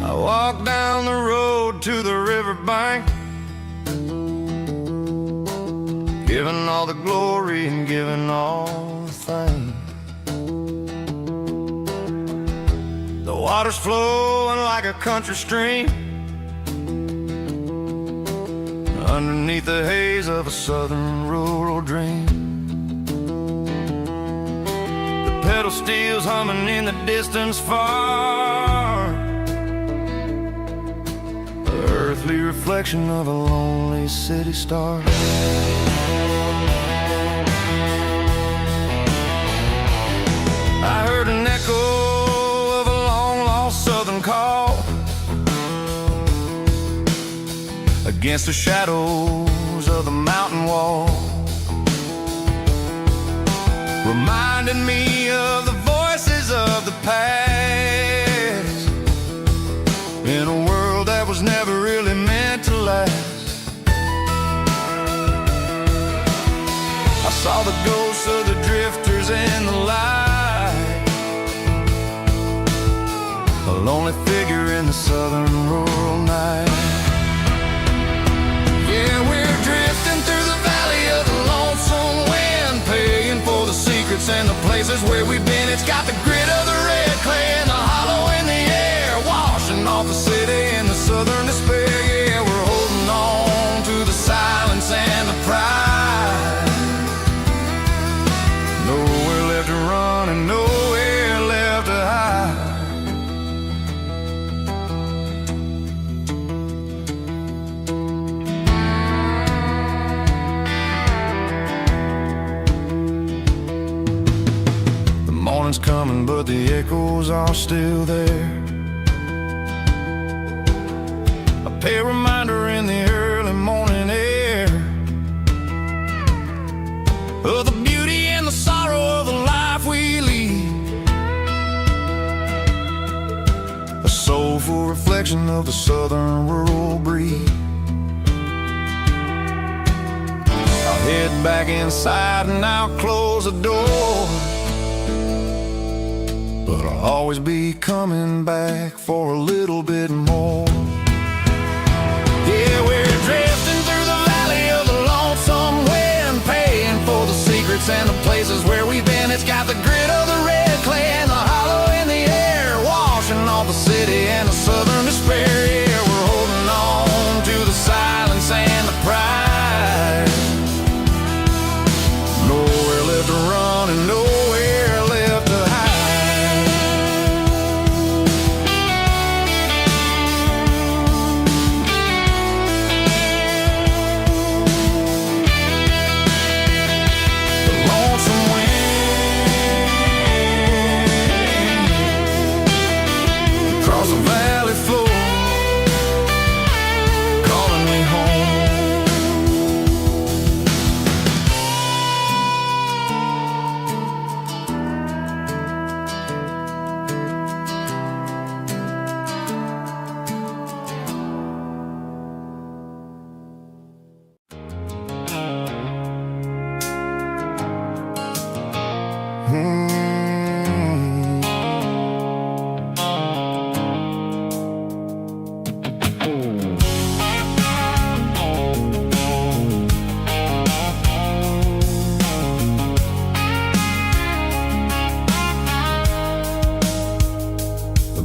C: I walk down the road to the riverbank, giving all the glory and giving all the thanks. The water's flowing like a country stream underneath the haze of a southern rural dream. The pedal steel's humming in the distance far, the earthly reflection of a lonely city star. I heard an echo of a long-lost southern call against the shadows of the mountain wall, reminding me of the voices of the past in a world that was never really meant to last. I saw the ghosts of the drifters in the light, a lonely figure in the southern rural night. Yeah, we're drifting through the valley of the lonesome wind, paying for the secrets and the places where we've been. It's got the grit of the red clay and the hollow in the air, washing off the city and the southern despair. Yeah, we're holding on to the silence and the pride. Nowhere left to run and nowhere left to hide. The morning's coming, but the echoes are still there. A pale reminder in the early morning air of the beauty and the sorrow of the life we lead, a soulful reflection of the southern rural breed.
B: head back inside and I'll close the door. But I'll always be coming back for a little bit more. Yeah, we're drifting through the valley of the lonesome wind, paying for the secrets and the places where we've been. It's got the grit of the red clay and the hollow in the air, washing off the city and the southern despair. Yeah, we're holding on to the silence and the pride. Nowhere left to run and nowhere left to hide.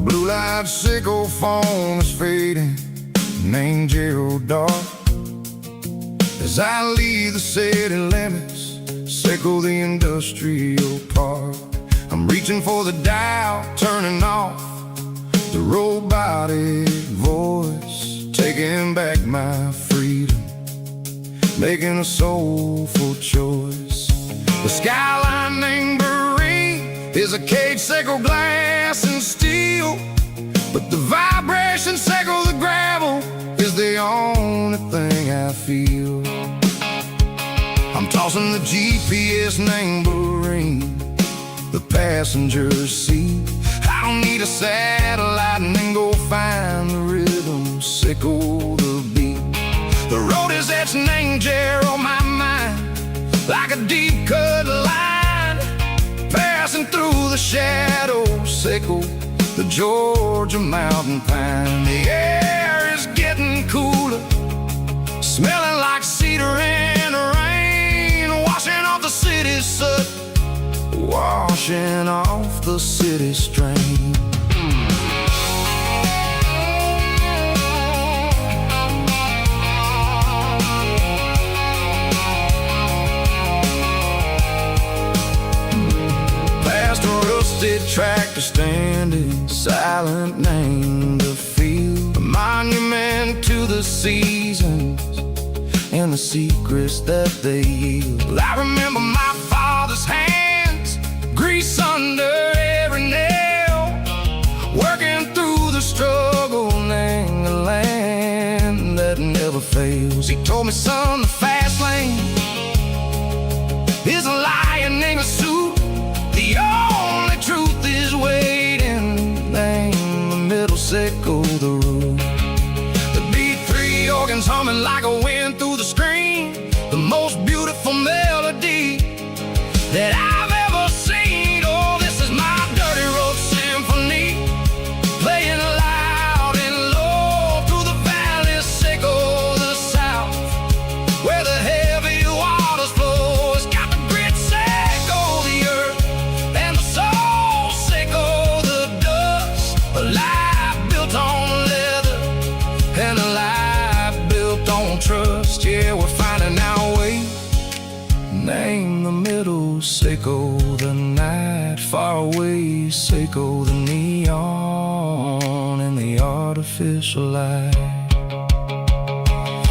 C: Blue-light sickle phone is fading, named Gerald Dark. As I leave the city limits, sickle the industrial park. I'm reaching for the dial, turning off the robotic voice, taking back my freedom, making a soulful choice. The skyline named Bryan is a caged sickle, glass and steel, but the vibration sickle, the gravel, is the only thing I feel. I'm tossing the GPS named Bryan, the passenger seat. I don't need a satellite and then go find the rhythm, sickle the beat. The road is etched named Gerald on my mind, like a deep cut line, passing through the shadows, sickle the Georgia mountain pine. The air is getting cooler, smelling like cedar in the rain, washing off the city's soot, washing off the city strain. Past a rusted tractor standing silent, named the field, a monument to the seasons and the secrets that they yield. I remember my father's hands, grease under every nail, working through the struggle, named the land that never fails. He told me, son, the fast lane is a lion in a suit, the only truth is waiting, named the middle, sickle the root. The B3 organs humming like a wind through the screen, the most beautiful melody that I've ever seen. Oh, this is my dirty road symphony, playing loud and low through the valley, sickle the south, where the heavy waters flow. It's got the grit, sickle the earth, and the soul, sickle the dust. A life built on leather and a life built on trust. Yeah, we're finding our way, name the middle, sickle the night, far away, sickle the neon and the artificial light.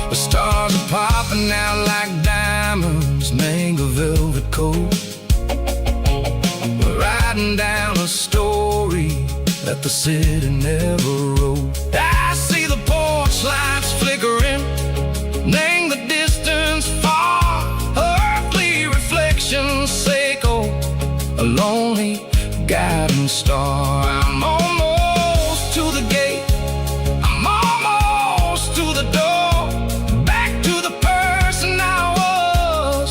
C: The stars are popping out like diamonds, mango velvet coat. We're riding down a story that the city never wrote. I see the porch lights flickering, name the distance far, earthly reflections, sickle a lonely guiding star. I'm almost to the gate, I'm almost to the door, back to the person I was,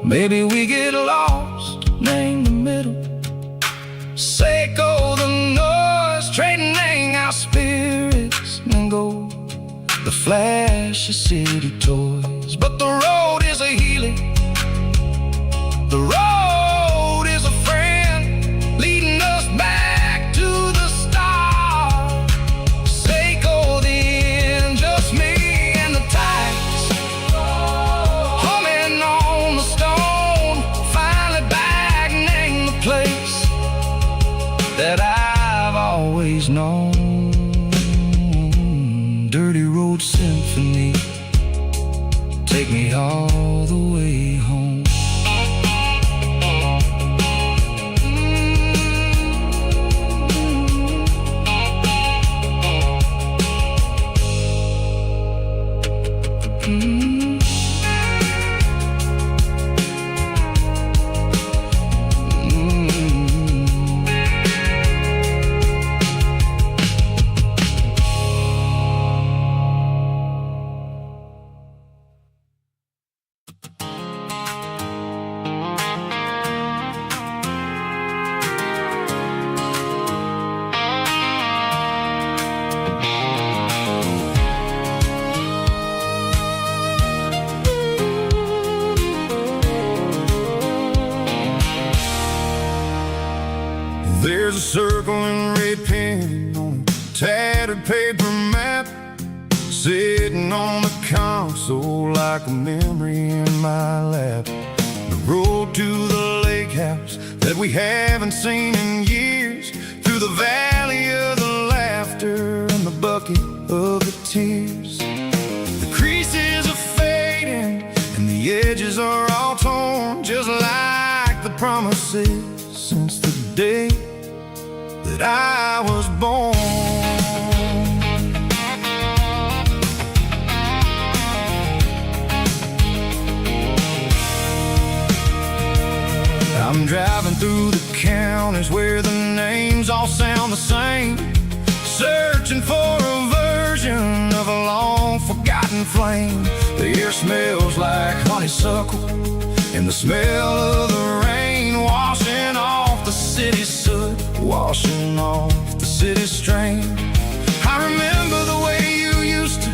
C: Maybe we get lost, name the middle. Seco the noise, trading our spirits and gold. The flash of city toys, but the road is a healing. The road is a friend, leading us back to the start. Seco the end, just me and the tides, humming on the stone. Finally back, name the place that I've always known. Dirty road symphony, take me all the way home.
B: There's a circling red pen on a tattered paper map, sitting on the console like a memory in my lap. The road to the lake house that we haven't seen in years, through the valley of the laughter and the bucket of the tears. The creases are fading and the edges are all torn, just like the promises since the day that I was born. I'm driving through the counties where the names all sound the same, searching for a version of a long forgotten flame. The air smells like honeysuckle and the smell of the rain, washing off the city's soot, washing off the city's strain. I remember the way you used to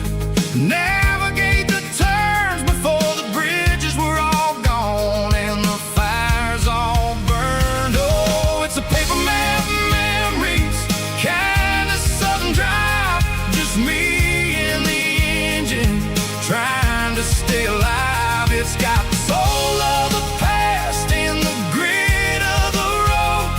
B: navigate the turns before the bridges were all gone and the fires all burned. Oh, it's a paper map memories, kind of southern drive, just me and the engine trying to stay alive. It's got the soul of the past and the grit of the road,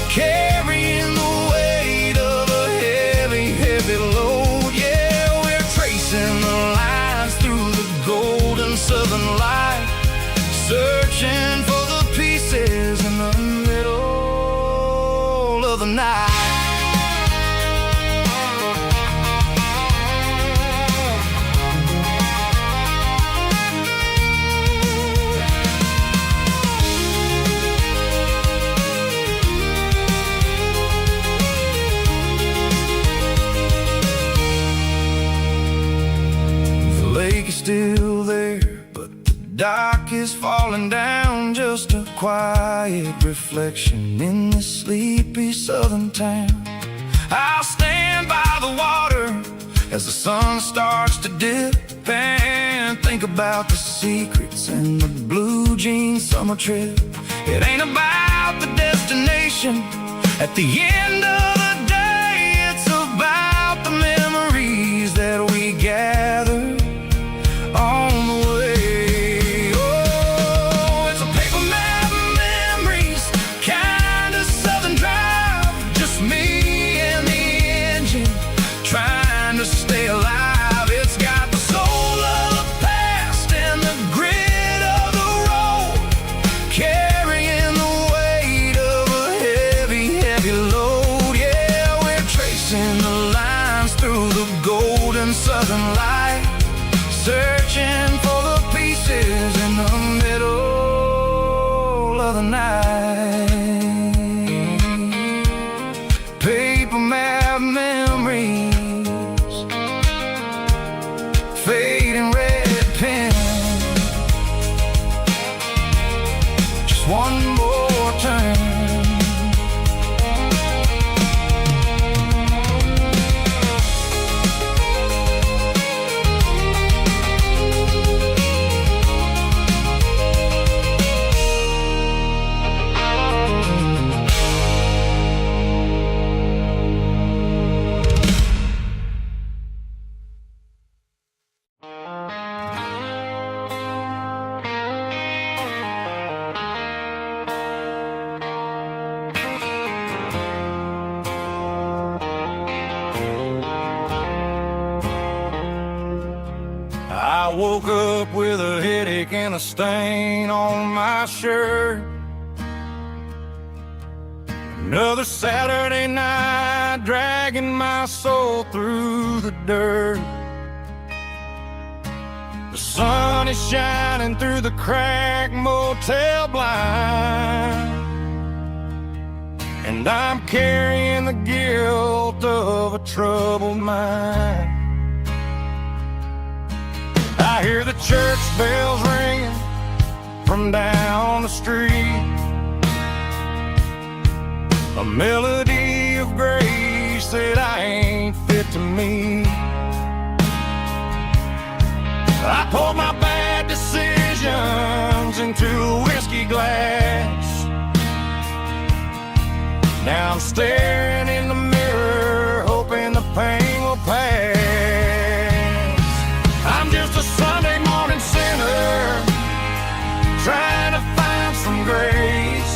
B: carrying the weight of a heavy, heavy load. Yeah, we're tracing the lines through the golden southern light, searching for the pieces in the middle of the night. Still there, but the dock is falling down, just a quiet reflection in this sleepy southern town. I'll stand by the water as the sun starts to dip and think about the secrets and the blue jean summer trip. It ain't about the destination at the end of the day, it's about the memories that we gather on the way. Oh, it's a paper map memories, kind of southern drive, just me and the engine trying to stay alive. It's got the soul of the past and the grit of the road, carrying the weight of a heavy, heavy load. Yeah, we're tracing the lines through the golden southern light, searching for the pieces in the middle of the night. Paper map memories, fading red pen,
C: one more time. I woke up with a headache and a stain on my shirt. Another Saturday night dragging my soul through the dirt. The sun is shining through the cracked motel blind, and I'm carrying the guilt of a troubled mind. I hear the church bells ringing from down the street, a melody of grace that I ain't fit to meet. I poured my bad decisions into a whiskey glass. Now I'm staring in the mirror, hoping the pain will pass. I'm just a Sunday morning sinner, trying to find some grace,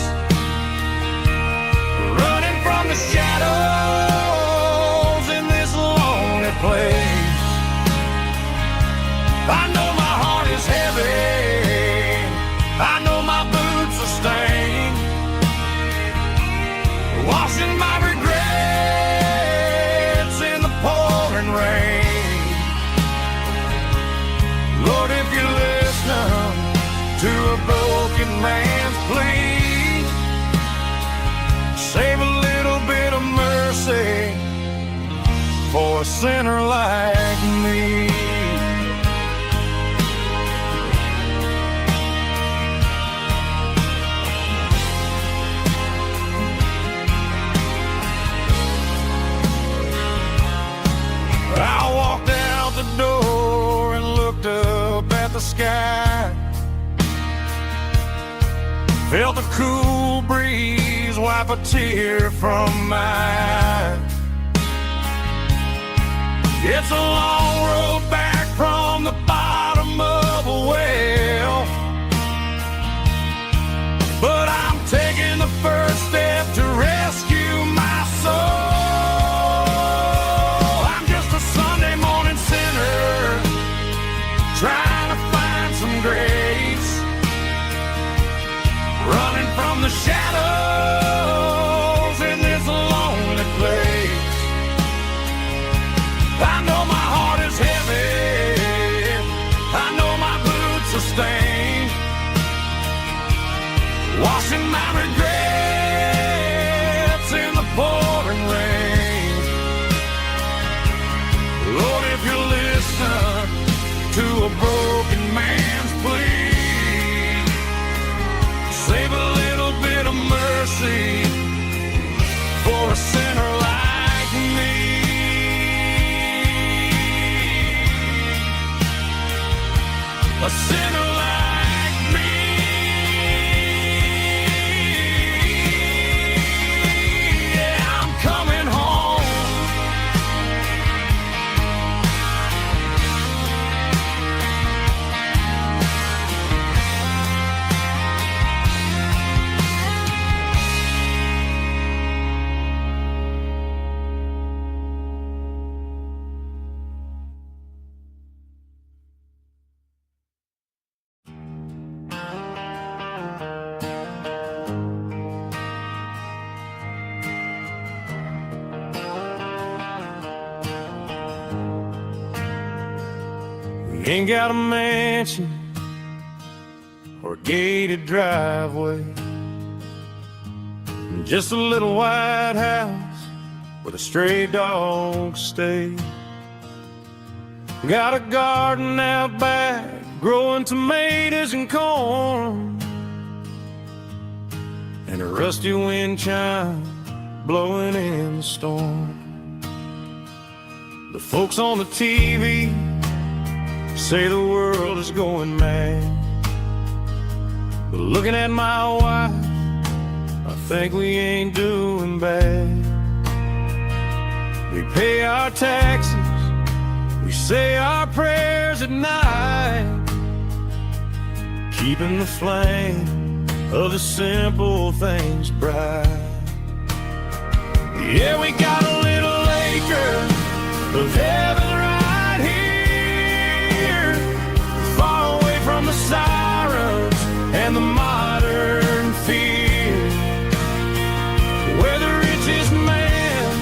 C: running from the shadows in this lonely place. I know my heart is heavy, I know my boots are stained, washing my regrets in the pouring rain. Lord, if you're listening to a broken man's plea, save a little bit of mercy for a sinner like me. I walked out the door and looked up at the sky, felt a cool breeze wipe a tear from my eye. It's a long road back from the bottom of a well, but I'm taking the first step to rescue my soul. Trying to find some grace, running from the shadows in this lonely place. I know my heart is heavy, I know my boots are stained, washing my regrets in the pouring rain. Lord, if you listen to a broken man's plea, save a little bit of mercy for a sinner like me. A sinner like me. Yeah, I'm coming home. Ain't got a mansion or a gated driveway, just a little white house where the stray dogs stay. Got a garden out back growing tomatoes and corn,
B: and a rusty wind chime blowing in the storm. The folks on the TV say the world is going mad, but looking at my wife, I think we ain't doing bad. We pay our taxes, we say our prayers at night, keeping the flame of the simple things bright. Yeah, we got a little acre of heaven right here, far away from the sirens and the modern fear, where the richest man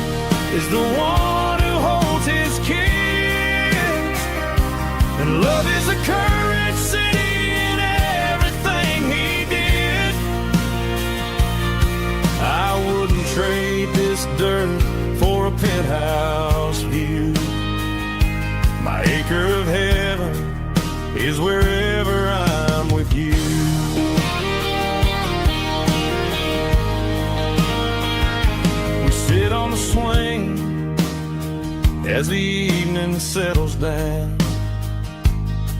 B: is the one who holds his kids, and love is a currency in everything he did. I wouldn't trade this dirt for a penthouse view. My acre of heaven is wherever I'm with you. We sit on the swing as the evening settles down,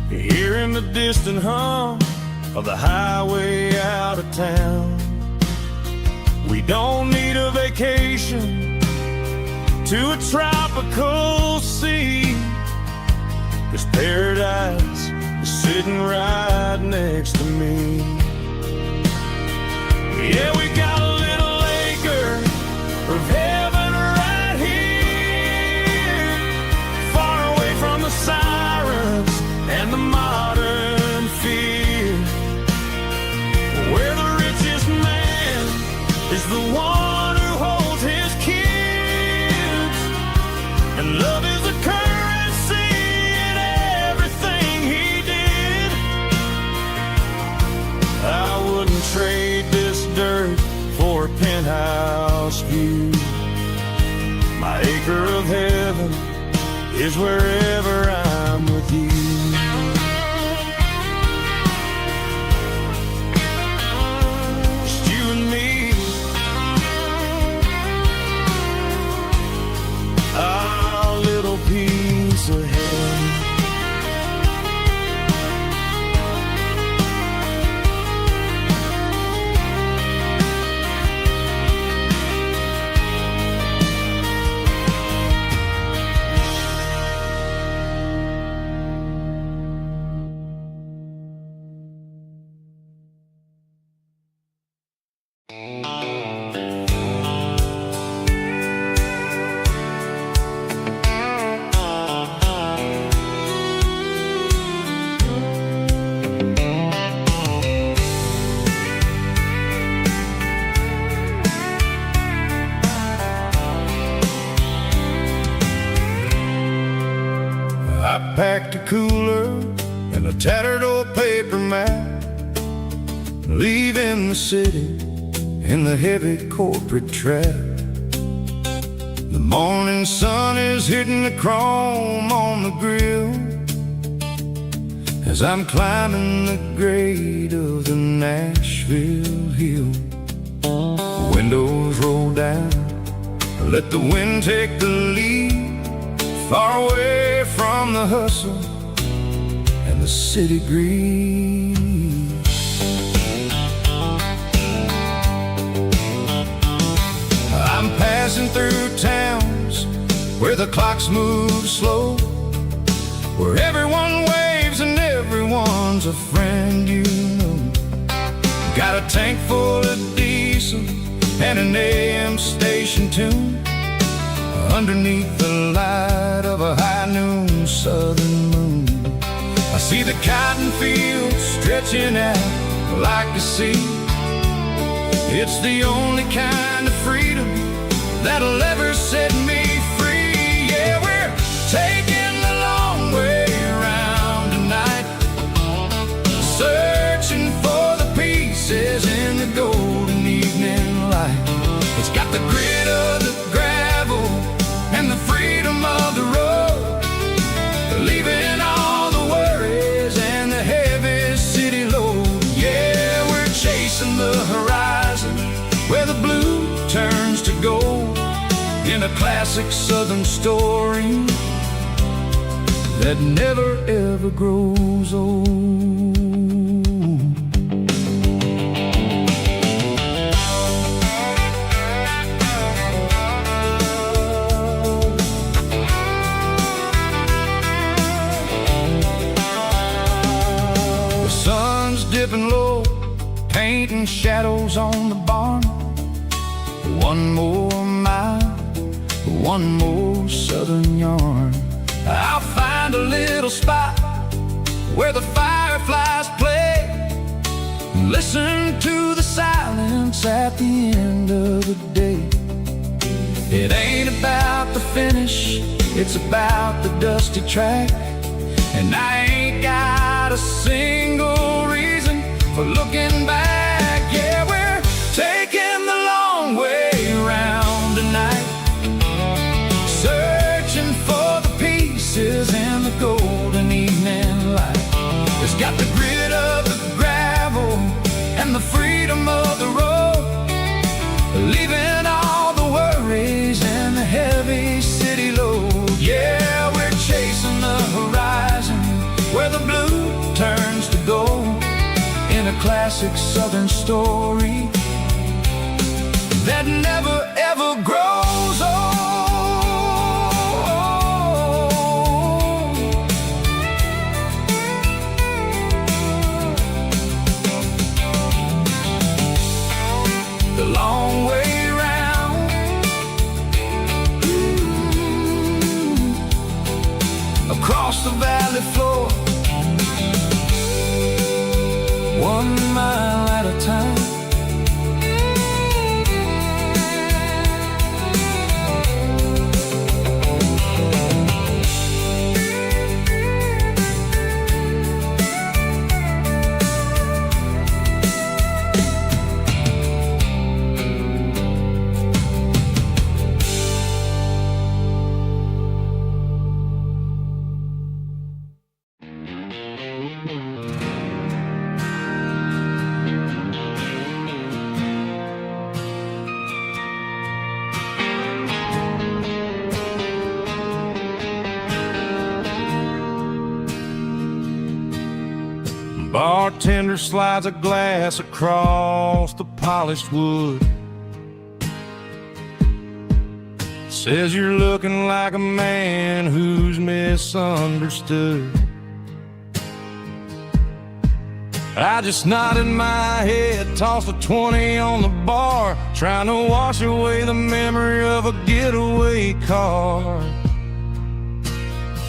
B: hearing the distant hum of the highway out of town. We don't need a vacation to a tropical sea, 'cause paradise is sitting right next to me. Yeah, we got a little acre of heaven right here, far away from the sirens and the modern fear, where the richest man is the one who holds his kids, and love is a currency in everything he did. I wouldn't trade this dirt for a penthouse view. My acre of heaven is wherever I'm with you. Just you and me, our little piece of heaven.
C: I packed a cooler and a tattered old paper map, leaving the city in the heavy corporate trap. The morning sun is hitting the chrome on the grill as I'm climbing the grade of the Nashville hill. Windows roll down, let the wind take the lead, far away from the hustle and the city breeze. I'm passing through towns where the clocks move slow, where everyone waves and everyone's a friend you know. Got a tank full of diesel and an AM station tune, underneath the light of a high noon southern moon. I see the cotton fields stretching out like the sea. It's the only kind of freedom that'll ever set me free. Yeah, we're taking the long way around tonight, searching for the pieces in the golden evening light. It's got the grit of the gravel and the freedom of the road, leaving all the worries and the heavy city load. Yeah, we're chasing the horizon a classic southern story that never ever grows old. The sun's dipping low, painting shadows on the barn. One more mile, one more southern yarn. I'll find a little spot where the fireflies play, and listen to the silence at the end of the day. It ain't about the finish, it's about the dusty track. And I ain't got a single reason for looking back. Yeah, we're taking the long way around tonight, searching for the pieces in the golden evening light. It's got the grit of the gravel and the freedom of the road, leaving all the worries and the heavy city load. Yeah, we're chasing the horizon where the blue turns to gold, in a classic southern story that never ever grows old. The long way round, across the valley floor, 1 mile at a time. Bartender slides a glass across the polished wood, says you're looking like a man who's misunderstood. I just nodded my head, tossed a 20 on the bar, trying to wash away the memory of a getaway car.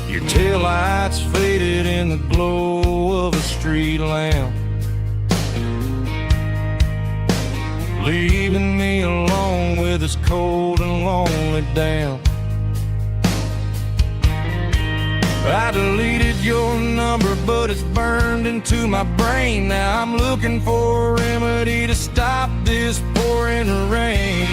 C: Your taillights faded in the glow of a street lamp, leaving me alone with this cold and lonely damp. I deleted your number, but it's burned into my brain. Now I'm looking for a remedy to stop this pouring rain.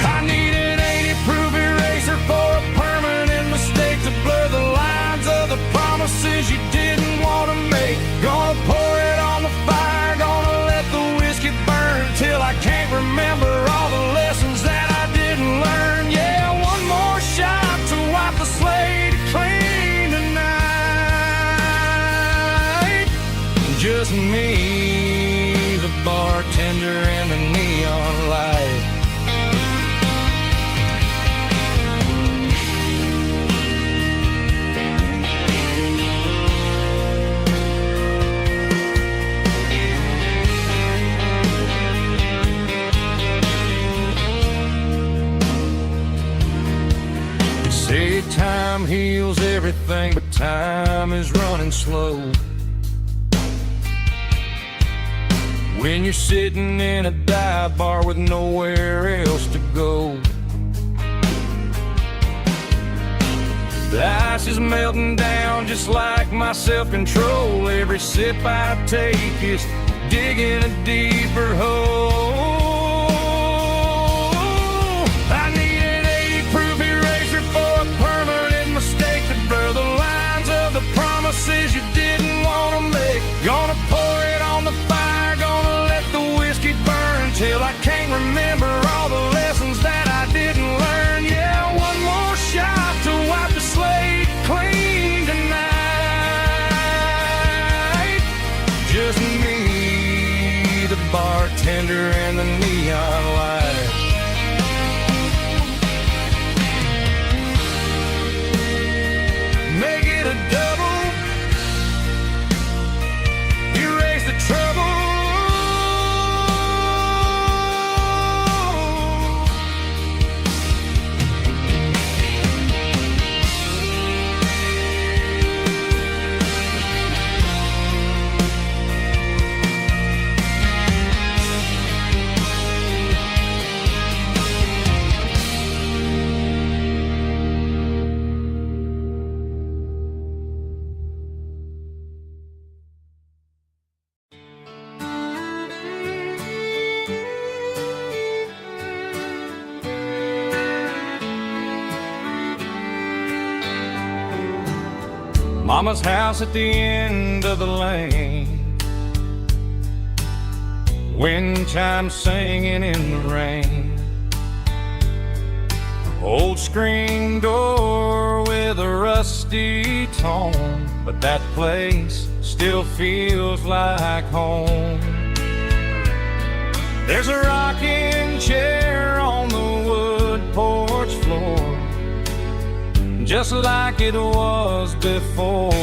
C: I need an 80-proof eraser for a permanent mistake, to blur the lines of the promises you didn't want to make. Gonna pour it on the fire, gonna let the whiskey burn till I can't remember all the lessons that I didn't learn. Yeah, one more shot to wipe the slate clean tonight. Just me, the bartender, and the neon light. Say time heals everything, but time is running slow. When you're sitting in a dive bar with nowhere else to go, the ice is melting down just like my self-control. Every sip I take is digging a deeper hole. I need an 80-proof eraser for a permanent mistake, to blur the lines of the promises you didn't want to make. Gonna pour it on the fire, gonna let the whiskey burn till I can't remember all the lessons
B: bartender and the neon light. Make it a double, you raise the trouble. Mama's house at the end of the lane, wind chimes singing in the rain. Old screen door with a rusty tone, but that place still feels like home. There's a rocking chair on the wood porch floor, just like it was before.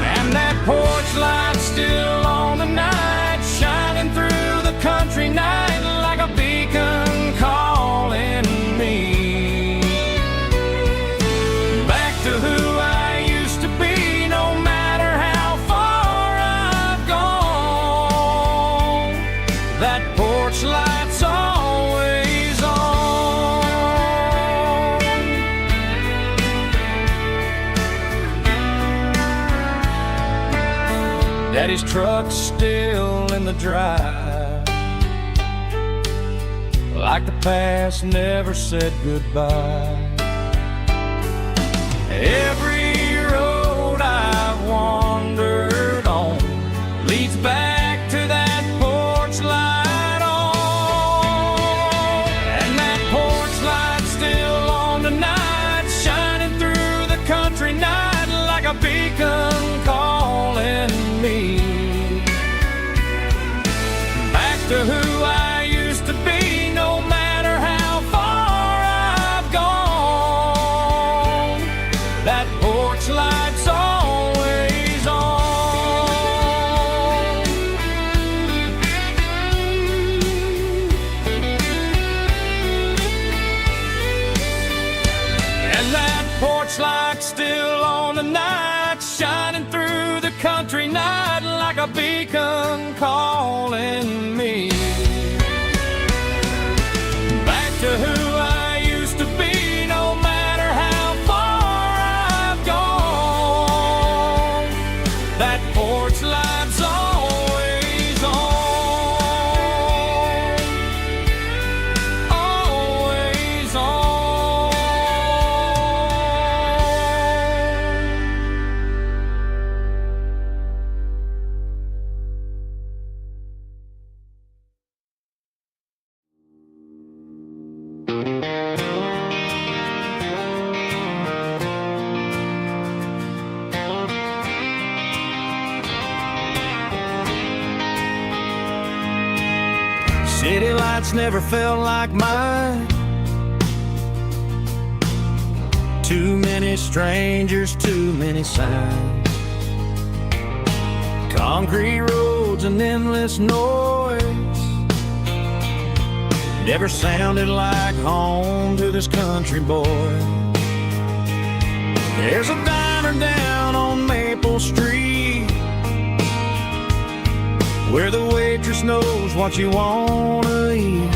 B: And that porch light's still on tonight, shining through the country night like a beacon calling me back to who I used to be. No matter how far I've gone, that porch light's always on. Daddy's truck's still in the drive, like the past never said goodbye. Every road I've wandered on leads back to that porch light on. And that porch light's still on tonight, shining through the country night like a beacon calling me back to who I used to be. No matter how far I've gone, that porch light's always on. And that porch light's still on tonight, shining through the country night like a beacon calling me back to who I used to be. No matter how far I've gone, that porch light's always on, always on. City lights never felt like mine. Too many strangers, too many signs. Concrete roads and endless noise never sounded like home to this country boy. There's a diner down on Maple Street where the waitress knows what you wanna eat,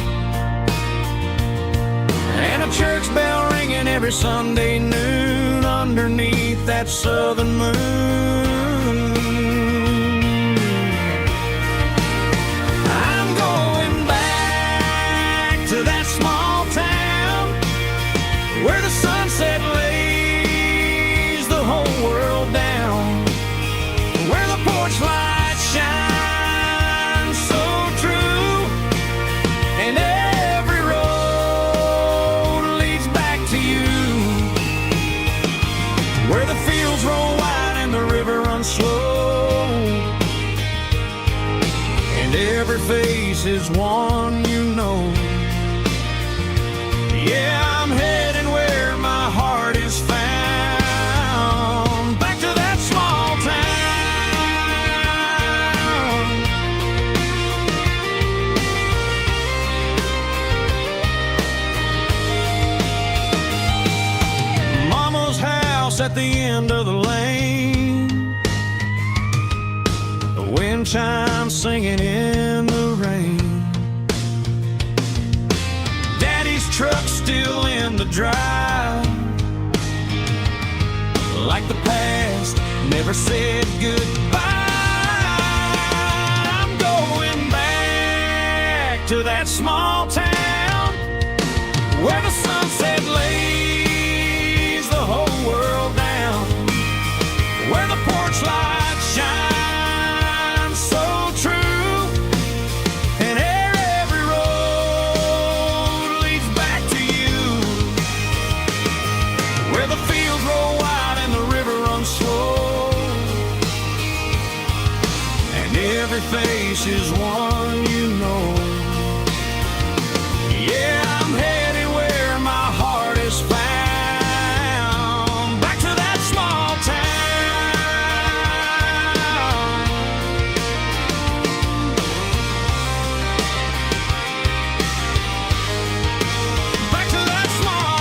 B: and a church bell ringing every Sunday noon underneath that southern moon. I'm going back to that small town where the sunset lays the whole world down, where the porch lights shine slow. every face is one you know. Yeah, I'm heading where my heart is found, back to that small town. Mama's house at the end of the lane, the wind chimes singing in the rain. Daddy's truck still in the drive, like the past never said goodbye. I'm going back to that small town where the sunset lays the whole world down, where the porch lights shine so true, and every road leads back to you, where the fields roll wide and the river runs slow, and every face is one you know. Yeah, I'm headed where my heart is found, back to that small town. Back to that small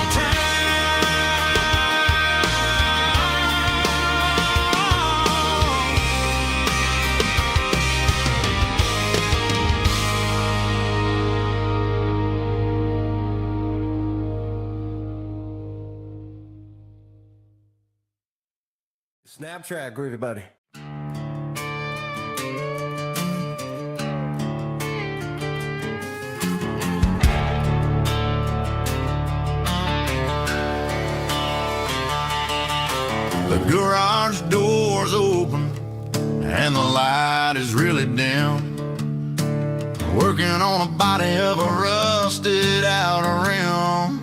D: Snap track, groovy buddy.
C: The garage door's open and the light is really dim. Working on a body of a rusted out rim,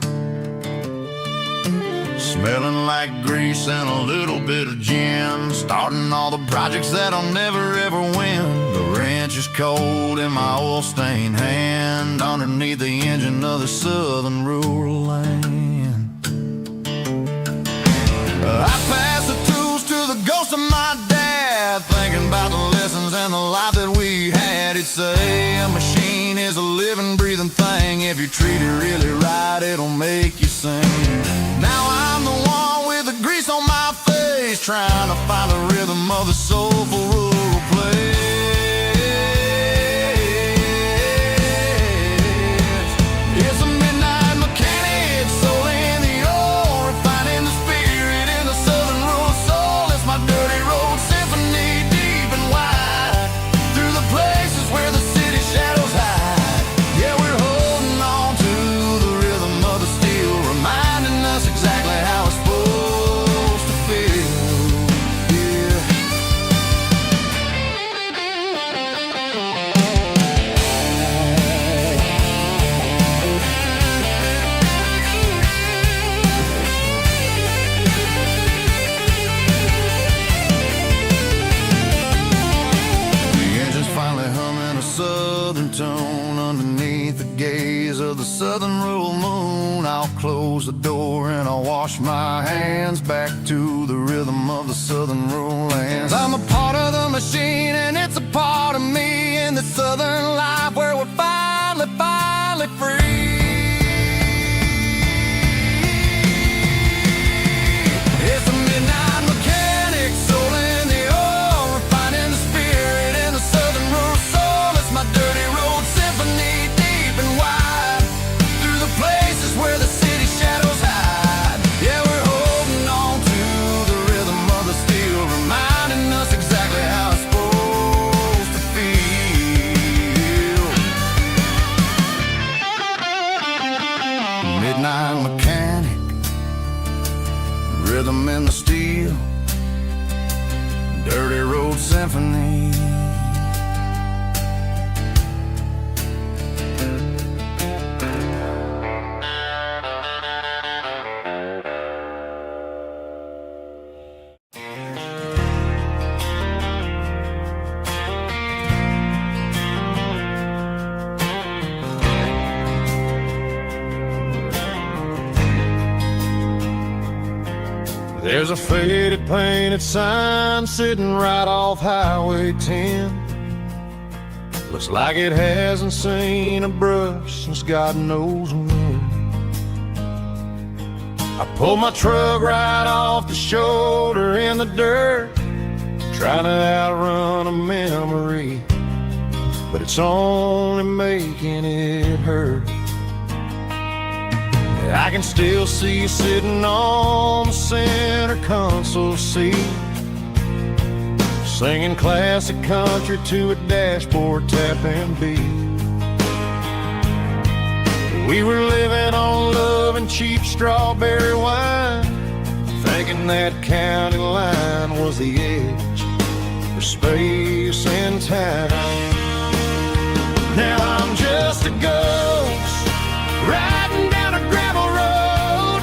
C: smelling like grease and a little bit of gin. Starting all the projects that I'll never ever win. The wrench is cold in my oil-stained hand, underneath the engine of the southern rural land. I pass the tools to the ghost of my dad, thinking about the lessons and the life that we had. He'd say a machine is a living, breathing thing. If you treat it really right, it'll make you sing. Now I'm the one with the grease on my face, trying to find the rhythm of the soulful rural place. It's a midnight mechanic, soul in the ore, refining the spirit in the southern rural soul. It's my dirty road symphony, deep and wide, through the places where the city shadows hide. Yeah, we're holding on to the rhythm of the steel, reminding us exactly how it's supposed to feel. Yeah. The engine's finally humming a southern tone underneath the gaze of the southern rural moon. I'll close the door and I'll wash my hands, back to the rhythm of the southern rural lands. I'm a part of the machine and it's a part of me, in the southern life where we're finally free. It's a midnight mechanic, soul in the ore, refining the spirit in the southern rural soul. It's my dirty road symphony, deep and wide, through the places where the city shadows hide. Yeah, we're holding on to the rhythm of the steel, reminding us exactly how it's supposed to feel.
B: There's a faded painted sign sitting right off Highway 10. Looks like it hasn't seen a brush since God knows when. I pulled my truck right off the shoulder in the dirt, trying to outrun a memory, but it's only making it hurt. I can still see you sitting on the center console seat, singing classic country to a dashboard tapping beat. We were living on love and cheap strawberry wine, thinking that county line was the edge for space and time. Now I'm just a ghost riding down a gravel road,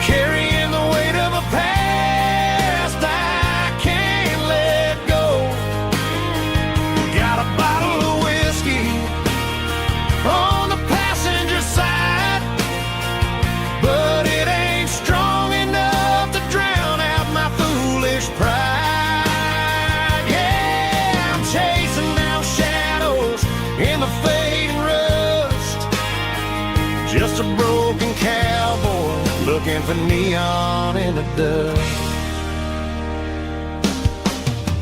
B: carrying the weight of a past I can't let go. Got a bottle of whiskey on the passenger side, but it ain't strong enough to drown out my foolish pride. Yeah, I'm chasing down shadows in the fading rust, just a broken cowboy looking for neon in the dust.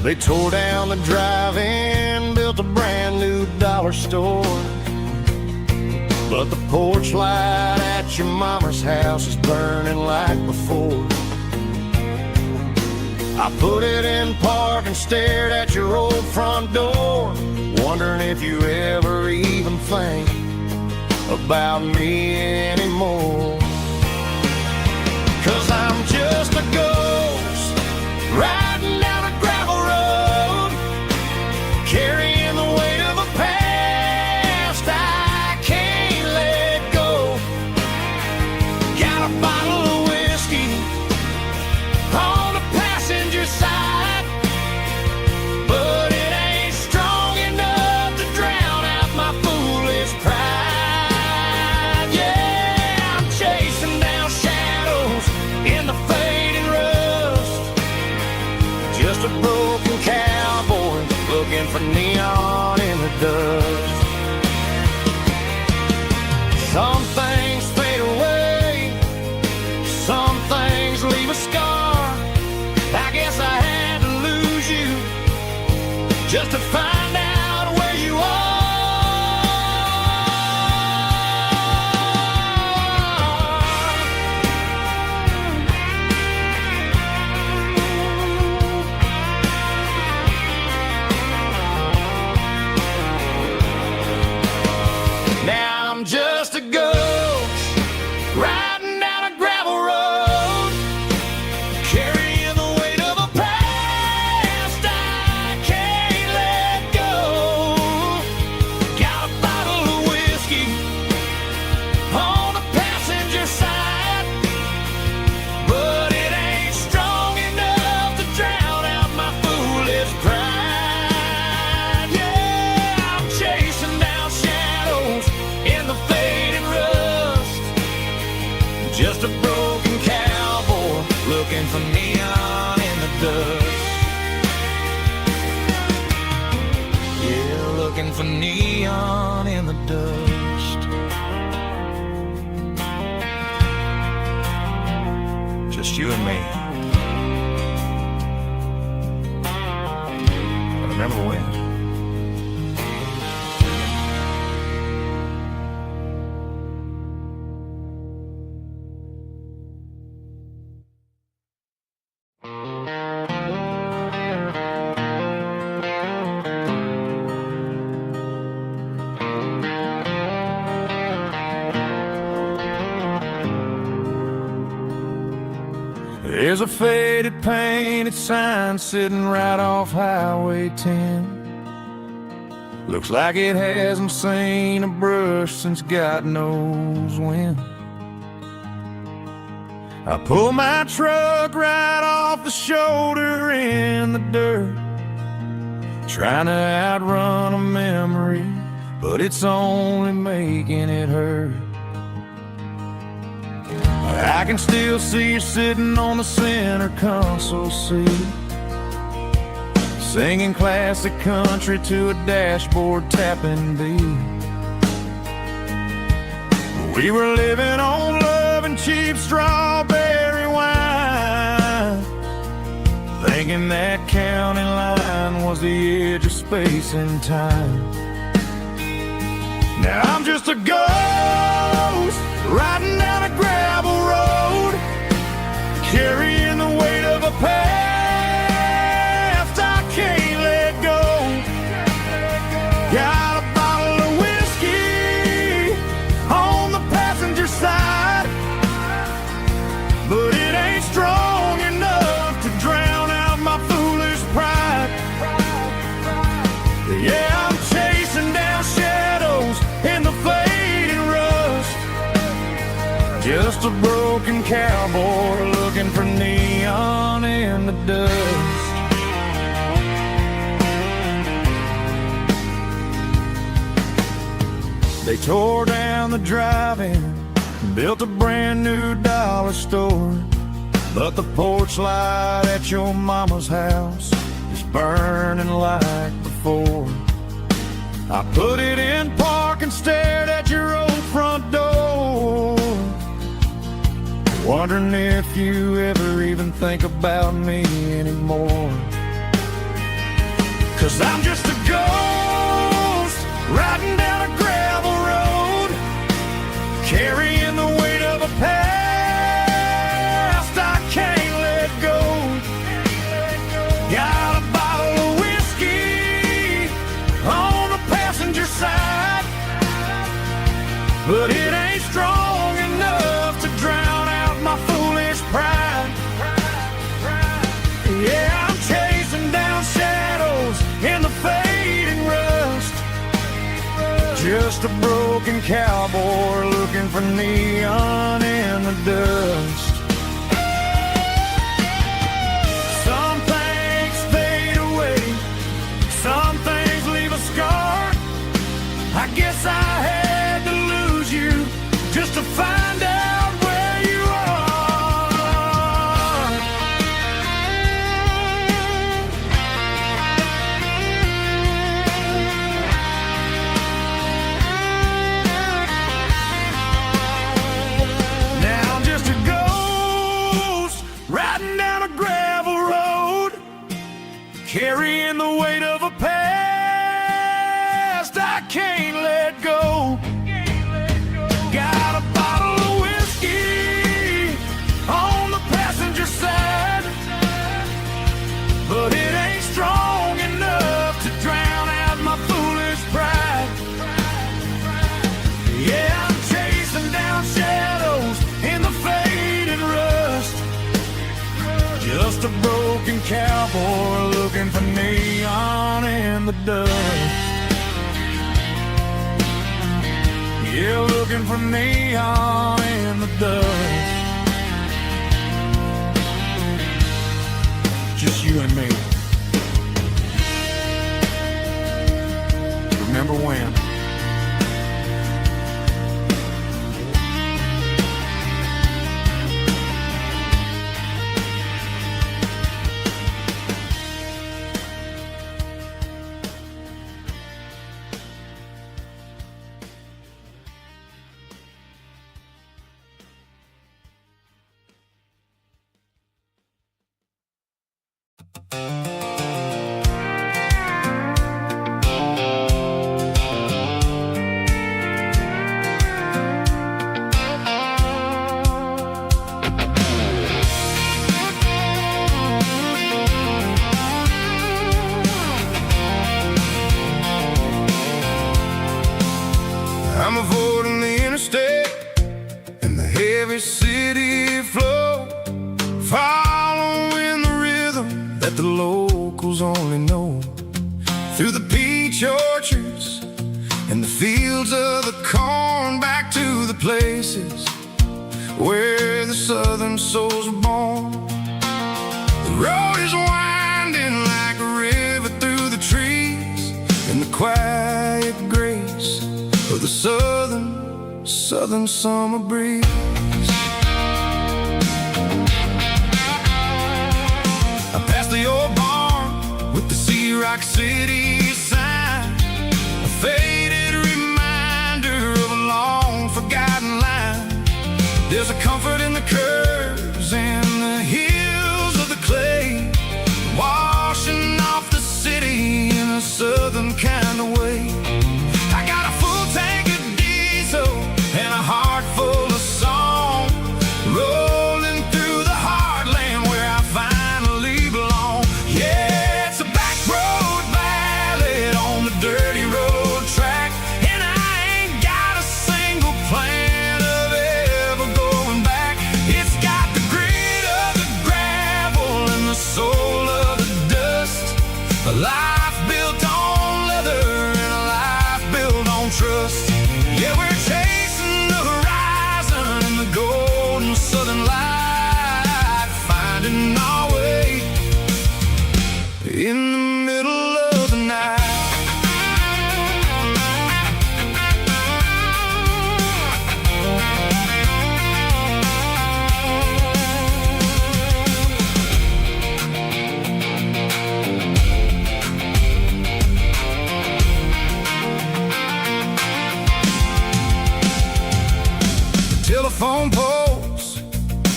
B: They tore down the drive-in, built a brand new dollar store, but the porch light at your mama's house is burning like before. I put it in park and stared at your old front door, wondering if you ever even think about me anymore. 'Cause I'm just a ghost riding down a gravel road, carrying the weight of a past I can't let go. Got a bottle of whiskey on the passenger side, but it ain't strong enough to drown out my foolish pride. Yeah, I'm chasing down shadows in the fading rust, just a broken cowboy looking for neon in the dust. Some things fade away, some things leave a scar. I guess I had to lose you just to find out where you are. Now I'm just a ghost riding down a gravel road, carrying the weight of a past I can't let go. Got a bottle of whiskey on the passenger side, but it ain't strong enough to drown out my foolish pride. Yeah, I'm chasing down shadows in the fading rust, just a broken cowboy looking for neon in the dust. Yeah, looking for neon in the dust. Just you and me. I remember when. There's a faded painted sign sitting right off Highway 10. Looks like it hasn't seen a brush since God knows when. I pull my truck right off the shoulder in the dirt, trying to outrun a memory, but it's only making it hurt. I I can still see you sitting on the center console seat, singing classic country to a dashboard tapping beat. We were living on love and cheap strawberry wine, thinking that county line was the edge of space and time. Now I'm just a ghost riding down a gravel road, carrying the weight of a past I can't let go. Got a bottle of whiskey on the passenger side, but it ain't strong enough to drown out my foolish pride. Yeah, I'm chasing down shadows in the fading rust, just a broken cowboy looking for neon in the dust. They tore down the drive-in, built a brand new dollar store, but the porch light at your mama's house is burning like before. I put it in park and stared at your old front door, wondering if you ever even think about me anymore. 'Cause I'm just a ghost riding down a gravel road, carrying the weight of a past I can't let go. Got a bottle of whiskey on the passenger side, but it ain't strong enough to drown out my foolish pride. Yeah, I'm chasing down shadows in the fading rust, just a broken cowboy looking for neon in the dust. Some things fade away, some things leave a scar. I guess I had to lose you just to find out where you are. Now I'm just a ghost riding down a gravel road, carrying the weight of a past I can't let go. Got a bottle of whiskey on the passenger side, but it ain't strong enough to drown out my foolish pride. Yeah, I'm chasing down shadows in the fading rust, just a broken cowboy looking for neon in the dust. Yeah, looking for neon in the dust. Just you and me. Remember when?
C: I'm avoiding the interstate and the heavy city flow, following the rhythm that the locals only know, through the peach orchards and the fields of the corn, back to the places where the southern souls were born. The road is winding like a river through the trees, in the quiet grace of the southern summer breeze. Rock City sign, a faded reminder of a long forgotten line. There's a comfort in the curves and the hills of the clay, washing off the city in a southern kind of way. I got a full tank of diesel and a heart full of song, rolling through the heartland where I finally belong. Yeah, it's a back road ballad on the dirty road track, and I ain't got a single plan of ever going back. It's got the grit of the gravel and the soul of the dust, a life built on leather and a life built on trust. Yeah, we're chasing the horizon in the golden southern light, finding our way in the middle of the night. Telephone poles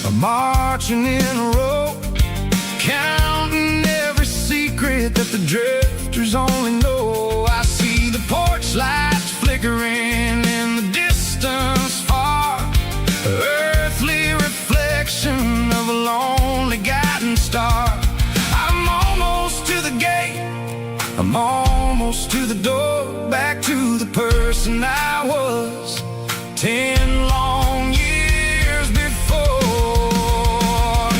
C: are marching in a row, counting every secret that the drifters only know. I see the porch lights flickering in the distance far, earthly reflection of a lonely guiding star. I'm almost to the gate, I'm almost to the door, back to the person I was 10 long years before.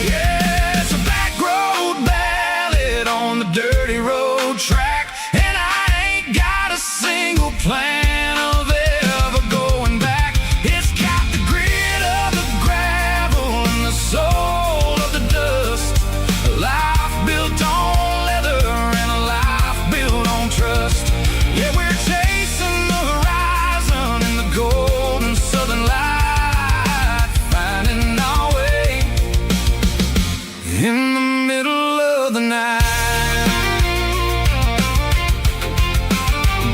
C: Yeah, it's a back road ballad on the dirty road track, and I ain't got a single plan of ever going back. It's got the grit of the gravel and the soul of the dust, a life built on leather and a life built on trust. Yeah, we're chasing the horizon in the golden southern light, finding our way in the middle of the night.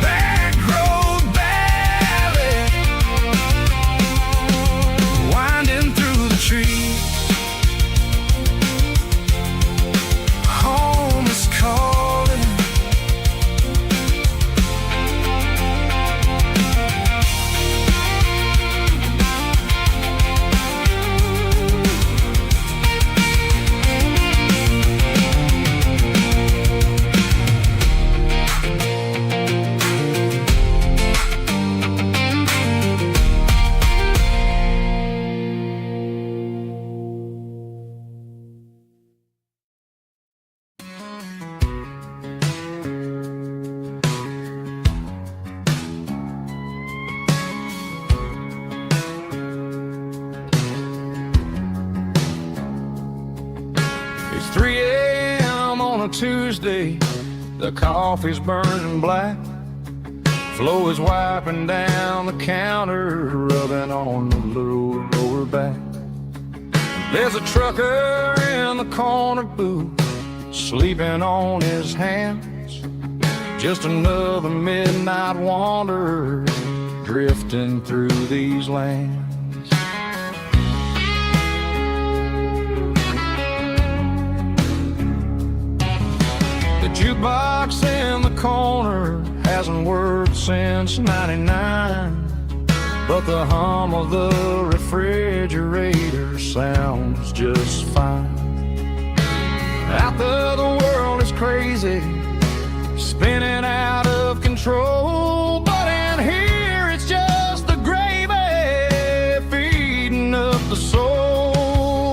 C: Back road ballad, winding through the trees. Home is calling. It's 3 a.m. on a Tuesday, the coffee's burning black, Flo is wiping down the counter, rubbing on the little lower back. There's a trucker in the corner booth, sleeping on his hands, just another midnight wanderer drifting through these lands. The jukebox in the corner hasn't worked since '99, but the hum of the refrigerator sounds just fine. Out there the world is crazy, spinning out of control, but in here it's just the gravy feeding up the soul.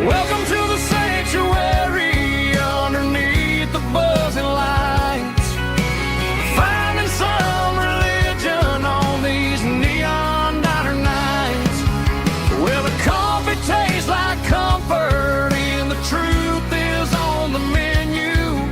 C: Welcome to the sanctuary underneath the buzzing lights, finding some religion on these neon diner nights, where the coffee tastes like comfort and the truth is on the menu,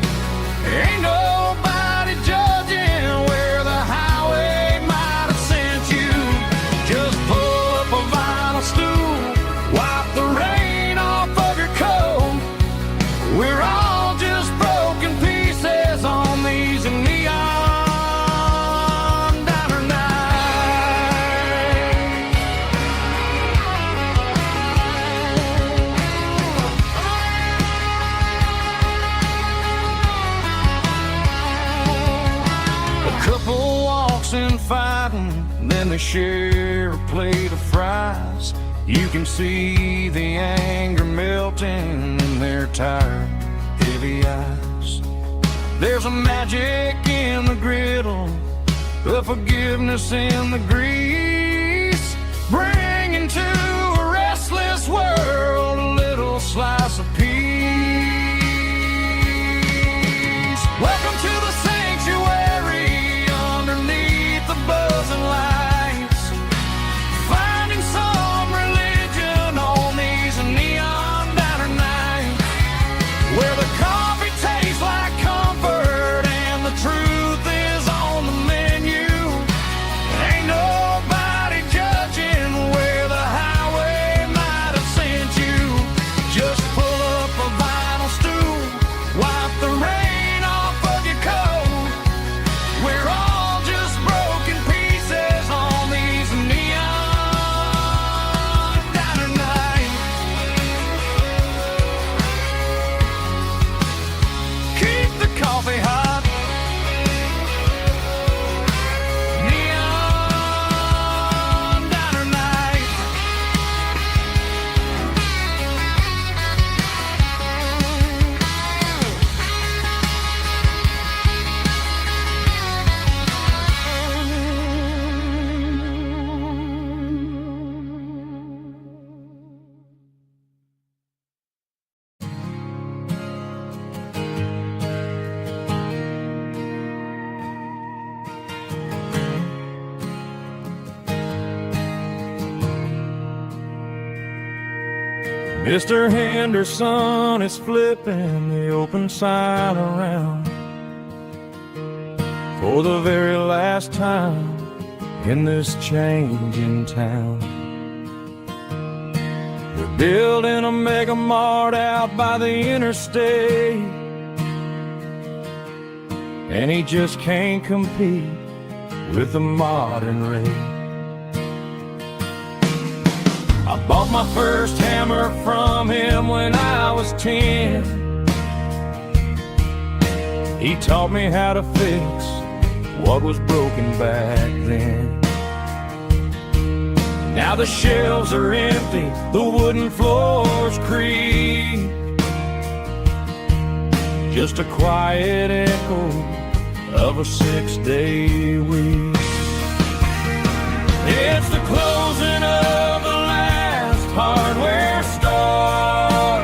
B: fighting, then they share a plate of fries. You can see the anger melting in their tired, heavy eyes. There's a magic in the griddle, a forgiveness in the grease, bringing to a restless world a little slice of peace. Welcome to the sanctuary underneath the buzzing lights, finding some religion on these neon diner nights, where the coffee tastes like comfort and the truth is on the menu. Ain't nobody judging where the highway might have sent you. Just pull up a vinyl stool, wipe the rain off of your coat. We're all just broken pieces on these neon diner nights. Keep the coffee hot. Neon diner night. Mr. Henderson is flipping the open sign around for the very last time in this changing town. They're building a mega mart out by the interstate, and he just can't compete with the modern rate. I bought my first hammer from him when I was 10. He taught me how to fix what was broken back then. Now the shelves are empty, the wooden floors creak, just a quiet echo of a 6-day week. It's the closing of the last hardware store.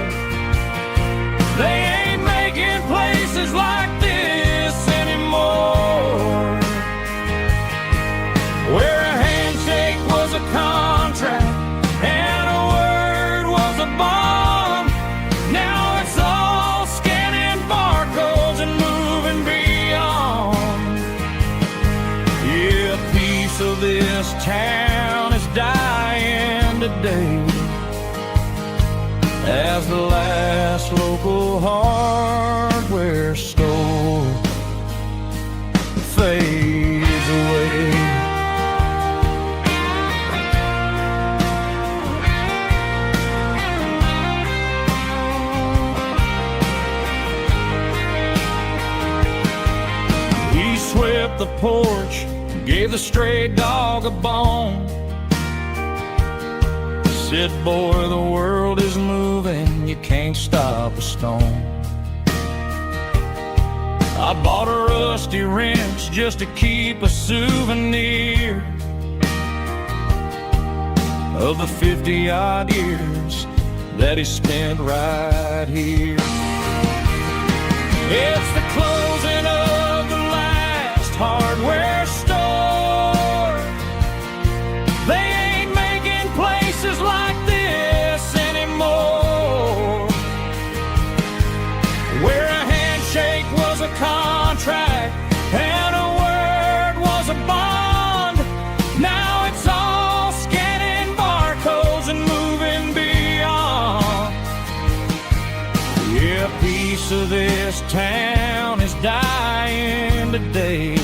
B: They ain't making places like this anymore, where a handshake was a contract and a word was a bond. Now it's all scanning barcodes and moving beyond. Yeah, a piece of this town is dying today as the last local hardware store fades away. He swept the porch, gave the stray dog a bone, said, boy, the world is moving, you can't stop a stone. I bought a rusty wrench just to keep a souvenir of the 50-odd years that he spent right here. It's the closing of the last hardware store. They ain't making places like this anymore, where a handshake was a contract and a word was a bond. Now it's all scanning barcodes and moving beyond. Yeah, a piece of this town is dying today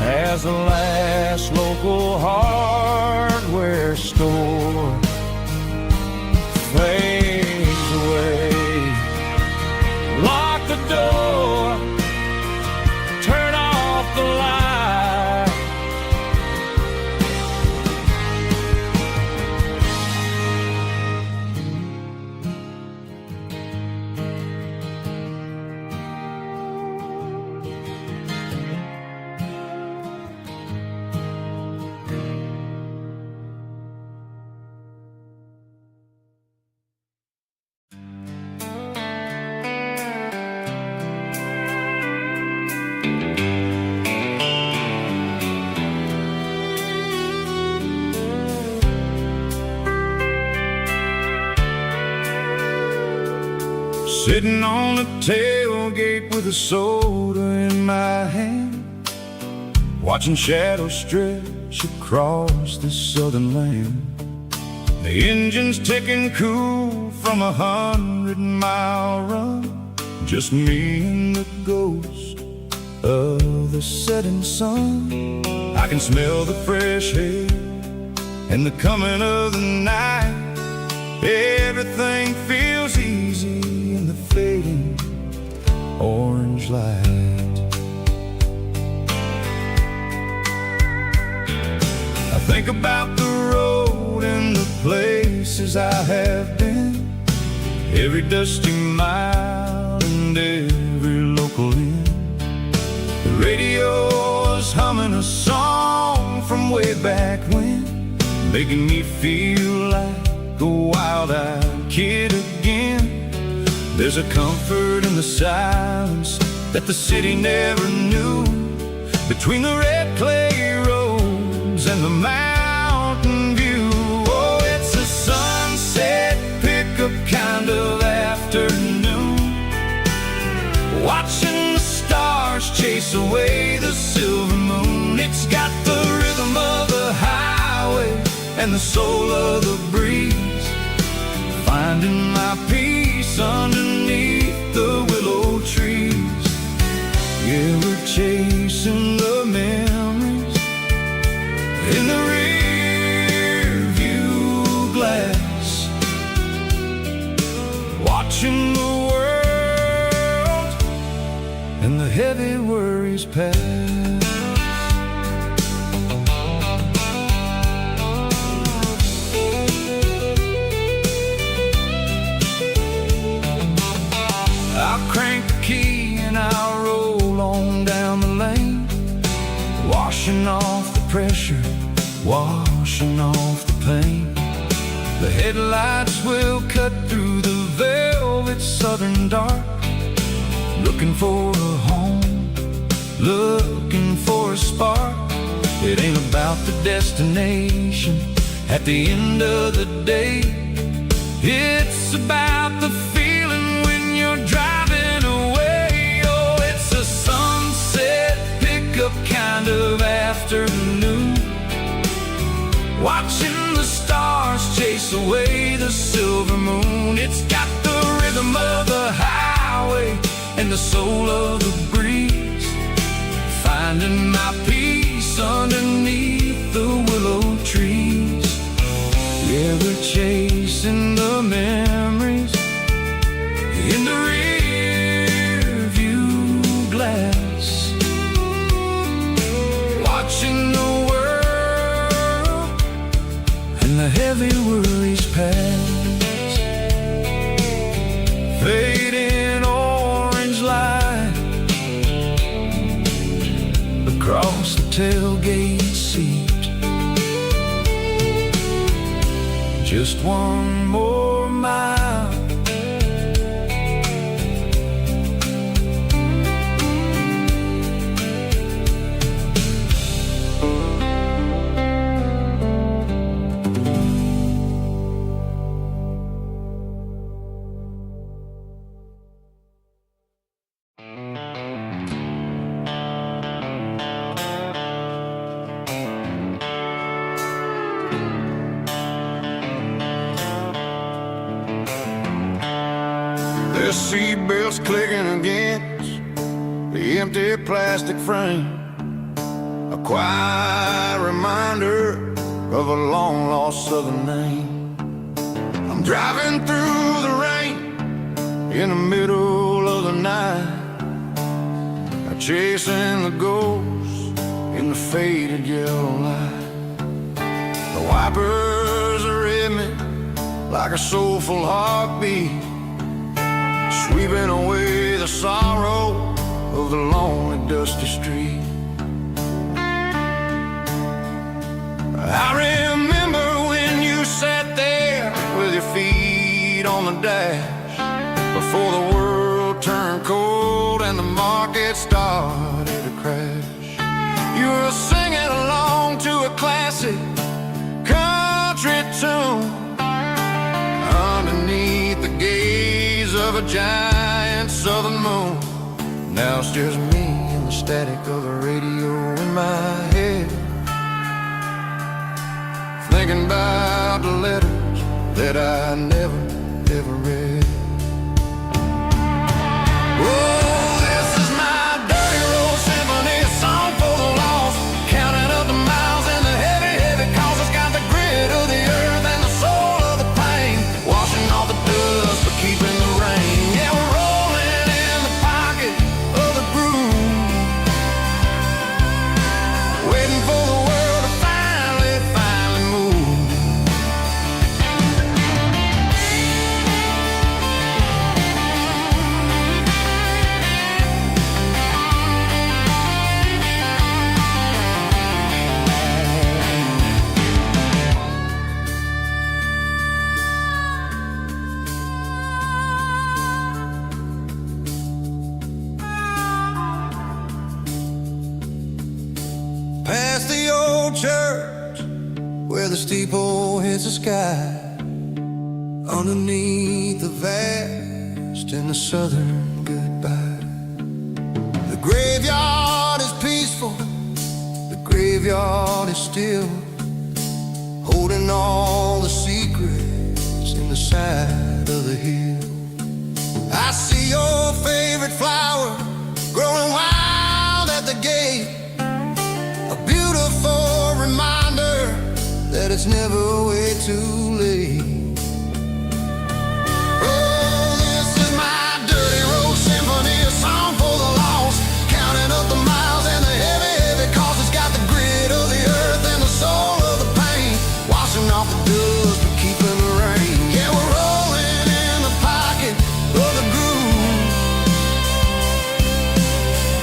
B: as the last local hardware store fades away. Lock the door, turn off the light,
C: Sitting on the tailgate with a soda in my hand, watching shadows stretch across this southern land. The engine's ticking cool from 100-mile run, just me and the ghost of the setting sun. I can smell the fresh air and the coming of the night. Everything feels easy in the fading orange light. I think about the road and the places I have been, every dusty mile and every local inn. The radio is humming a song from way back when, making me feel like a wild-eyed kid again. There's a comfort in the silence that the city never knew, between the red clay roads and the mountain view. Oh, it's a sunset pickup kind of afternoon, watching the stars chase away the silver moon. It's got the rhythm of the highway and the soul of the breeze, finding my peace underneath the willow trees. Yeah, we're chasing the memories in the rear view glass, watching the world and the heavy worries pass. I'll crank the key and I'll roll on down the lane, washing off the pressure, washing off the pain. The headlights will cut through the velvet southern dark, looking for a home, looking for a spark. It ain't about the destination at the end of the day, it's about the feeling when you're driving away. Oh, it's a sunset pickup kind of afternoon, watching the stars chase away the silver moon. It's got the rhythm of the highway and the soul of the breeze, finding my peace underneath the willow trees. Yeah, we're chasing the memories in the rear view glass, watching the world and the heavy worries pass. Fading orange light across the tailgate seat, just one more mile. The seatbelts clicking against the empty plastic frame, a quiet reminder of a long-lost southern name. I'm driving through the rain in the middle of the night, chasing the ghosts in the faded yellow light. The wipers are in me like a soulful heartbeat, sweeping away the sorrow of the lonely dusty street. I remember when you sat there with your feet on the dash, before the world turned cold and the market started to crash. You were singing along to a classic country tune underneath the gaze of a giant southern moon. Now it's just me and the static of the radio in my head, thinking about the letters that I never, ever read. Oh, this is my dirty road symphony, a song for the lost, counting up the miles and the heavy, heavy calls. It's got the grit of the earth and the soul of the pain, washing off the dust but keeping the rain. Yeah, we're rolling in the pocket of the groove, waiting for the world to finally, finally move. Past the old church where the steeple hits the sky, underneath the vast and the southern goodbye. The graveyard is peaceful, the graveyard is still, holding all the secrets in the side of the hill. I see your favorite flower growing wild at the gate, a beautiful reminder that it's never way too late. Oh, this is my dirty road symphony, a song for the lost, counting up the miles and the heavy, heavy calls. It's got the grit of the earth and the soul of the pain, washing off the dust but keeping the rain. Yeah, we're rolling in the pocket of the groove,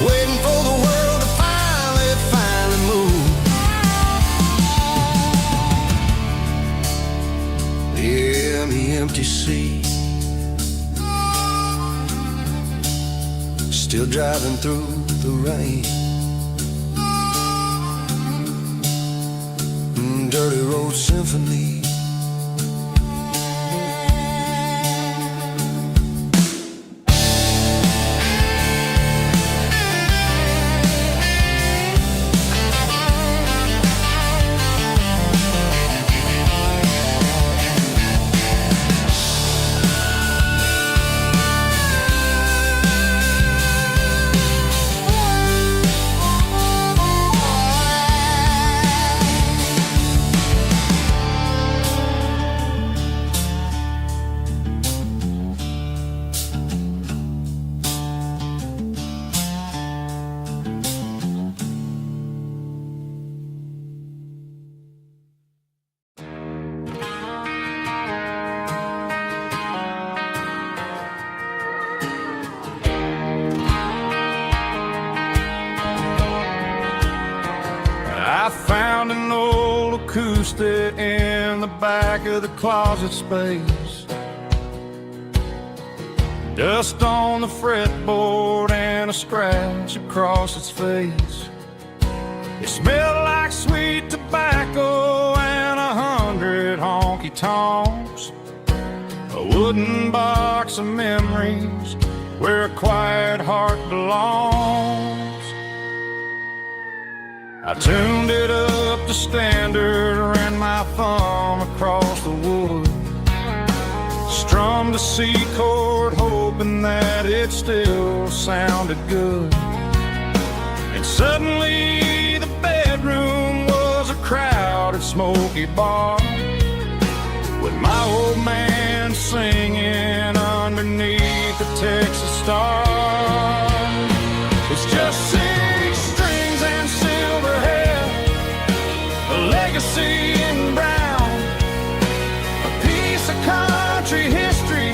C: waiting for the world to finally, finally move. Yeah, the empty sea, still driving through the rain. Dirty road symphony.
B: I found an old acoustic in the back of the closet space, dust on the fretboard and a scratch across its face. It smelled like sweet tobacco and 100 honky-tonks, a wooden box of memories where a quiet heart belongs. I tuned it up to standard, ran my thumb across the wood, strummed a C chord hoping that it still sounded good. And suddenly the bedroom was a crowded smoky bar, with my old man singing underneath the Texas star. It's just 6 strings and silver hair, a legacy in brown, a piece of country history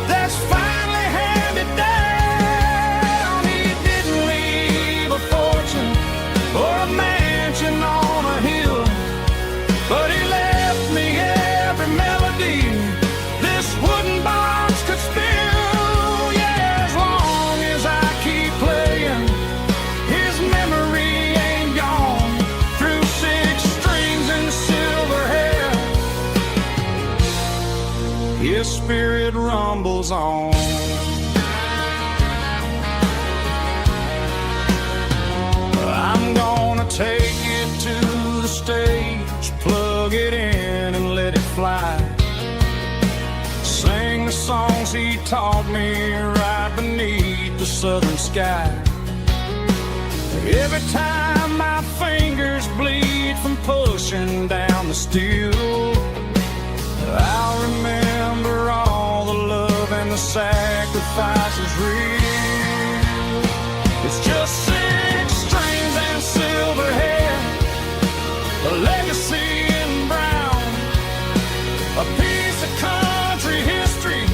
B: that's finally handed down. He didn't leave a fortune or a mansion on a hill, but he left me every melody this wooden box could spill. Yeah, as long as I keep playing, his memory ain't gone. Through 6 strings and silver hair, his spirit rumbles on. plug it in and let it fly. Sing the songs he taught me right beneath the southern sky. Every time my fingers bleed from pushing down the steel, I'll remember all the love and the sacrifices real. It's just 6 strings and silver hair, a legacy in brown, a piece of country history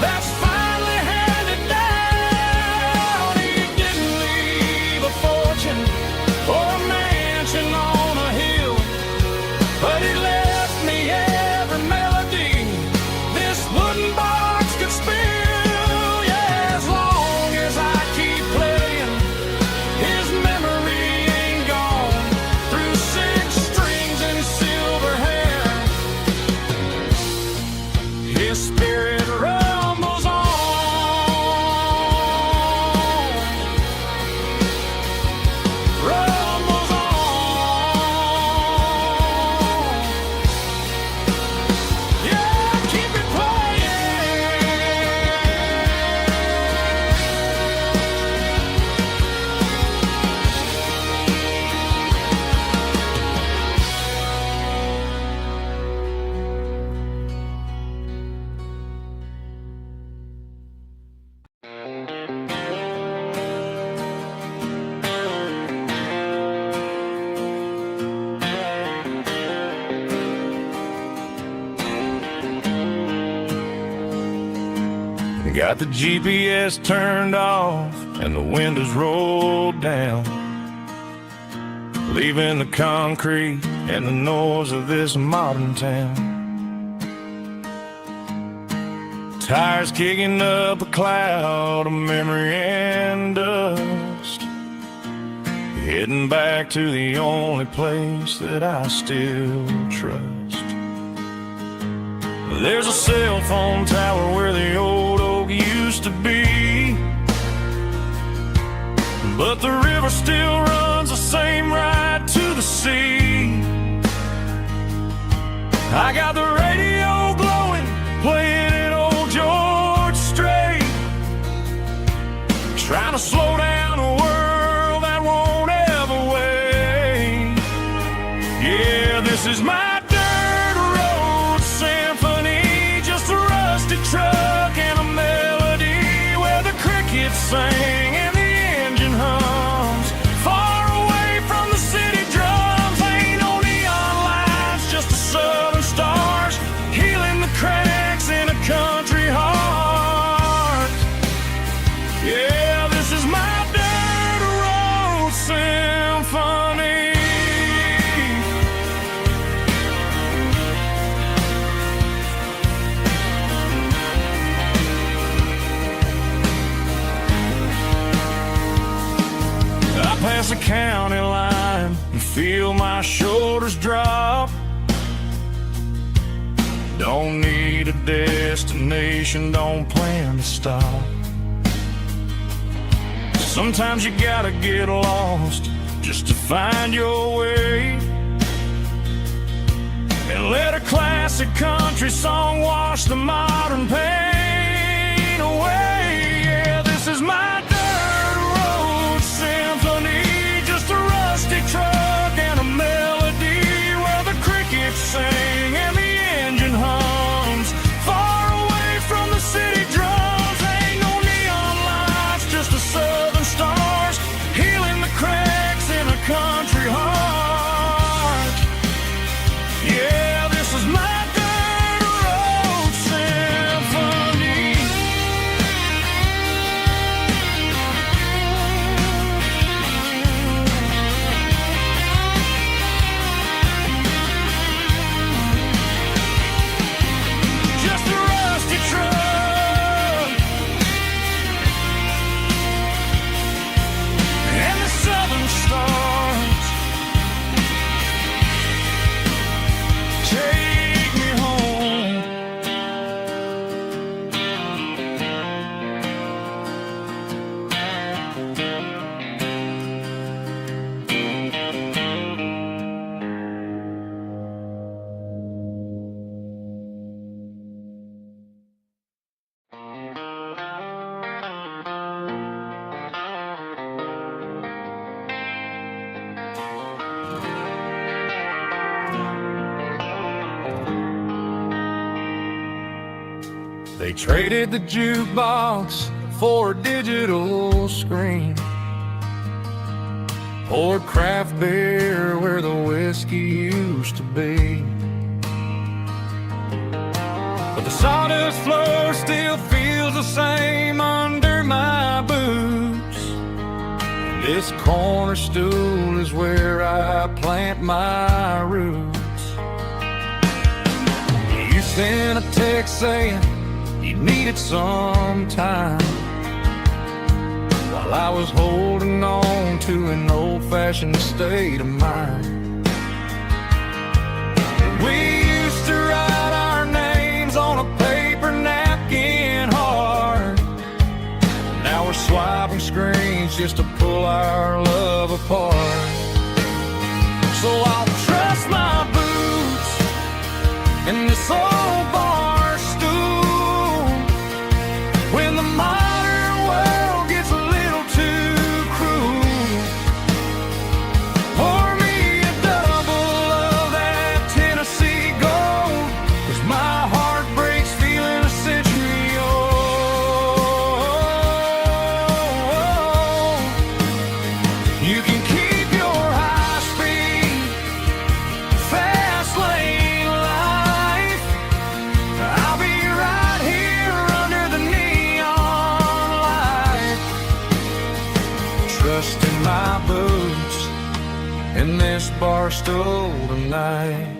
B: that's finally handed down. He didn't leave a fortune or a mansion on a hill, but he left me every melody this wooden box could spill. Yeah, as long as I keep playing, his memory ain't gone. Through 6 strings and silver hair, his spirit rumbles on, rumbles on. Yeah, keep it Got the GPS turned off and the windows rolled down, leaving the concrete and the noise of this modern town. Tires kicking up a cloud of memory and dust, heading back to the only place that I still trust. There's a cell phone tower where the old oak used to be, but the river still runs the same right to the sea. I got the radio glowing, playing it old George Strait, trying to slow down a world that won't ever wait. Yeah, this is my truck and a melody where the crickets sing and the engine hums, far away from the city drums. Ain't no neon lights, just the southern stars healing the cracks in a country heart. Yeah, this is my dirt road symphony. Past the county line and feel my shoulders drop. Don't need a destination, don't plan to stop. Sometimes you gotta get lost just to find your way, and let a classic country song wash the modern pain away. Yeah, this is my truck and a melody where the crickets sing and the engine hums, far away from the city drums. Ain't no neon lights, just the southern stars healing the cracks in a country heart. Yeah, this is my dirt road symphony. They traded the jukebox for a digital screen, poured craft beer where the whiskey used to be. But the sawdust floor still feels the same under my boots. This corner stool is where I plant my roots. You sent a text saying you needed some time, while I was holding on to an old-fashioned state of mind. We used to write our names on a paper napkin hard. Now we're swiping screens just to pull our love apart. So I'll trust my boots in this old bar stool when the modern world gets a little too cruel. Pour me a double of that Tennessee Gold, 'cause my heart breaks feeling a century old. You can keep your high-speed, fast-lane life. I'll be right here under the neon light, trusting my boots in this bar stool tonight.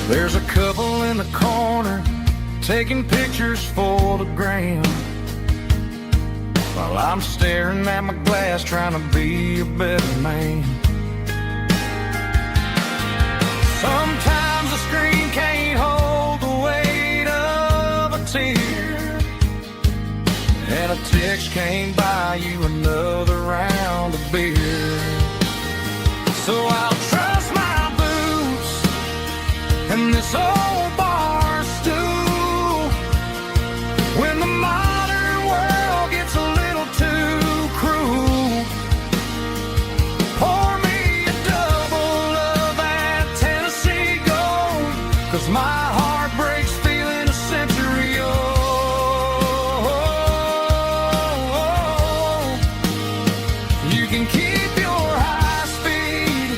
B: There's a couple in the corner taking pictures for the gram, while I'm staring at my glass trying to be a better man. Sometimes the screen can't hold the weight of a tear, and a text can't buy you another round of beer. So I'll trust my boots in this old bar stool when the modern world gets a little too cruel. Pour me a double of that Tennessee Gold, 'cause my heart breaks feeling a century old. You can keep your high-speed,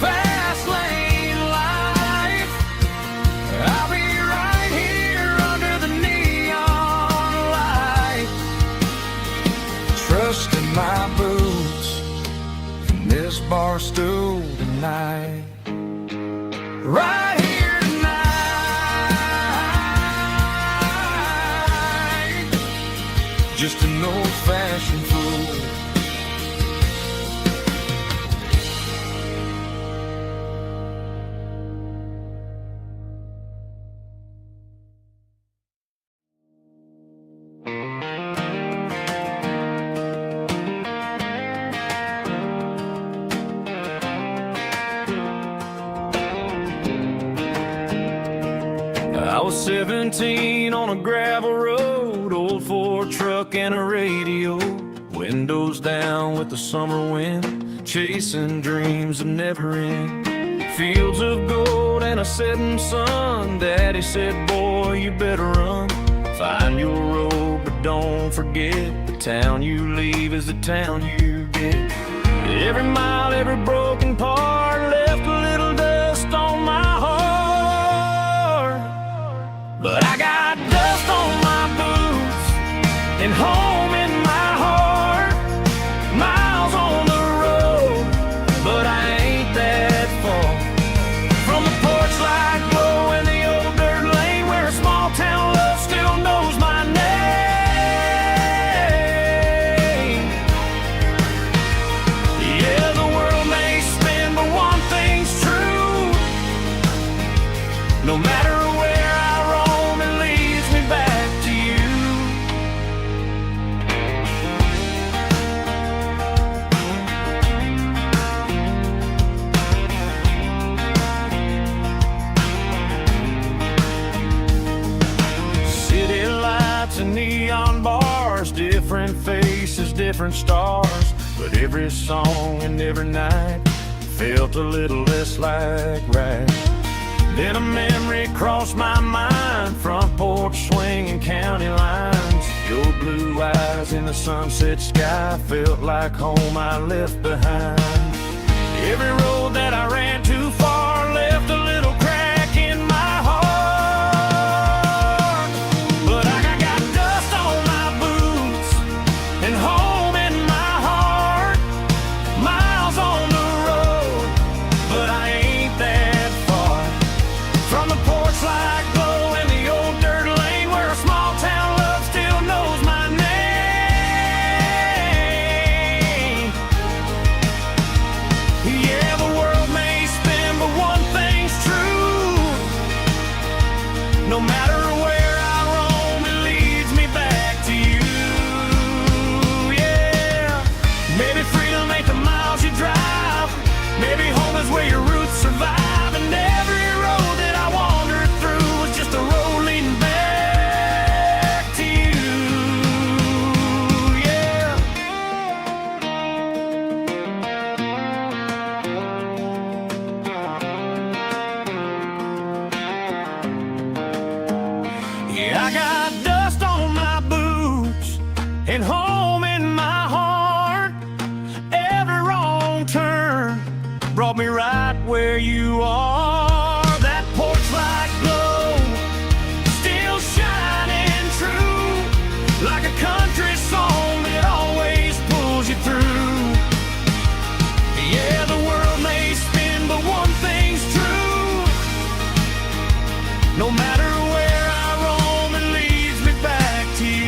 B: fast-lane life. I'll be right here under the neon light, trusting my boots in this bar stool tonight. Right here tonight, just an old-fashioned fool. I was 17 on a gravel road, old Ford truck and a radio, windows down with the summer wind, chasing dreams that never end. Fields of gold and a setting sun. Daddy said, boy, you better run. Find your road, but don't forget, the town you leave is the town you get. Every mile, every broken part left a little dust on my heart. But I got dust on my boots and home in my heart. Miles on the road, but I ain't that far from the porch light glow and the old dirt lane where a small town love still knows my name. Yeah, the different stars, but every song and every night felt a little less like right. Then a memory crossed my mind, front porch swinging county lines. Your blue eyes in the sunset sky felt like home I left behind. Every road that I ran too far left a little crack in my heart. But I got dust on my boots and home in my heart. Miles on the road, but I ain't that far from the porch light glow in the old dirt lane where a small town love still knows my name. Yeah, the world may spin, but one thing's true. No matter where I roam, it leads me back to you. Yeah, maybe freedom ain't the miles you drive. Maybe home is where your roots survive. And every road that I wandered through was just a road leading back to you. Yeah. Yeah, I got dust on my boots and home in my heart. Every wrong turn brought me right where you are. That porch light glow still shining true, like a country song that always pulls you through. Yeah, the world may spin, but one thing's true. No matter where I roam, it leads me back to you.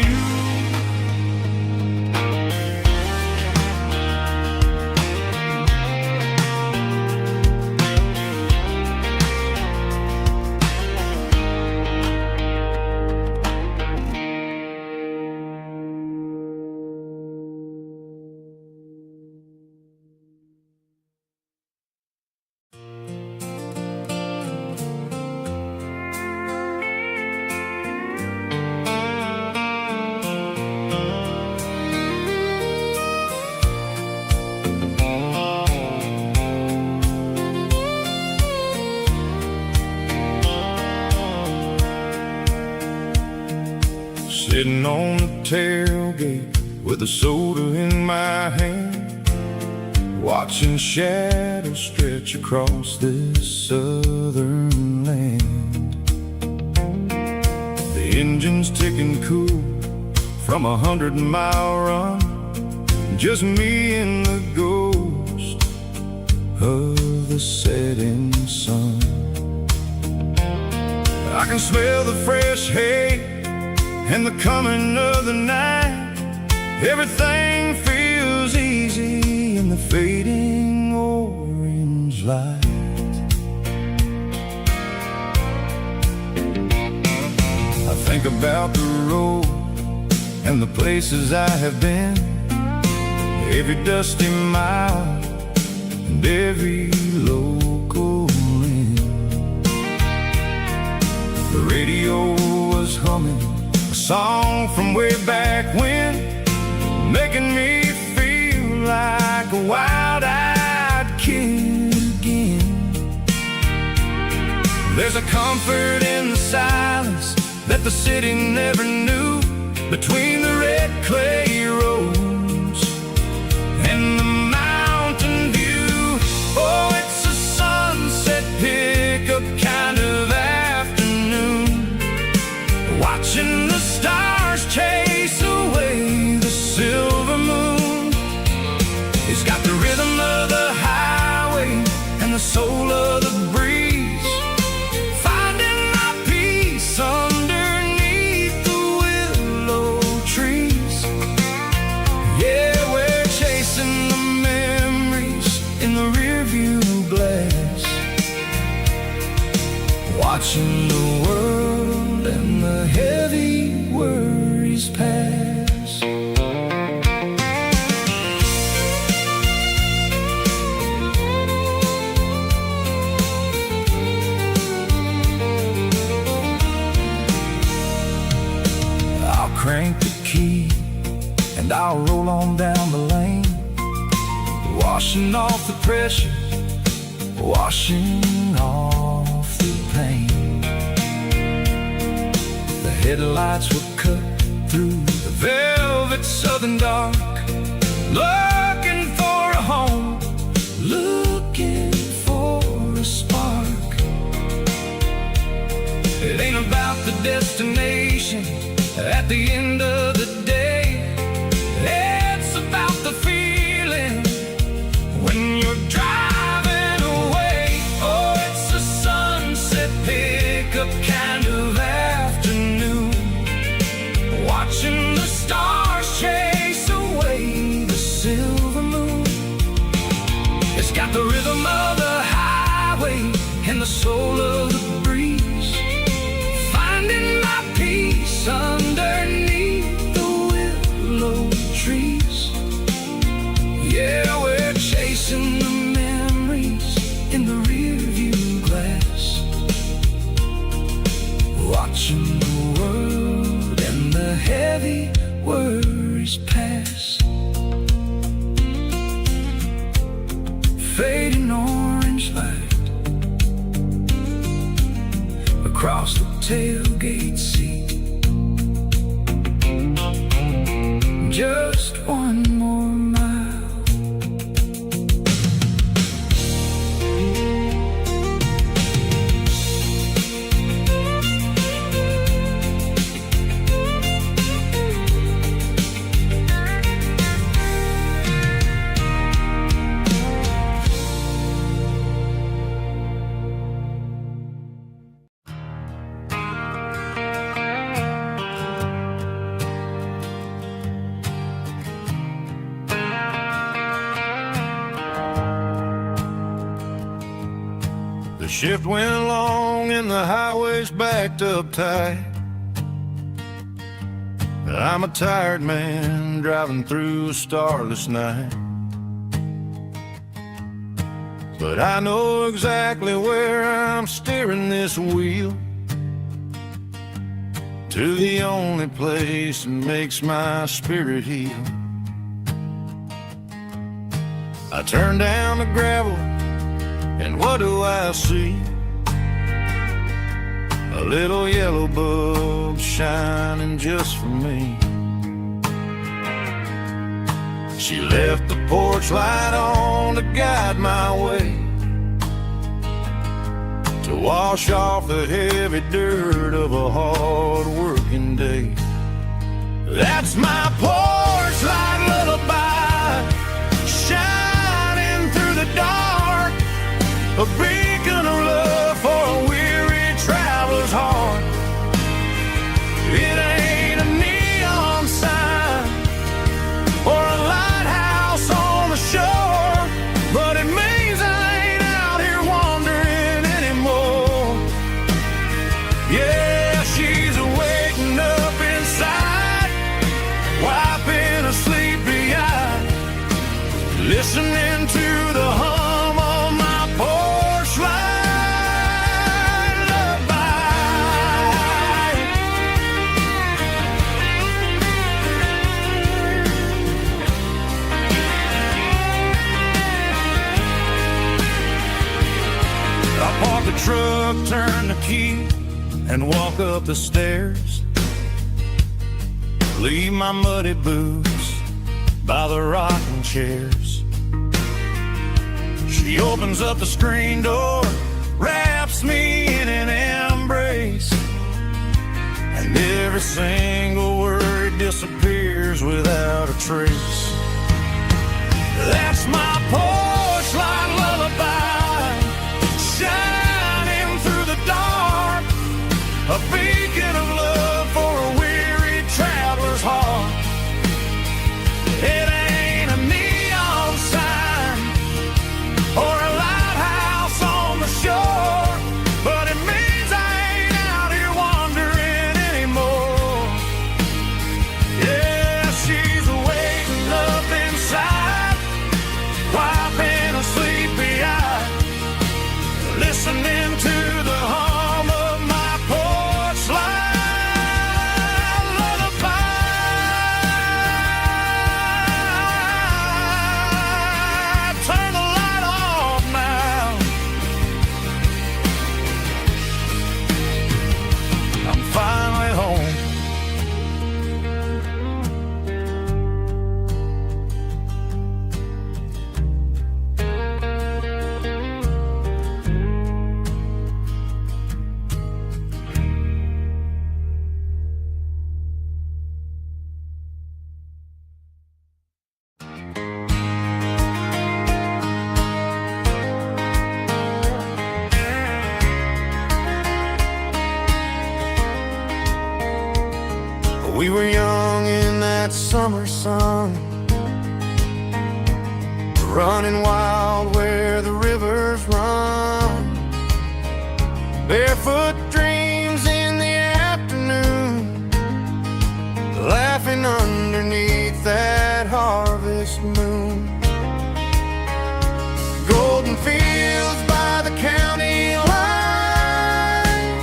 C: Sitting on the tailgate with a soda in my hand, watching shadows stretch across this southern land. The engine's ticking cool from 100-mile run, just me and the ghost of the setting sun. I can smell the fresh hay and the coming of the night. Everything feels easy in the fading orange light. I think about the road and the places I have been, every dusty mile and every local inn. The radio was humming a song from way back when, making me feel like a wild-eyed kid again. There's a comfort in the silence that the city never knew, between the red clay roads and the mountain view. Oh, it's a sunset pickup kind of afternoon, watching the stars chase away the silver moon. It's got the rhythm of the highway and the soul of the breeze, finding my peace underneath the willow trees.
A: washing off the pressure, washing off the pain. The headlights were cut through the velvet southern dark, looking for a home, looking for a spark. It ain't about the destination at the end of the day, it's about the feeling when you're driving away. Oh, it's a sunset pickup kind of afternoon, watching the stars chase away the silver moon. It's got the rhythm of the highway and the soul of the breeze, finding my peace underneath the willow trees. Yeah, we're chasing the memories in the rearview glass, watching the world and the heavy worries pass. Fading orange light across the tailgate seat. Just one more mile.
B: The shift went along and the highway's backed up tight. I'm a tired man driving through a starless night, but I know exactly where I'm steering this wheel, to the only place that makes my spirit heal. I turn down the gravel, and what do I see? A little yellow bulb shining just for me. She left the porch light on to guide my way, to wash off the heavy dirt of a hard working day. That's my porch light lullaby, shining through the dark, a beacon of love for a weary traveler's heart. It ain't a neon sign or a lighthouse on the shore, but it means I ain't out here wandering anymore. Yeah, she's waking up inside, wiping a sleepy eye, listening to the hum of my porch light lullaby. I park the truck, turn the key, and walk up the stairs. Leave my muddy boots by the rocking chairs. She opens up the screen door, wraps me in an embrace, and every single word disappears without a trace. That's my porch light lullaby, shining through the dark, a beacon of love for a weary traveler's heart. It ain't a neon sign or a lighthouse on the shore, but it means I ain't out here wandering anymore. Yeah, she's waking up inside, We were young in that summer sun, running wild where the rivers run. Barefoot dreams in the afternoon, laughing underneath that harvest moon. Golden fields by the county line,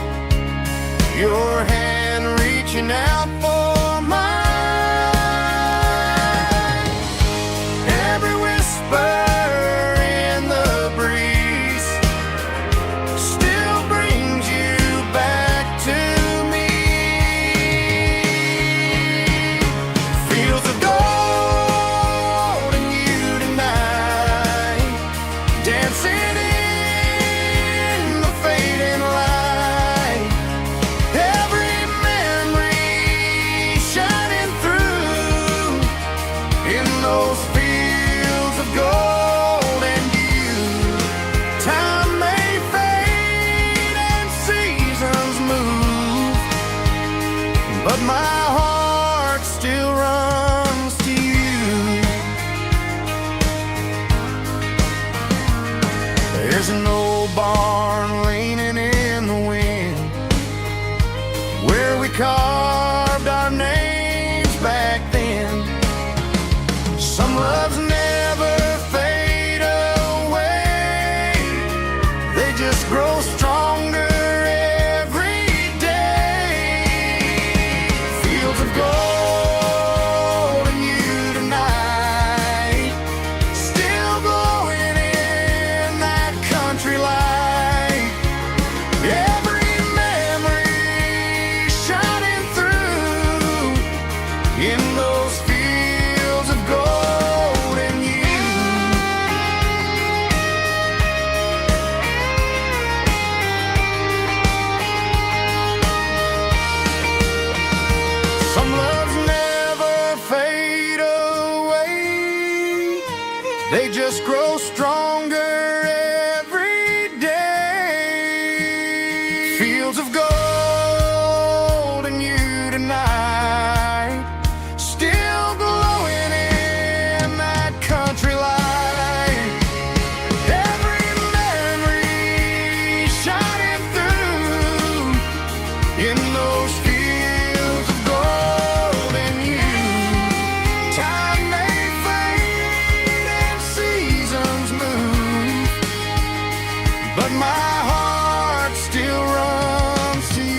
B: your hand reaching out for mine. Every whisper in the breeze still brings you back to me. Fields of gold and you tonight, dancing in the fading light. Every memory shining through in those fields of gold and you. Time may fade and seasons move, but my heart still runs to you. There's an old barn leaning in the wind, where we carved our names back then. Some loves never fade away, they just grow stronger every day. Fields of gold and you tonight, still glowing in that country light. Every memory shining through in those fields of gold and you. Some loves never fade away, they just grow stronger every day. Fields of gold and you tonight, still glowing in that country light. Every memory shining through in those fields of gold and you. Time may fade and seasons move, but my heart still runs to you.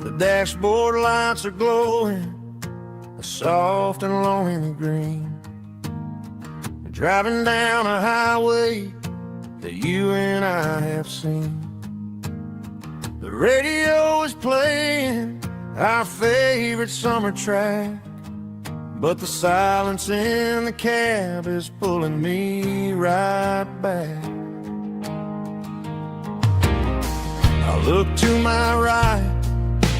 B: The dashboard lights are glowing a soft and lonely green. We're driving down a highway that you and I have seen. The radio is playing our favorite summer track, but the silence in the cab is pulling me right back. I look to my right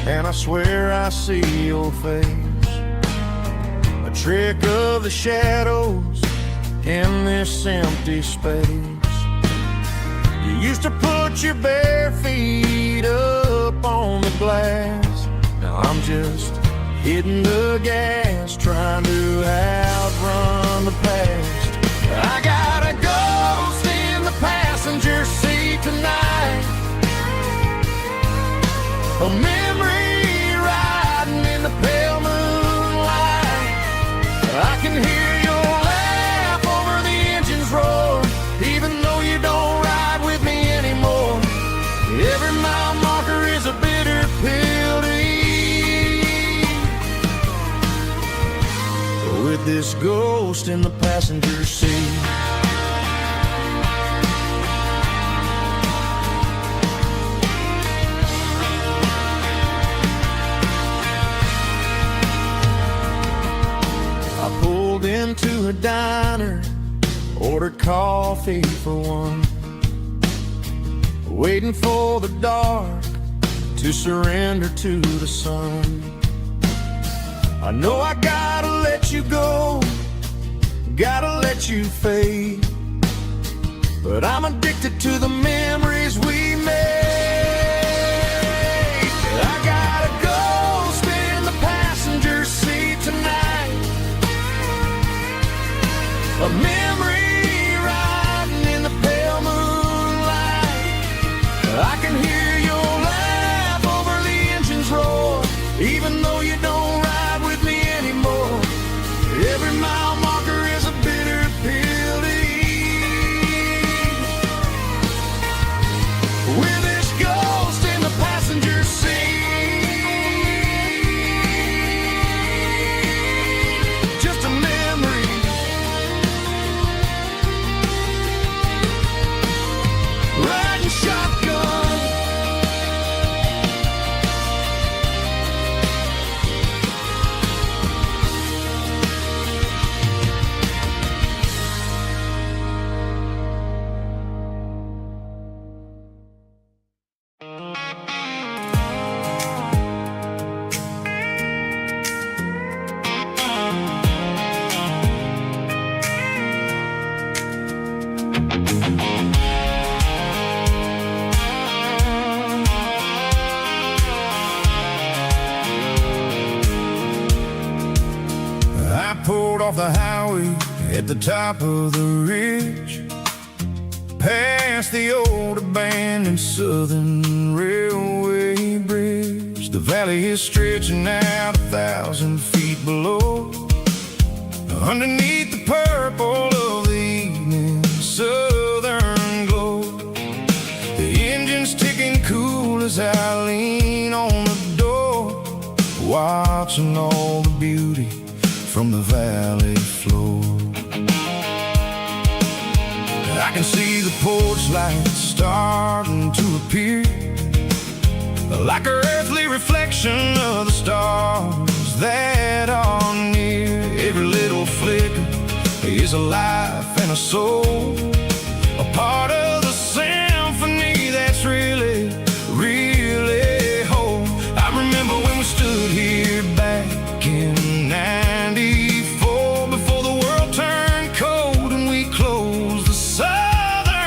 B: and I swear I see your face, a trick of the shadows in this empty space. You used to put your bare feet up on the glass, now I'm just hitting the gas, trying to outrun the past. I got a ghost in the passenger seat tonight, a memory riding in the pale moonlight. I can hear your laugh over the engine's roar, even though you don't ride with me anymore. Every mile marker is a bitter pill to eat, with this ghost in the passenger seat. into a diner, ordered coffee for one, waiting for the dark to surrender to the sun. I know I gotta let you go, gotta let you fade, but I'm addicted to the memories we made. I gotta go sit in the passenger seat tonight, a memory riding in the pale moonlight. I can hear your laugh over the engine's roar, even though you don't ride with me anymore. Every mile marker is a bitter pill to eat. With this ghost in the passenger seat, just a memory. Riding shotgun,
C: I pulled off the highway at the top of the ridge, past the old abandoned Southern Railway bridge. The valley is stretching out 1,000 feet below, underneath the purple of the evening southern glow. The engine's ticking cool as I lean on the door, watching all the beauty from the valley floor. I can see the porch lights starting to appear, like an earthly reflection of the stars that are near. Every little flicker is a life and a soul,